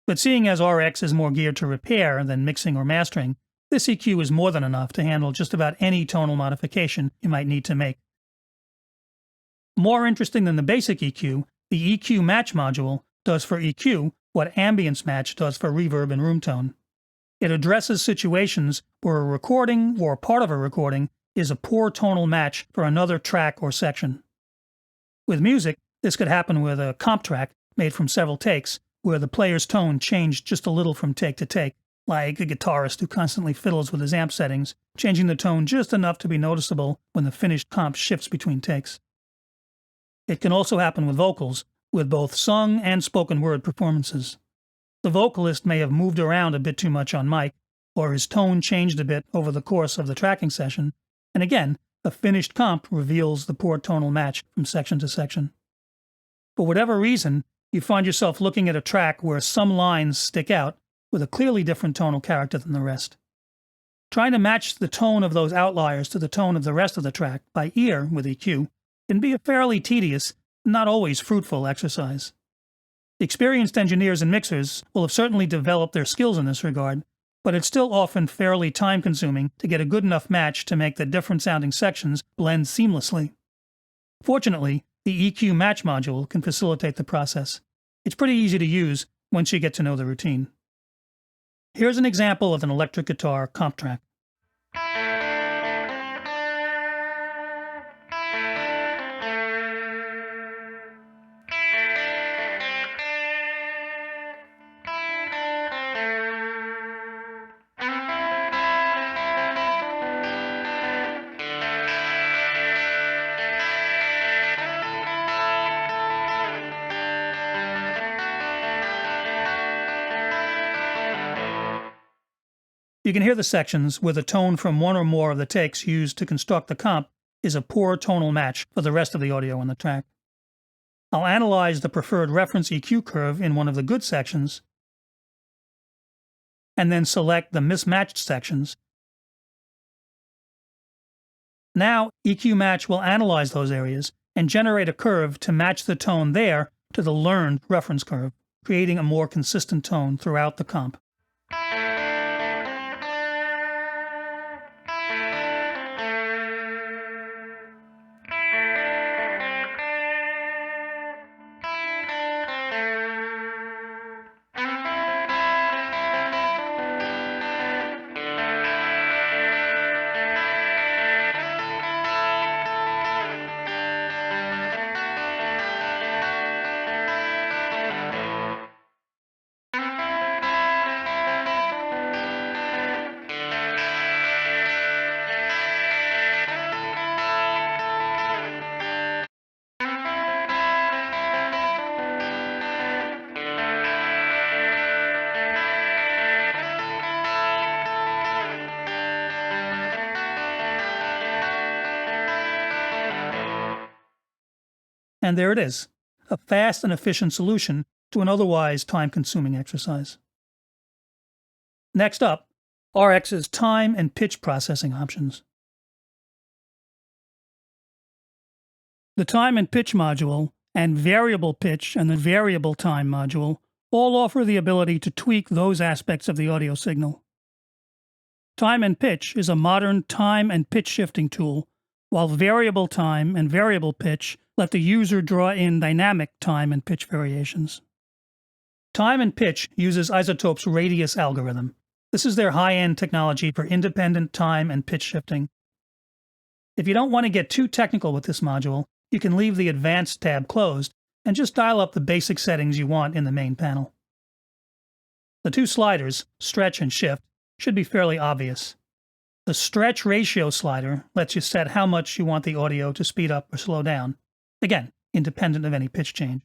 But seeing as RX is more geared to repair than mixing or mastering, this EQ is more than enough to handle just about any tonal modification you might need to make. More interesting than the basic EQ, the EQ match module does for EQ what ambience match does for reverb and room tone. It addresses situations where a recording or part of a recording is a poor tonal match for another track or section. With music, this could happen with a comp track made from several takes, where the player's tone changed just a little from take to take, like a guitarist who constantly fiddles with his amp settings, changing the tone just enough to be noticeable when the finished comp shifts between takes. It can also happen with vocals, with both sung and spoken word performances. The vocalist may have moved around a bit too much on mic, or his tone changed a bit over the course of the tracking session, and again, the finished comp reveals the poor tonal match from section to section. For whatever reason, you find yourself looking at a track where some lines stick out with a clearly different tonal character than the rest. Trying to match the tone of those outliers to the tone of the rest of the track by ear with EQ can be a fairly tedious, not always fruitful exercise. Experienced engineers and mixers will have certainly developed their skills in this regard, but it's still often fairly time-consuming to get a good enough match to make the different-sounding sections blend seamlessly. Fortunately, the EQ match module can facilitate the process. It's pretty easy to use once you get to know the routine. Here's an example of an electric guitar comp track. You can hear the sections where the tone from one or more of the takes used to construct the comp is a poor tonal match for the rest of the audio on the track. I'll analyze the preferred reference EQ curve in one of the good sections, and then select the mismatched sections. Now, EQ Match will analyze those areas and generate a curve to match the tone there to the learned reference curve, creating a more consistent tone throughout the comp. And there it is, a fast and efficient solution to an otherwise time-consuming exercise. Next up, RX's time and pitch processing options. The time and pitch module and variable pitch and the variable time module all offer the ability to tweak those aspects of the audio signal. Time and pitch is a modern time and pitch shifting tool, while variable time and variable pitch let the user draw in dynamic time and pitch variations. Time and pitch uses iZotope's radius algorithm. This is their high-end technology for independent time and pitch shifting. If you don't want to get too technical with this module, you can leave the Advanced tab closed and just dial up the basic settings you want in the main panel. The two sliders, stretch and shift, should be fairly obvious. The stretch ratio slider lets you set how much you want the audio to speed up or slow down, again, independent of any pitch change.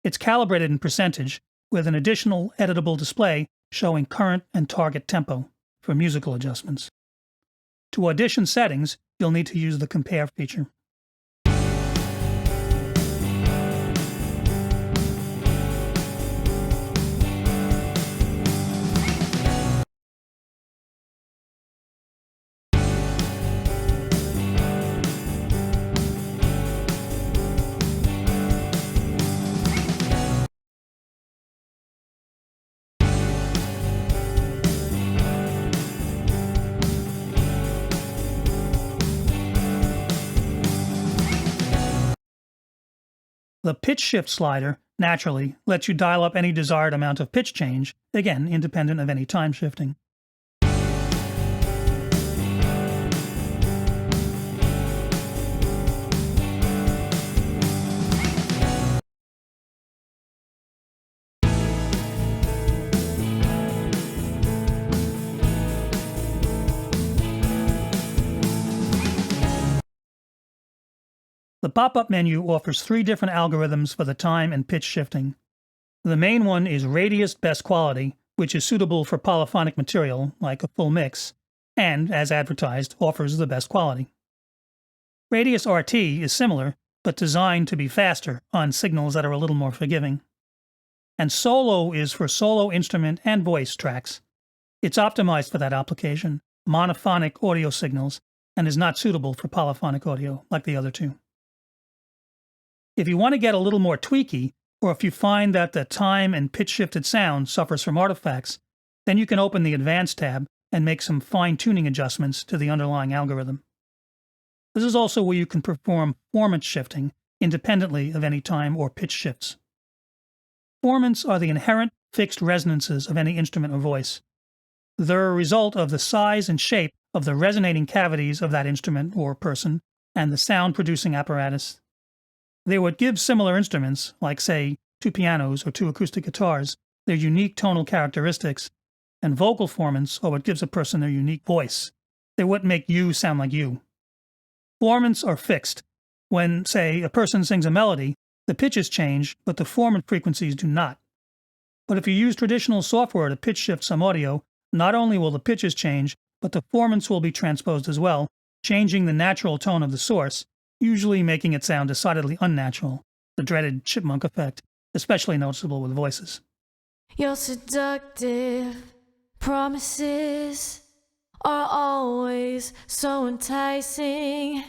It's calibrated in percentage, with an additional editable display showing current and target tempo for musical adjustments. To audition settings, you'll need to use the Compare feature. The pitch shift slider, naturally, lets you dial up any desired amount of pitch change, again, independent of any time shifting. The pop-up menu offers 3 different algorithms for the time and pitch shifting. The main one is Radius Best Quality, which is suitable for polyphonic material, like a full mix, and, as advertised, offers the best quality. Radius RT is similar, but designed to be faster on signals that are a little more forgiving. And Solo is for solo instrument and voice tracks. It's optimized for that application, monophonic audio signals, and is not suitable for polyphonic audio, like the other two. If you want to get a little more tweaky, or if you find that the time and pitch-shifted sound suffers from artifacts, then you can open the Advanced tab and make some fine-tuning adjustments to the underlying algorithm. This is also where you can perform formant shifting independently of any time or pitch shifts. Formants are the inherent fixed resonances of any instrument or voice. They're a result of the size and shape of the resonating cavities of that instrument or person and the sound-producing apparatus. They would give similar instruments, like, say, 2 pianos or 2 acoustic guitars, their unique tonal characteristics, and vocal formants are what gives a person their unique voice. They wouldn't make you sound like you. Formants are fixed. When, say, a person sings a melody, the pitches change, but the formant frequencies do not. But if you use traditional software to pitch shift some audio, not only will the pitches change, but the formants will be transposed as well, changing the natural tone of the source, usually making it sound decidedly unnatural, the dreaded chipmunk effect, especially noticeable with voices. You're seductive, Promises are always so enticing.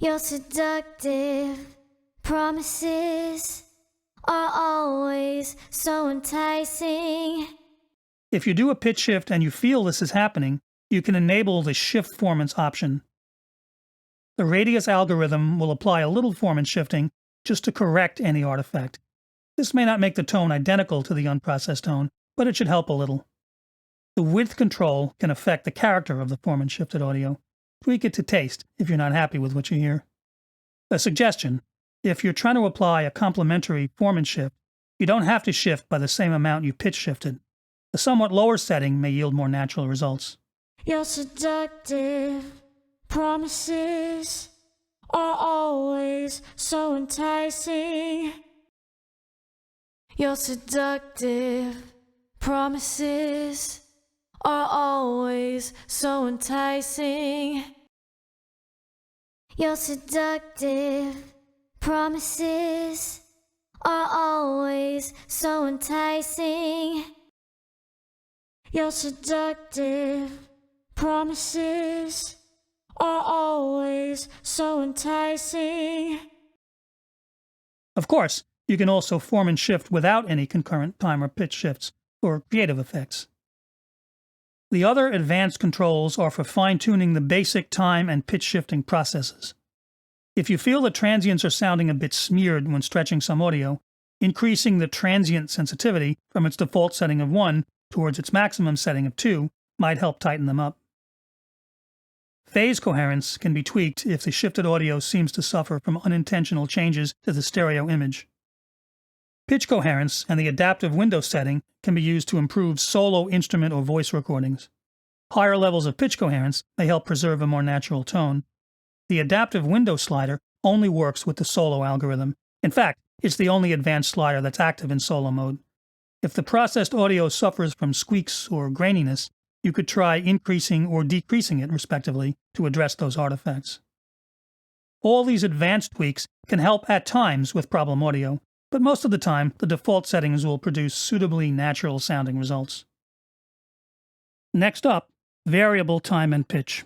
You're seductive. Promises are always so enticing. If you do a pitch shift and you feel this is happening, you can enable the Shift Formants option. The radius algorithm will apply a little formant shifting just to correct any artifact. This may not make the tone identical to the unprocessed tone, but it should help a little. The width control can affect the character of the formant shifted audio. Tweak it to taste if you're not happy with what you hear. A suggestion: if you're trying to apply a complementary formant shift, you don't have to shift by the same amount you pitch shifted. A somewhat lower setting may yield more natural results. You're seductive. Promises are always so enticing. You're seductive. Promises are always so enticing. You're seductive. Promises are always so enticing. You're seductive. Promises are always so enticing. Of course, you can also form and shift without any concurrent time or pitch shifts for creative effects. The other advanced controls are for fine-tuning the basic time and pitch shifting processes. If you feel the transients are sounding a bit smeared when stretching some audio, increasing the transient sensitivity from its default setting of 1 towards its maximum setting of 2 might help tighten them up. Phase coherence can be tweaked if the shifted audio seems to suffer from unintentional changes to the stereo image. Pitch coherence and the adaptive window setting can be used to improve solo instrument or voice recordings. Higher levels of pitch coherence may help preserve a more natural tone. The adaptive window slider only works with the solo algorithm. In fact, it's the only advanced slider that's active in solo mode. If the processed audio suffers from squeaks or graininess, you could try increasing or decreasing it, respectively, to address those artifacts. All these advanced tweaks can help at times with problem audio, but most of the time, the default settings will produce suitably natural-sounding results. Next up, variable time and pitch.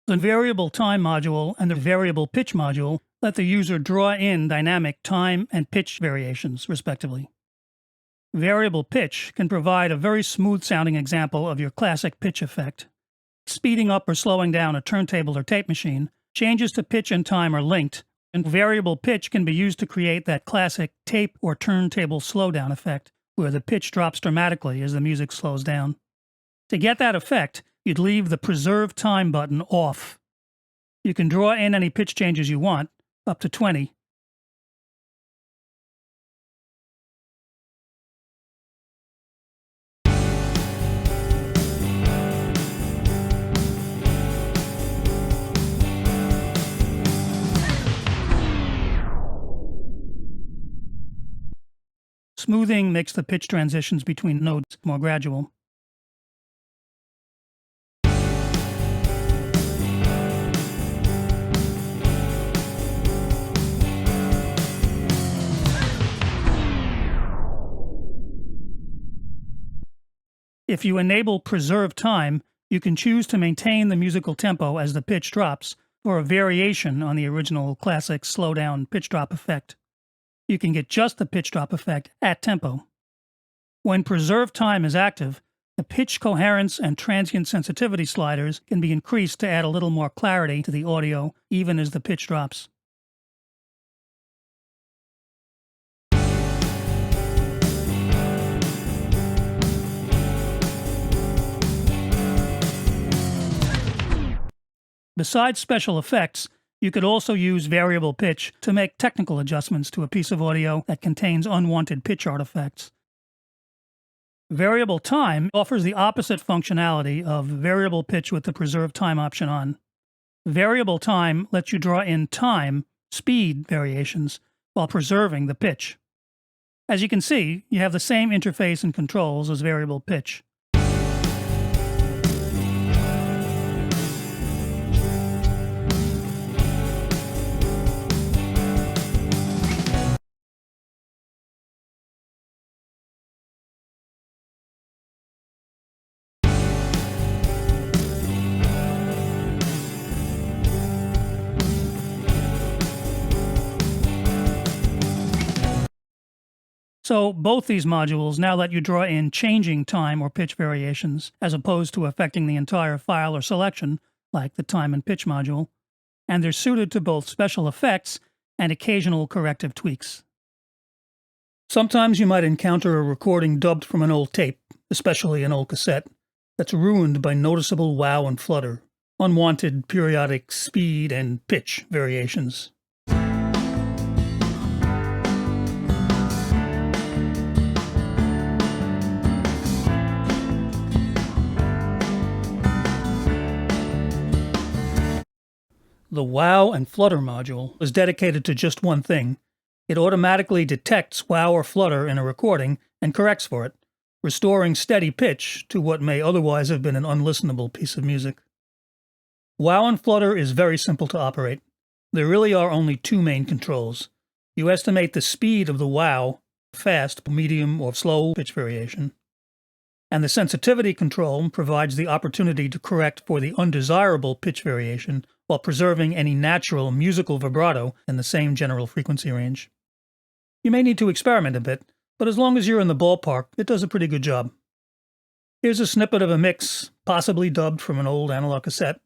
The variable time module and the variable pitch module let the user draw in dynamic time and pitch variations, respectively. Variable pitch can provide a very smooth-sounding example of your classic pitch effect. Speeding up or slowing down a turntable or tape machine, changes to pitch and time are linked, and variable pitch can be used to create that classic tape or turntable slowdown effect, where the pitch drops dramatically as the music slows down. To get that effect, you'd leave the Preserve Time button off. You can draw in any pitch changes you want, up to 20. Smoothing makes the pitch transitions between notes more gradual. If you enable Preserve Time, you can choose to maintain the musical tempo as the pitch drops, or a variation on the original classic slowdown pitch drop effect. You can get just the pitch drop effect at tempo. When Preserve Time is active, the pitch coherence and transient sensitivity sliders can be increased to add a little more clarity to the audio, even as the pitch drops. Besides special effects, you could also use variable pitch to make technical adjustments to a piece of audio that contains unwanted pitch artifacts. Variable time offers the opposite functionality of variable pitch with the Preserve Time option on. Variable time lets you draw in time, speed variations, while preserving the pitch. As you can see, you have the same interface and controls as variable pitch. So both these modules now let you draw in changing time or pitch variations, as opposed to affecting the entire file or selection, like the time and pitch module, and they're suited to both special effects and occasional corrective tweaks. Sometimes you might encounter a recording dubbed from an old tape, especially an old cassette, that's ruined by noticeable wow and flutter, unwanted periodic speed and pitch variations. The wow and flutter module is dedicated to just one thing. It automatically detects wow or flutter in a recording and corrects for it, restoring steady pitch to what may otherwise have been an unlistenable piece of music. Wow and flutter is very simple to operate. There really are only two main controls. You estimate the speed of the wow, fast, medium, or slow pitch variation. And the sensitivity control provides the opportunity to correct for the undesirable pitch variation while preserving any natural musical vibrato in the same general frequency range. You may need to experiment a bit, but as long as you're in the ballpark, it does a pretty good job. Here's a snippet of a mix, possibly dubbed from an old analog cassette,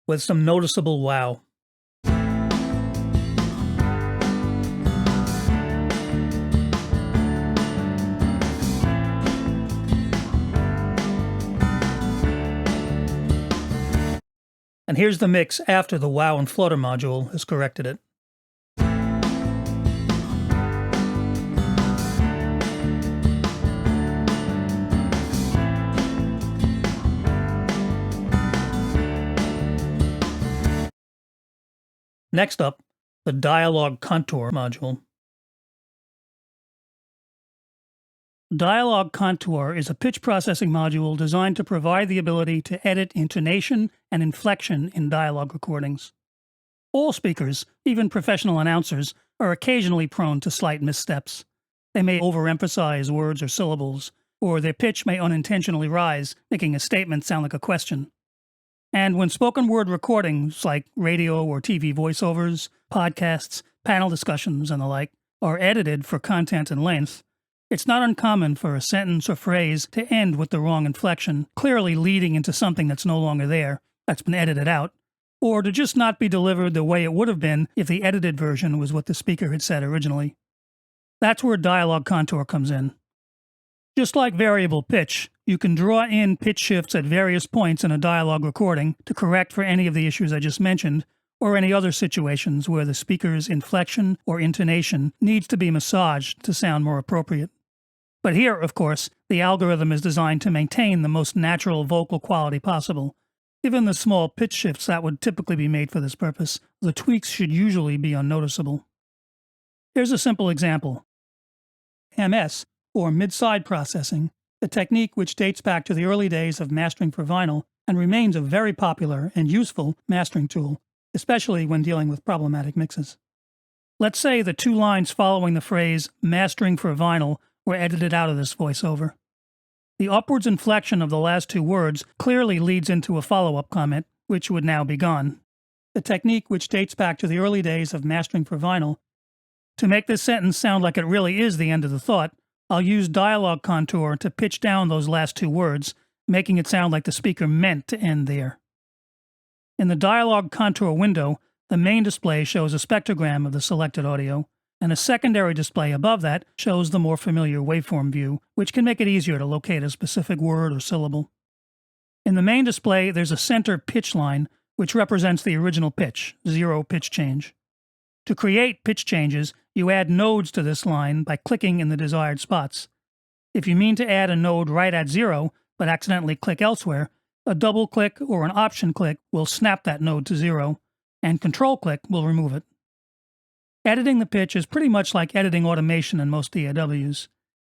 with some noticeable wow. And here's the mix after the wow and flutter module has corrected it. Next up, the dialogue contour module. Dialogue Contour is a pitch processing module designed to provide the ability to edit intonation and inflection in dialogue recordings. All speakers, even professional announcers, are occasionally prone to slight missteps. They may overemphasize words or syllables, or their pitch may unintentionally rise, making a statement sound like a question. And when spoken word recordings, like radio or TV voiceovers, podcasts, panel discussions, and the like, are edited for content and length, it's not uncommon for a sentence or phrase to end with the wrong inflection, clearly leading into something that's no longer there, that's been edited out, or to just not be delivered the way it would have been if the edited version was what the speaker had said originally. That's where dialogue contour comes in. Just like variable pitch, you can draw in pitch shifts at various points in a dialogue recording to correct for any of the issues I just mentioned, or any other situations where the speaker's inflection or intonation needs to be massaged to sound more appropriate. But here, of course, the algorithm is designed to maintain the most natural vocal quality possible. Given the small pitch shifts that would typically be made for this purpose, the tweaks should usually be unnoticeable. Here's a simple example. MS, or mid-side processing, a technique which dates back to the early days of mastering for vinyl and remains a very popular and useful mastering tool, especially when dealing with problematic mixes. Let's say the two lines following the phrase mastering for vinyl were edited out of this voiceover. The upwards inflection of the last two words clearly leads into a follow-up comment, which would now be gone. The technique which dates back to the early days of mastering for vinyl. To make this sentence sound like it really is the end of the thought, I'll use dialogue contour to pitch down those last two words, making it sound like the speaker meant to end there. In the dialogue contour window, the main display shows a spectrogram of the selected audio, and a secondary display above that shows the more familiar waveform view, which can make it easier to locate a specific word or syllable. In the main display, there's a center pitch line, which represents the original pitch, 0 pitch change. To create pitch changes, you add nodes to this line by clicking in the desired spots. If you mean to add a node right at 0, but accidentally click elsewhere, a double click or an option click will snap that node to 0, and control click will remove it. Editing the pitch is pretty much like editing automation in most DAWs.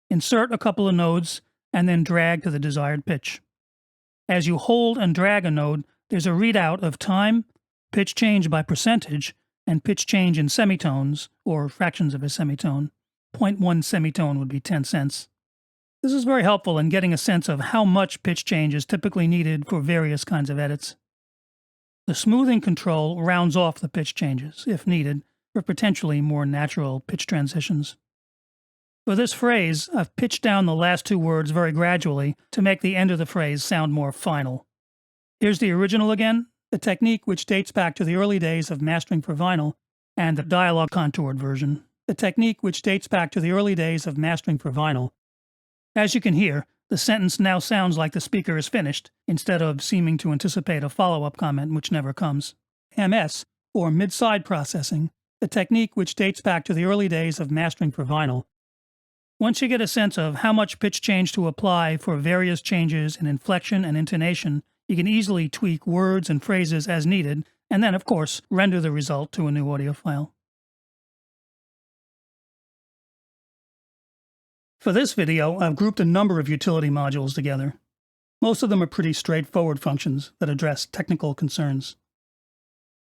Insert a couple of nodes, and then drag to the desired pitch. As you hold and drag a node, there's a readout of time, pitch change by percentage, and pitch change in semitones, or fractions of a semitone. 0.1 semitone would be 10 cents. This is very helpful in getting a sense of how much pitch change is typically needed for various kinds of edits. The smoothing control rounds off the pitch changes, if needed, for potentially more natural pitch transitions. For this phrase, I've pitched down the last two words very gradually to make the end of the phrase sound more final. Here's the original again, the technique which dates back to the early days of mastering for vinyl, and the dialogue contoured version, the technique which dates back to the early days of mastering for vinyl. As you can hear, the sentence now sounds like the speaker is finished, instead of seeming to anticipate a follow-up comment which never comes. MS, or mid-side processing, the technique which dates back to the early days of mastering for vinyl. Once you get a sense of how much pitch change to apply for various changes in inflection and intonation, you can easily tweak words and phrases as needed, and then, of course, render the result to a new audio file. For this video, I've grouped a number of utility modules together. Most of them are pretty straightforward functions that address technical concerns.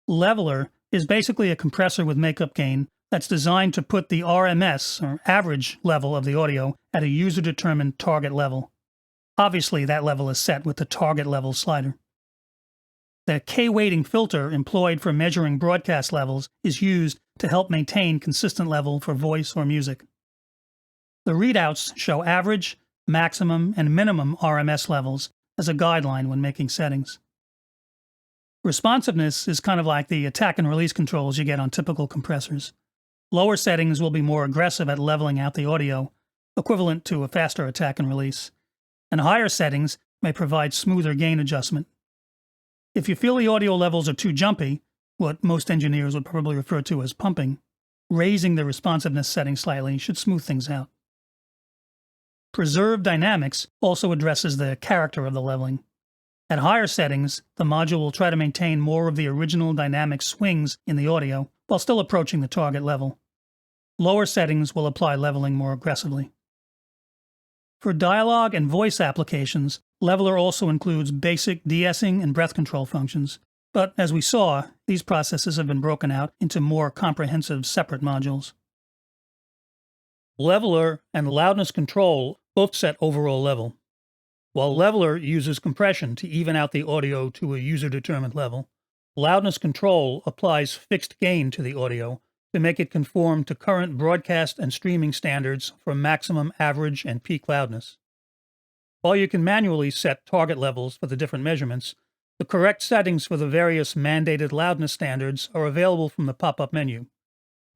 Leveler is basically a compressor with makeup gain that's designed to put the RMS, or average level of the audio, at a user-determined target level. Obviously, that level is set with the target level slider. The K-weighting filter employed for measuring broadcast levels is used to help maintain consistent level for voice or music. The readouts show average, maximum, and minimum RMS levels as a guideline when making settings. Responsiveness is kind of like the attack and release controls you get on typical compressors. Lower settings will be more aggressive at leveling out the audio, equivalent to a faster attack and release, and higher settings may provide smoother gain adjustment. If you feel the audio levels are too jumpy, what most engineers would probably refer to as pumping, raising the responsiveness setting slightly should smooth things out. Preserve dynamics also addresses the character of the leveling. At higher settings, the module will try to maintain more of the original dynamic swings in the audio while still approaching the target level. Lower settings will apply leveling more aggressively. For dialogue and voice applications, Leveler also includes basic de-essing and breath control functions, but as we saw, these processes have been broken out into more comprehensive separate modules. Leveler and loudness control both set overall level. While Leveler uses compression to even out the audio to a user-determined level, loudness control applies fixed gain to the audio to make it conform to current broadcast and streaming standards for maximum average and peak loudness. While you can manually set target levels for the different measurements, the correct settings for the various mandated loudness standards are available from the pop-up menu.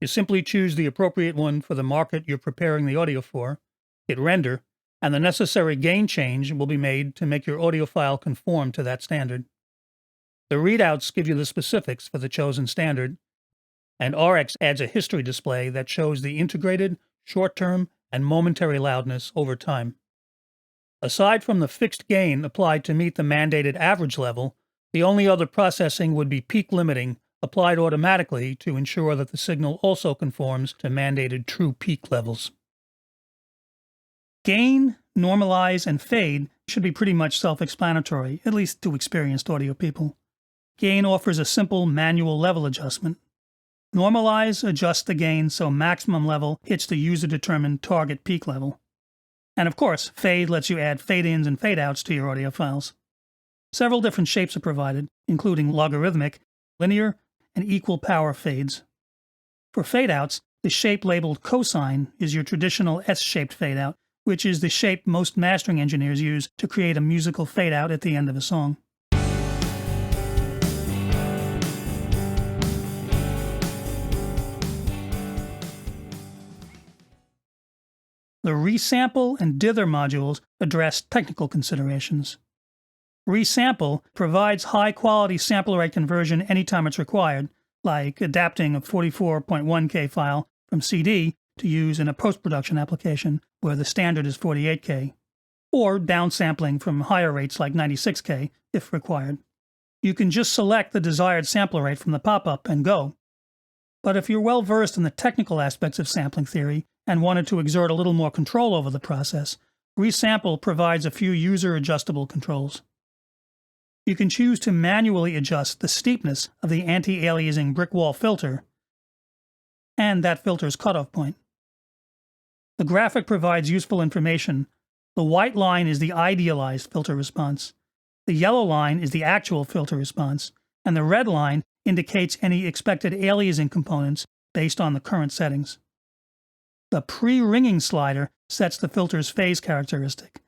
You simply choose the appropriate one for the market you're preparing the audio for, hit render, and the necessary gain change will be made to make your audio file conform to that standard. The readouts give you the specifics for the chosen standard, and RX adds a history display that shows the integrated, short-term, and momentary loudness over time. Aside from the fixed gain applied to meet the mandated average level, the only other processing would be peak limiting, applied automatically to ensure that the signal also conforms to mandated true peak levels. Gain, normalize, and fade should be pretty much self-explanatory, at least to experienced audio people. Gain offers a simple manual level adjustment. Normalize adjusts the gain so maximum level hits the user-determined target peak level. And of course, fade lets you add fade-ins and fade-outs to your audio files. Several different shapes are provided, including logarithmic, linear, and equal power fades. For fade-outs, the shape labeled cosine is your traditional S-shaped fade-out, which is the shape most mastering engineers use to create a musical fade-out at the end of a song. The resample and dither modules address technical considerations. Resample provides high-quality sample rate conversion anytime it's required, like adapting a 44.1K file from CD to use in a post-production application where the standard is 48K, or downsampling from higher rates like 96K if required. You can just select the desired sample rate from the pop-up and go. But if you're well versed in the technical aspects of sampling theory and wanted to exert a little more control over the process, Resample provides a few user-adjustable controls. You can choose to manually adjust the steepness of the anti-aliasing brick wall filter and that filter's cutoff point. The graphic provides useful information. The white line is the idealized filter response. The yellow line is the actual filter response, and the red line indicates any expected aliasing components based on the current settings. The pre-ringing slider sets the filter's phase characteristic.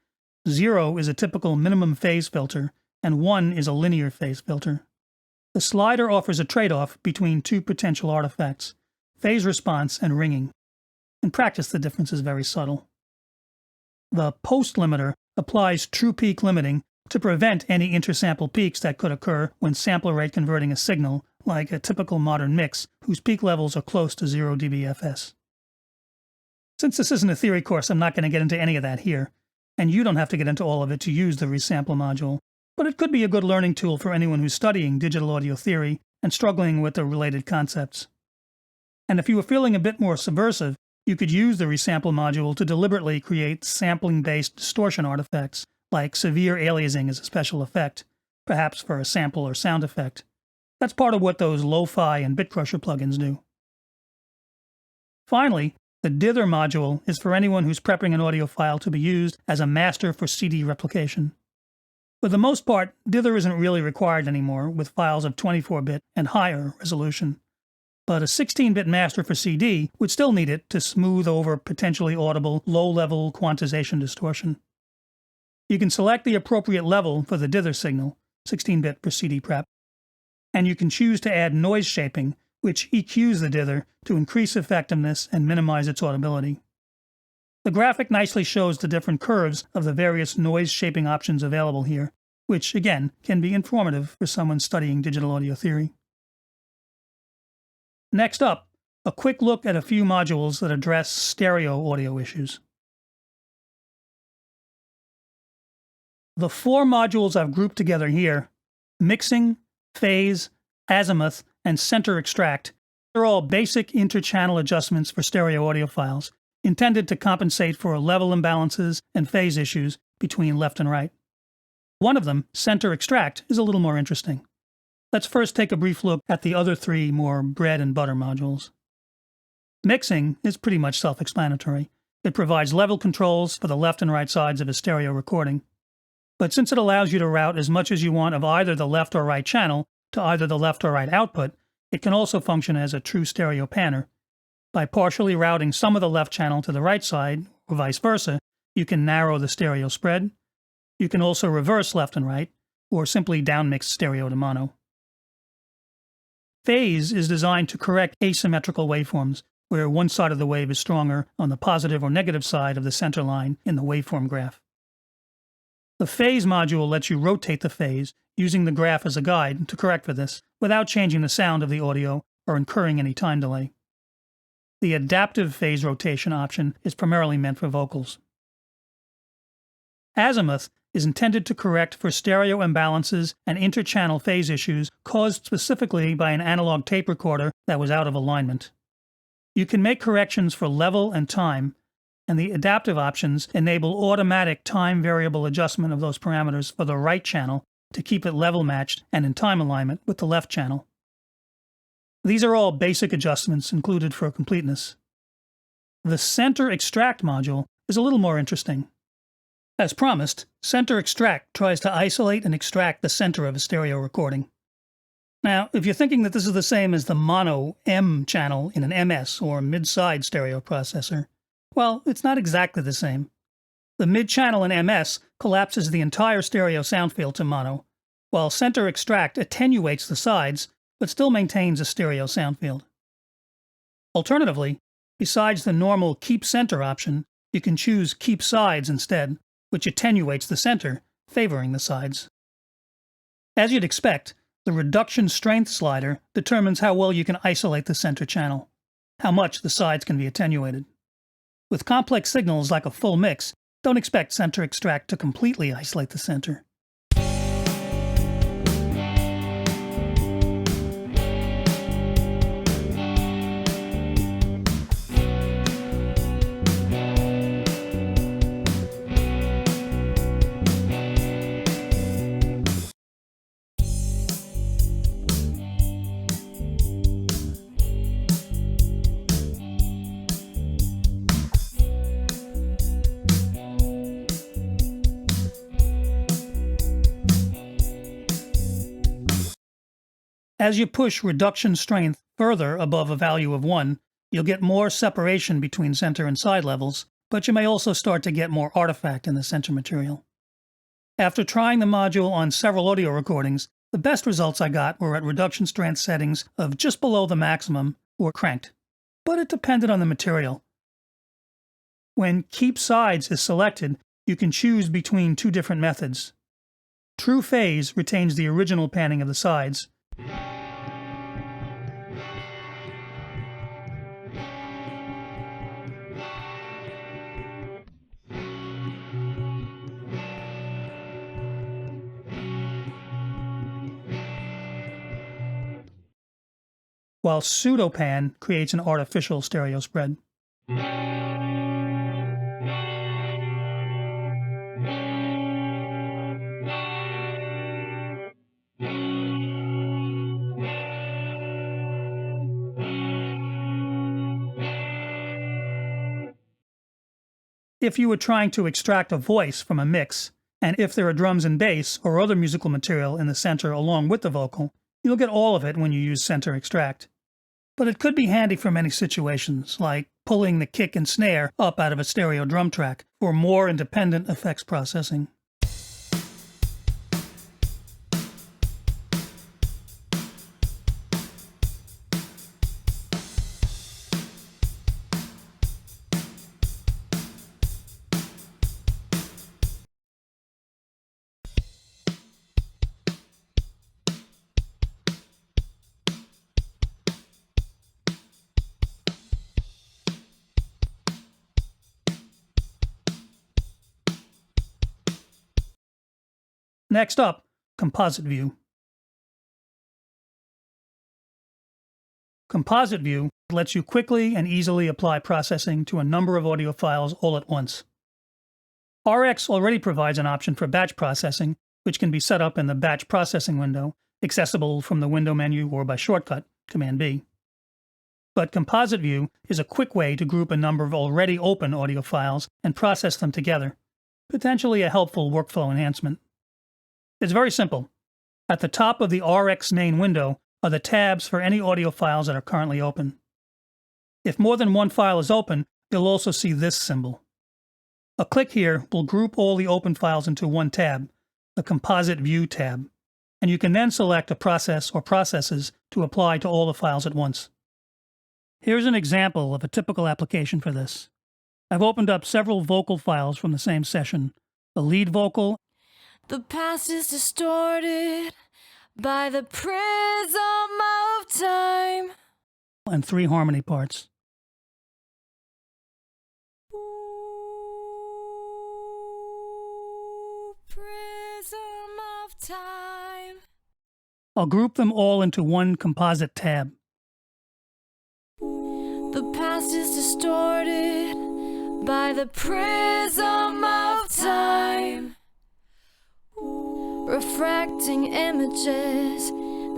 0 is a typical minimum phase filter, and 1 is a linear phase filter. The slider offers a trade-off between two potential artifacts, phase response and ringing. In practice, the difference is very subtle. The post limiter applies true peak limiting to prevent any intersample peaks that could occur when sample rate converting a signal, like a typical modern mix, whose peak levels are close to 0 dBFS. Since this isn't a theory course, I'm not going to get into any of that here, and you don't have to get into all of it to use the resample module, but it could be a good learning tool for anyone who's studying digital audio theory and struggling with the related concepts. And if you were feeling a bit more subversive, you could use the resample module to deliberately create sampling-based distortion artifacts, like severe aliasing as a special effect, perhaps for a sample or sound effect. That's part of what those lo-fi and BitCrusher plugins do. Finally, the dither module is for anyone who's prepping an audio file to be used as a master for CD replication. For the most part, dither isn't really required anymore with files of 24-bit and higher resolution. But a 16-bit master for CD would still need it to smooth over potentially audible low-level quantization distortion. You can select the appropriate level for the dither signal, 16-bit for CD prep, and you can choose to add noise shaping, which EQs the dither to increase effectiveness and minimize its audibility. The graphic nicely shows the different curves of the various noise shaping options available here, which, again, can be informative for someone studying digital audio theory. Next up, a quick look at a few modules that address stereo audio issues. The four modules I've grouped together here, mixing, phase, azimuth, and center extract, are all basic interchannel adjustments for stereo audio files, intended to compensate for level imbalances and phase issues between left and right. One of them, center extract, is a little more interesting. Let's first take a brief look at the other three more bread and butter modules. Mixing is pretty much self-explanatory. It provides level controls for the left and right sides of a stereo recording. But since it allows you to route as much as you want of either the left or right channel to either the left or right output, it can also function as a true stereo panner. By partially routing some of the left channel to the right side, or vice versa, you can narrow the stereo spread. You can also reverse left and right, or simply downmix stereo to mono. Phase is designed to correct asymmetrical waveforms, where one side of the wave is stronger on the positive or negative side of the center line in the waveform graph. The phase module lets you rotate the phase, using the graph as a guide to correct for this, without changing the sound of the audio or incurring any time delay. The adaptive phase rotation option is primarily meant for vocals. Azimuth is intended to correct for stereo imbalances and interchannel phase issues caused specifically by an analog tape recorder that was out of alignment. You can make corrections for level and time, and the adaptive options enable automatic time variable adjustment of those parameters for the right channel to keep it level matched and in time alignment with the left channel. These are all basic adjustments included for completeness. The center extract module is a little more interesting. As promised, center extract tries to isolate and extract the center of a stereo recording. Now, if you're thinking that this is the same as the mono M channel in an MS or mid-side stereo processor, well, it's not exactly the same. The mid-channel in MS collapses the entire stereo sound field to mono, while center extract attenuates the sides but still maintains a stereo sound field. Alternatively, besides the normal keep center option, you can choose keep sides instead, which attenuates the center, favoring the sides. As you'd expect, the reduction strength slider determines how well you can isolate the center channel, how much the sides can be attenuated. With complex signals like a full mix, don't expect center extract to completely isolate the center. As you push reduction strength further above a value of 1, You'll get more separation between center and side levels, but you may also start to get more artifact in the center material. After trying the module on several audio recordings, the best results I got were at reduction strength settings of just below the maximum or cranked, but it depended on the material. When Keep Sides is selected, you can choose between two different methods. True Phase retains the original panning of the sides, while Pseudo-Pan creates an artificial stereo spread. If you were trying to extract a voice from a mix, and if there are drums and bass or other musical material in the center along with the vocal, you'll get all of it when you use center extract. But it could be handy for many situations, like pulling the kick and snare up out of a stereo drum track for more independent effects processing. Next up, Composite View. Composite View lets you quickly and easily apply processing to a number of audio files all at once. RX already provides an option for batch processing, which can be set up in the Batch Processing window, accessible from the window menu or by shortcut, Command B. But Composite View is a quick way to group a number of already open audio files and process them together, potentially a helpful workflow enhancement. It's very simple. At the top of the RX main window are the tabs for any audio files that are currently open. If more than one file is open, you'll also see this symbol. A click here will group all the open files into one tab, the Composite View tab, and you can then select a process or processes to apply to all the files at once. Here's an example of a typical application for this. I've opened up several vocal files from the same session, the lead vocal. The past is distorted by the prism of time. And 3 harmony parts. Ooh, prism of time. I'll group them all into one composite tab. The past is distorted by the prism of time. Refracting images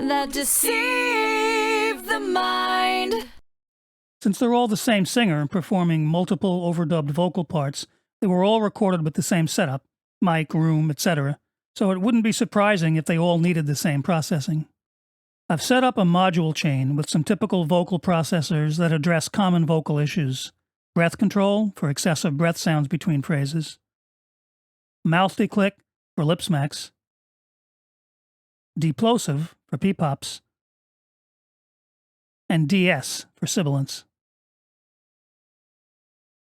that deceive the mind. Since they're all the same singer performing multiple overdubbed vocal parts, they were all recorded with the same setup, mic, room, etc., so it wouldn't be surprising if they all needed the same processing. I've set up a module chain with some typical vocal processors that address common vocal issues. Breath control for excessive breath sounds between phrases. Mouth declick for lip smacks. Deplosive for P-pops, and DS for sibilants.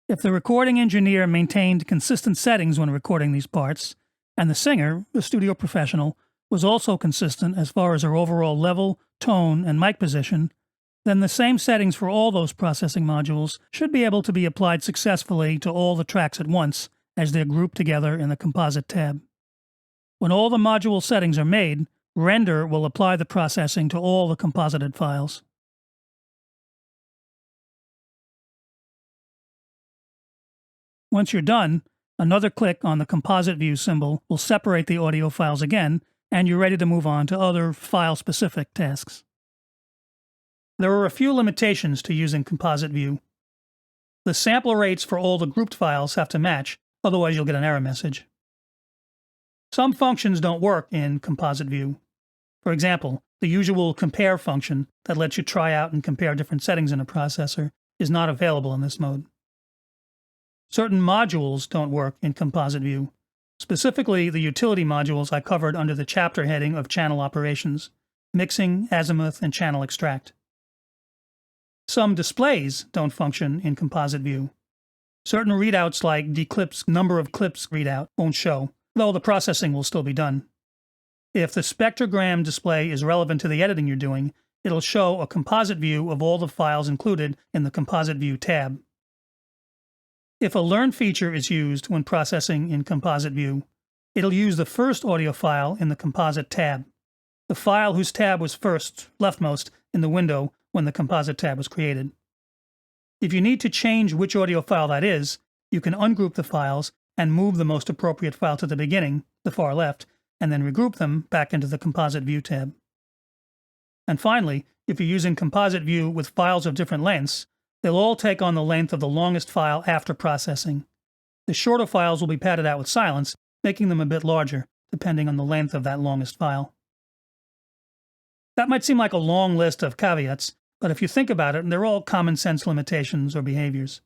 If the recording engineer maintained consistent settings when recording these parts, and the singer, the studio professional, was also consistent as far as her overall level, tone, and mic position, then the same settings for all those processing modules should be able to be applied successfully to all the tracks at once as they're grouped together in the Composite tab. When all the module settings are made, Render will apply the processing to all the composited files. Once you're done, another click on the Composite View symbol will separate the audio files again, and you're ready to move on to other file-specific tasks. There are a few limitations to using Composite View. The sample rates for all the grouped files have to match, otherwise you'll get an error message. Some functions don't work in Composite View. For example, the usual compare function that lets you try out and compare different settings in a processor is not available in this mode. Certain modules don't work in composite view, specifically the utility modules I covered under the chapter heading of channel operations, mixing, azimuth, and channel extract. Some displays don't function in composite view. Certain readouts like declips number of clips readout won't show, though the processing will still be done. If the spectrogram display is relevant to the editing you're doing, it'll show a composite view of all the files included in the Composite View tab. If a Learn feature is used when processing in Composite View, it'll use the first audio file in the Composite tab, the file whose tab was first, leftmost, in the window when the Composite tab was created. If you need to change which audio file that is, you can ungroup the files and move the most appropriate file to the beginning, the far left, and then regroup them back into the Composite View tab. And finally, if you're using Composite View with files of different lengths, they'll all take on the length of the longest file after processing. The shorter files will be padded out with silence, making them a bit larger, depending on the length of that longest file. That might seem like a long list of caveats, but if you think about it, they're all common sense limitations or behaviors.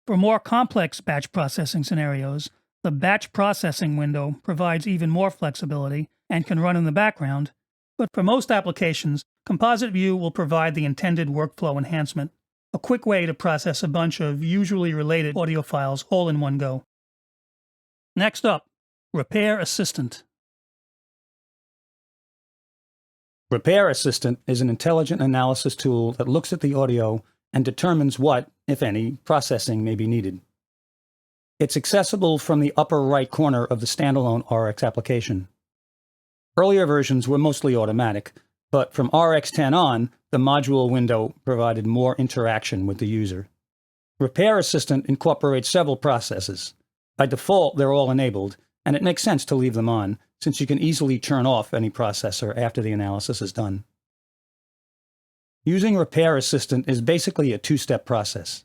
For more complex batch processing scenarios, the batch processing window provides even more flexibility and can run in the background, but for most applications, Composite View will provide the intended workflow enhancement, a quick way to process a bunch of usually related audio files all in one go. Next up, Repair Assistant. Repair Assistant is an intelligent analysis tool that looks at the audio and determines what, if any, processing may be needed. It's accessible from the upper right corner of the standalone RX application. Earlier versions were mostly automatic, but from RX10 on, the module window provided more interaction with the user. Repair Assistant incorporates several processes. By default, they're all enabled, and it makes sense to leave them on, since you can easily turn off any processor after the analysis is done. Using Repair Assistant is basically a two-step process.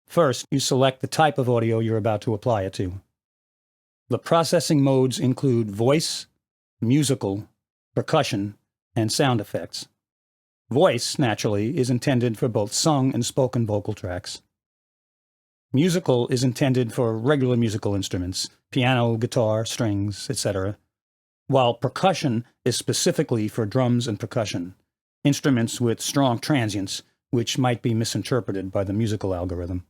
First, you select the type of audio you're about to apply it to. The processing modes include voice, musical, percussion, and sound effects. Voice, naturally, is intended for both sung and spoken vocal tracks. Musical is intended for regular musical instruments, piano, guitar, strings, etc., while percussion is specifically for drums and percussion, instruments with strong transients, which might be misinterpreted by the musical algorithm.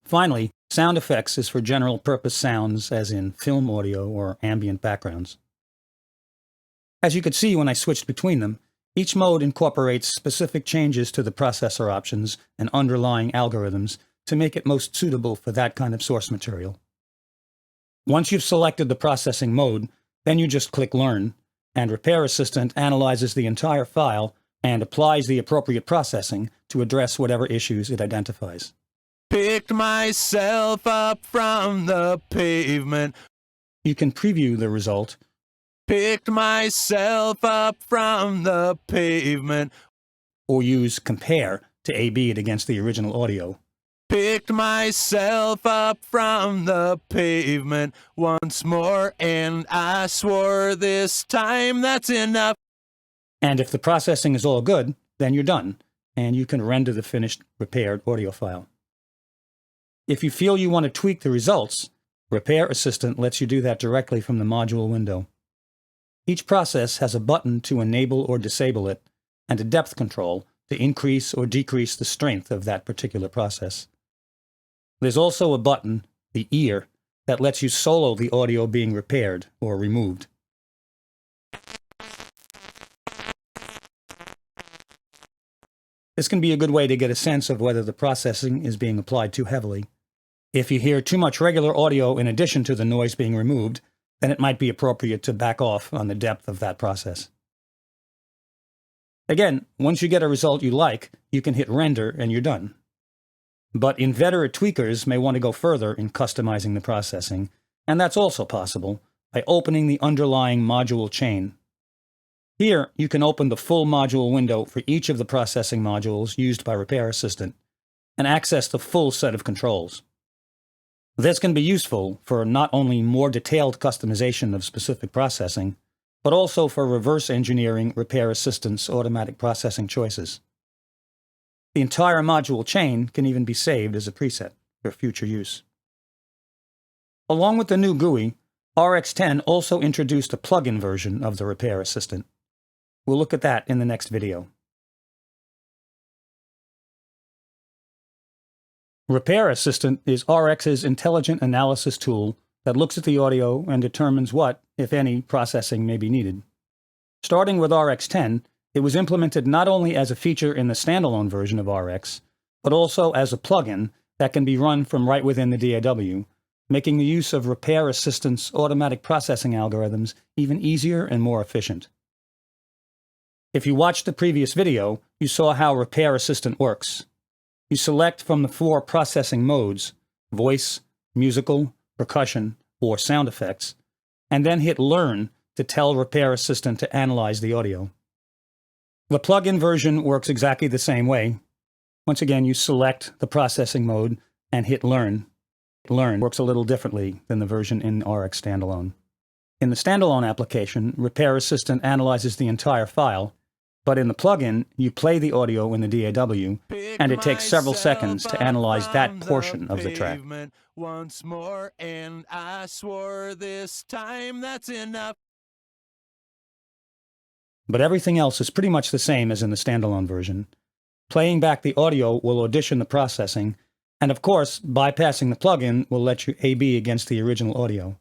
Finally, sound effects is for general-purpose sounds, as in film audio or ambient backgrounds. As you could see when I switched between them, each mode incorporates specific changes to the processor options and underlying algorithms to make it most suitable for that kind of source material. Once you've selected the processing mode, then you just click Learn, and Repair Assistant analyzes the entire file and applies the appropriate processing to address whatever issues it identifies. Picked myself up from the pavement. You can preview the result. Picked myself up from the pavement. Or use Compare to A/B it against the original audio. Picked myself up from the pavement once more, and I swore this time that's enough. And if the processing is all good, then you're done, and you can render the finished repaired audio file. If you feel you want to tweak the results, Repair Assistant lets you do that directly from the module window. Each process has a button to enable or disable it, and a depth control to increase or decrease the strength of that particular process. There's also a button, the ear, that lets you solo the audio being repaired or removed. This can be a good way to get a sense of whether the processing is being applied too heavily. If you hear too much regular audio in addition to the noise being removed, then it might be appropriate to back off on the depth of that process. Again, once you get a result you like, you can hit Render and you're done. But inveterate tweakers may want to go further in customizing the processing, and that's also possible by opening the underlying module chain. Here, you can open the full module window for each of the processing modules used by Repair Assistant and access the full set of controls. This can be useful for not only more detailed customization of specific processing, but also for reverse engineering Repair Assistant's automatic processing choices. The entire module chain can even be saved as a preset for future use. Along with the new GUI, RX10 also introduced a plugin version of the Repair Assistant. We'll look at that in the next video. Repair Assistant is RX's intelligent analysis tool that looks at the audio and determines what, if any, processing may be needed. Starting with RX10, it was implemented not only as a feature in the standalone version of RX, but also as a plugin that can be run from right within the DAW, making the use of Repair Assistant's automatic processing algorithms even easier and more efficient. If you watched the previous video, you saw how Repair Assistant works. You select from the 4 processing modes, voice, musical, percussion, or sound effects, and then hit Learn to tell Repair Assistant to analyze the audio. The plugin version works exactly the same way. Once again, you select the processing mode and hit Learn. Learn works a little differently than the version in RX Standalone. In the standalone application, Repair Assistant analyzes the entire file, but in the plugin, you play the audio in the DAW, and it takes several seconds to analyze that portion of the track. Once more, and I swore this time that's enough. But everything else is pretty much the same as in the standalone version. Playing back the audio will audition the processing, and of course, bypassing the plugin will let you A/B against the original audio.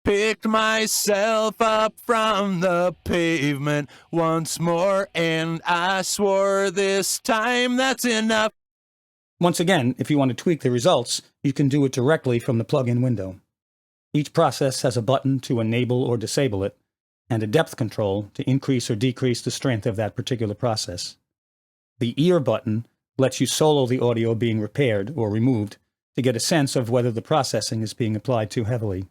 Picked myself up from the pavement once more, and I swore this time that's enough. Once again, if you want to tweak the results, you can do it directly from the plugin window. Each process has a button to enable or disable it, and a depth control to increase or decrease the strength of that particular process. The ear button lets you solo the audio being repaired or removed to get a sense of whether the processing is being applied too heavily.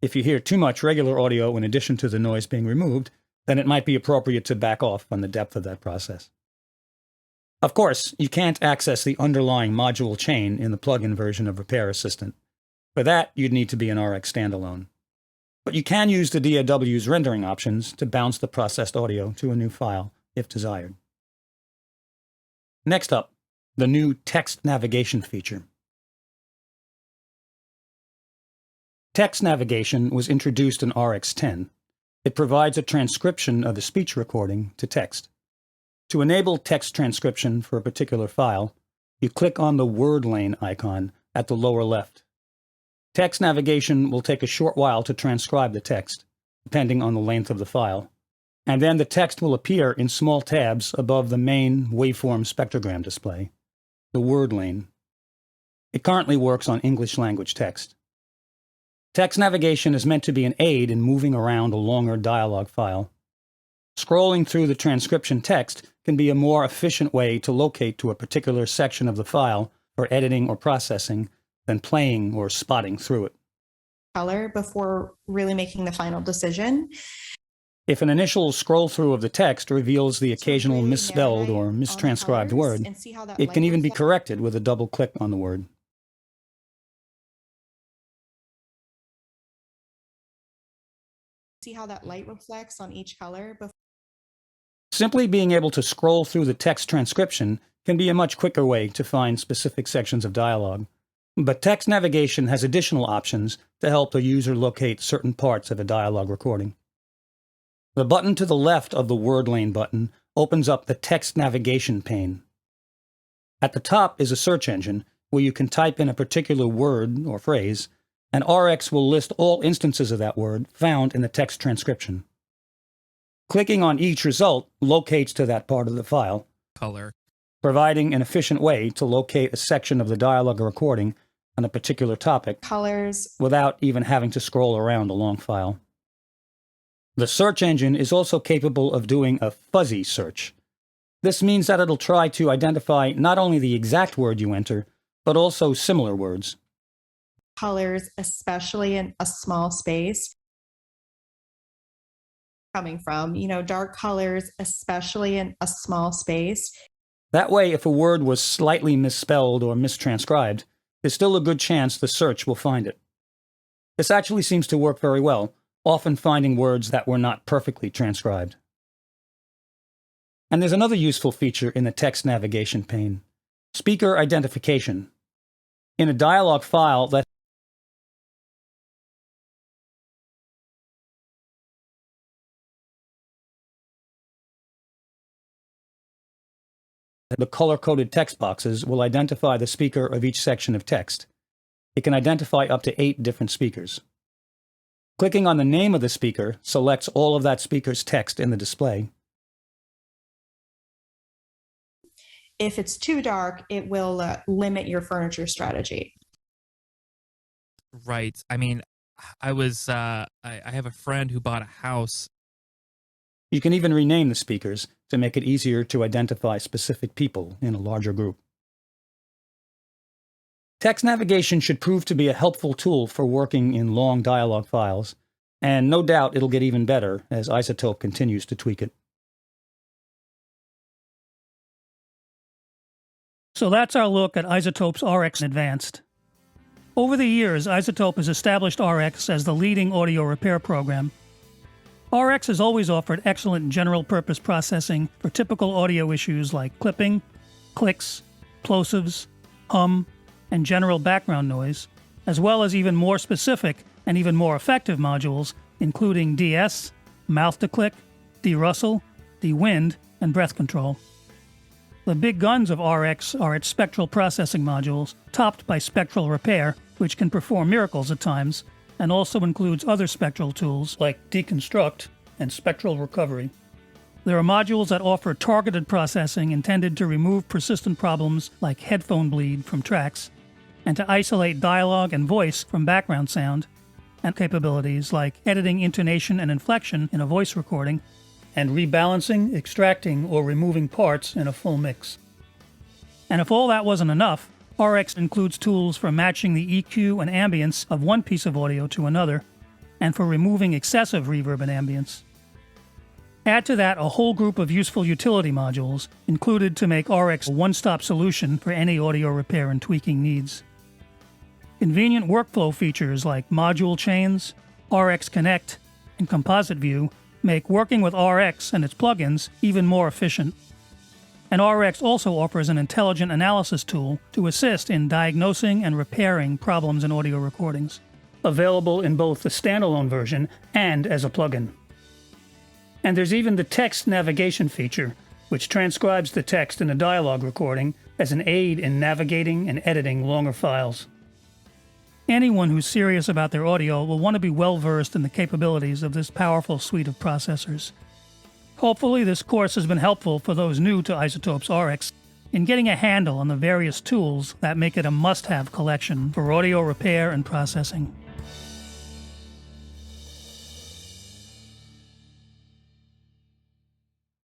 If you hear too much regular audio in addition to the noise being removed, then it might be appropriate to back off on the depth of that process. Of course, you can't access the underlying module chain in the plugin version of Repair Assistant. For that, you'd need to be an RX standalone. But you can use the DAW's rendering options to bounce the processed audio to a new file, if desired. Next up, the new text navigation feature. Text navigation was introduced in RX10. It provides a transcription of a speech recording to text. To enable text transcription for a particular file, you click on the word lane icon at the lower left. Text navigation will take a short while to transcribe the text, depending on the length of the file, and then the text will appear in small tabs above the main waveform spectrogram display, the word lane. It currently works on English language text. Text navigation is meant to be an aid in moving around a longer dialogue file. Scrolling through the transcription text can be a more efficient way to locate to a particular section of the file for editing or processing than playing or spotting through it. Color before really making the final decision. If an initial scroll through of the text reveals the occasional misspelled or mistranscribed word, it can even be corrected with a double click on the word. See how that light reflects on each color. Simply being able to scroll through the text transcription can be a much quicker way to find specific sections of dialogue. But text navigation has additional options to help the user locate certain parts of a dialogue recording. The button to the left of the word lane button opens up the text navigation pane. At the top is a search engine where you can type in a particular word or phrase, and RX will list all instances of that word found in the text transcription. Clicking on each result locates to that part of the file, color, providing an efficient way to locate a section of the dialogue or recording on a particular topic colors without even having to scroll around a long file. The search engine is also capable of doing a fuzzy search. This means that it'll try to identify not only the exact word you enter, but also similar words. colors, especially in a small space. Coming from, dark colors, especially in a small space. That way, if a word was slightly misspelled or mistranscribed, there's still a good chance the search will find it. This actually seems to work very well, often finding words that were not perfectly transcribed. And there's another useful feature in the text navigation pane: speaker identification. In a dialog file that the color-coded text boxes will identify the speaker of each section of text. It can identify up to 8 different speakers. Clicking on the name of the speaker selects all of that speaker's text in the display. If it's too dark, it will limit your furniture strategy. Right. I mean, I have a friend who bought a house. You can even rename the speakers to make it easier to identify specific people in a larger group. Text navigation should prove to be a helpful tool for working in long dialog files, and no doubt it'll get even better as iZotope continues to tweak it. So that's our look at iZotope's RX Advanced. Over the years, iZotope has established RX as the leading audio repair program. RX has always offered excellent general-purpose processing for typical audio issues like clipping, clicks, plosives, hum, and general background noise, as well as even more specific and even more effective modules, including DS, mouth-to-click, de-rustle, de-wind, and breath control. The big guns of RX are its spectral processing modules, topped by spectral repair, which can perform miracles at times, and also includes other spectral tools like deconstruct and spectral recovery. There are modules that offer targeted processing intended to remove persistent problems like headphone bleed from tracks, and to isolate dialogue and voice from background sound, and capabilities like editing intonation and inflection in a voice recording, and rebalancing, extracting, or removing parts in a full mix. And if all that wasn't enough, RX includes tools for matching the EQ and ambience of one piece of audio to another, and for removing excessive reverb and ambience. Add to that a whole group of useful utility modules included to make RX a one-stop solution for any audio repair and tweaking needs. Convenient workflow features like module chains, RX Connect, and Composite View make working with RX and its plugins even more efficient. And RX also offers an intelligent analysis tool to assist in diagnosing and repairing problems in audio recordings, available in both the standalone version and as a plugin. And there's even the text navigation feature, which transcribes the text in a dialogue recording as an aid in navigating and editing longer files. Anyone who's serious about their audio will want to be well-versed in the capabilities of this powerful suite of processors. Hopefully this course has been helpful for those new to iZotope's RX in getting a handle on the various tools that make it a must-have collection for audio repair and processing.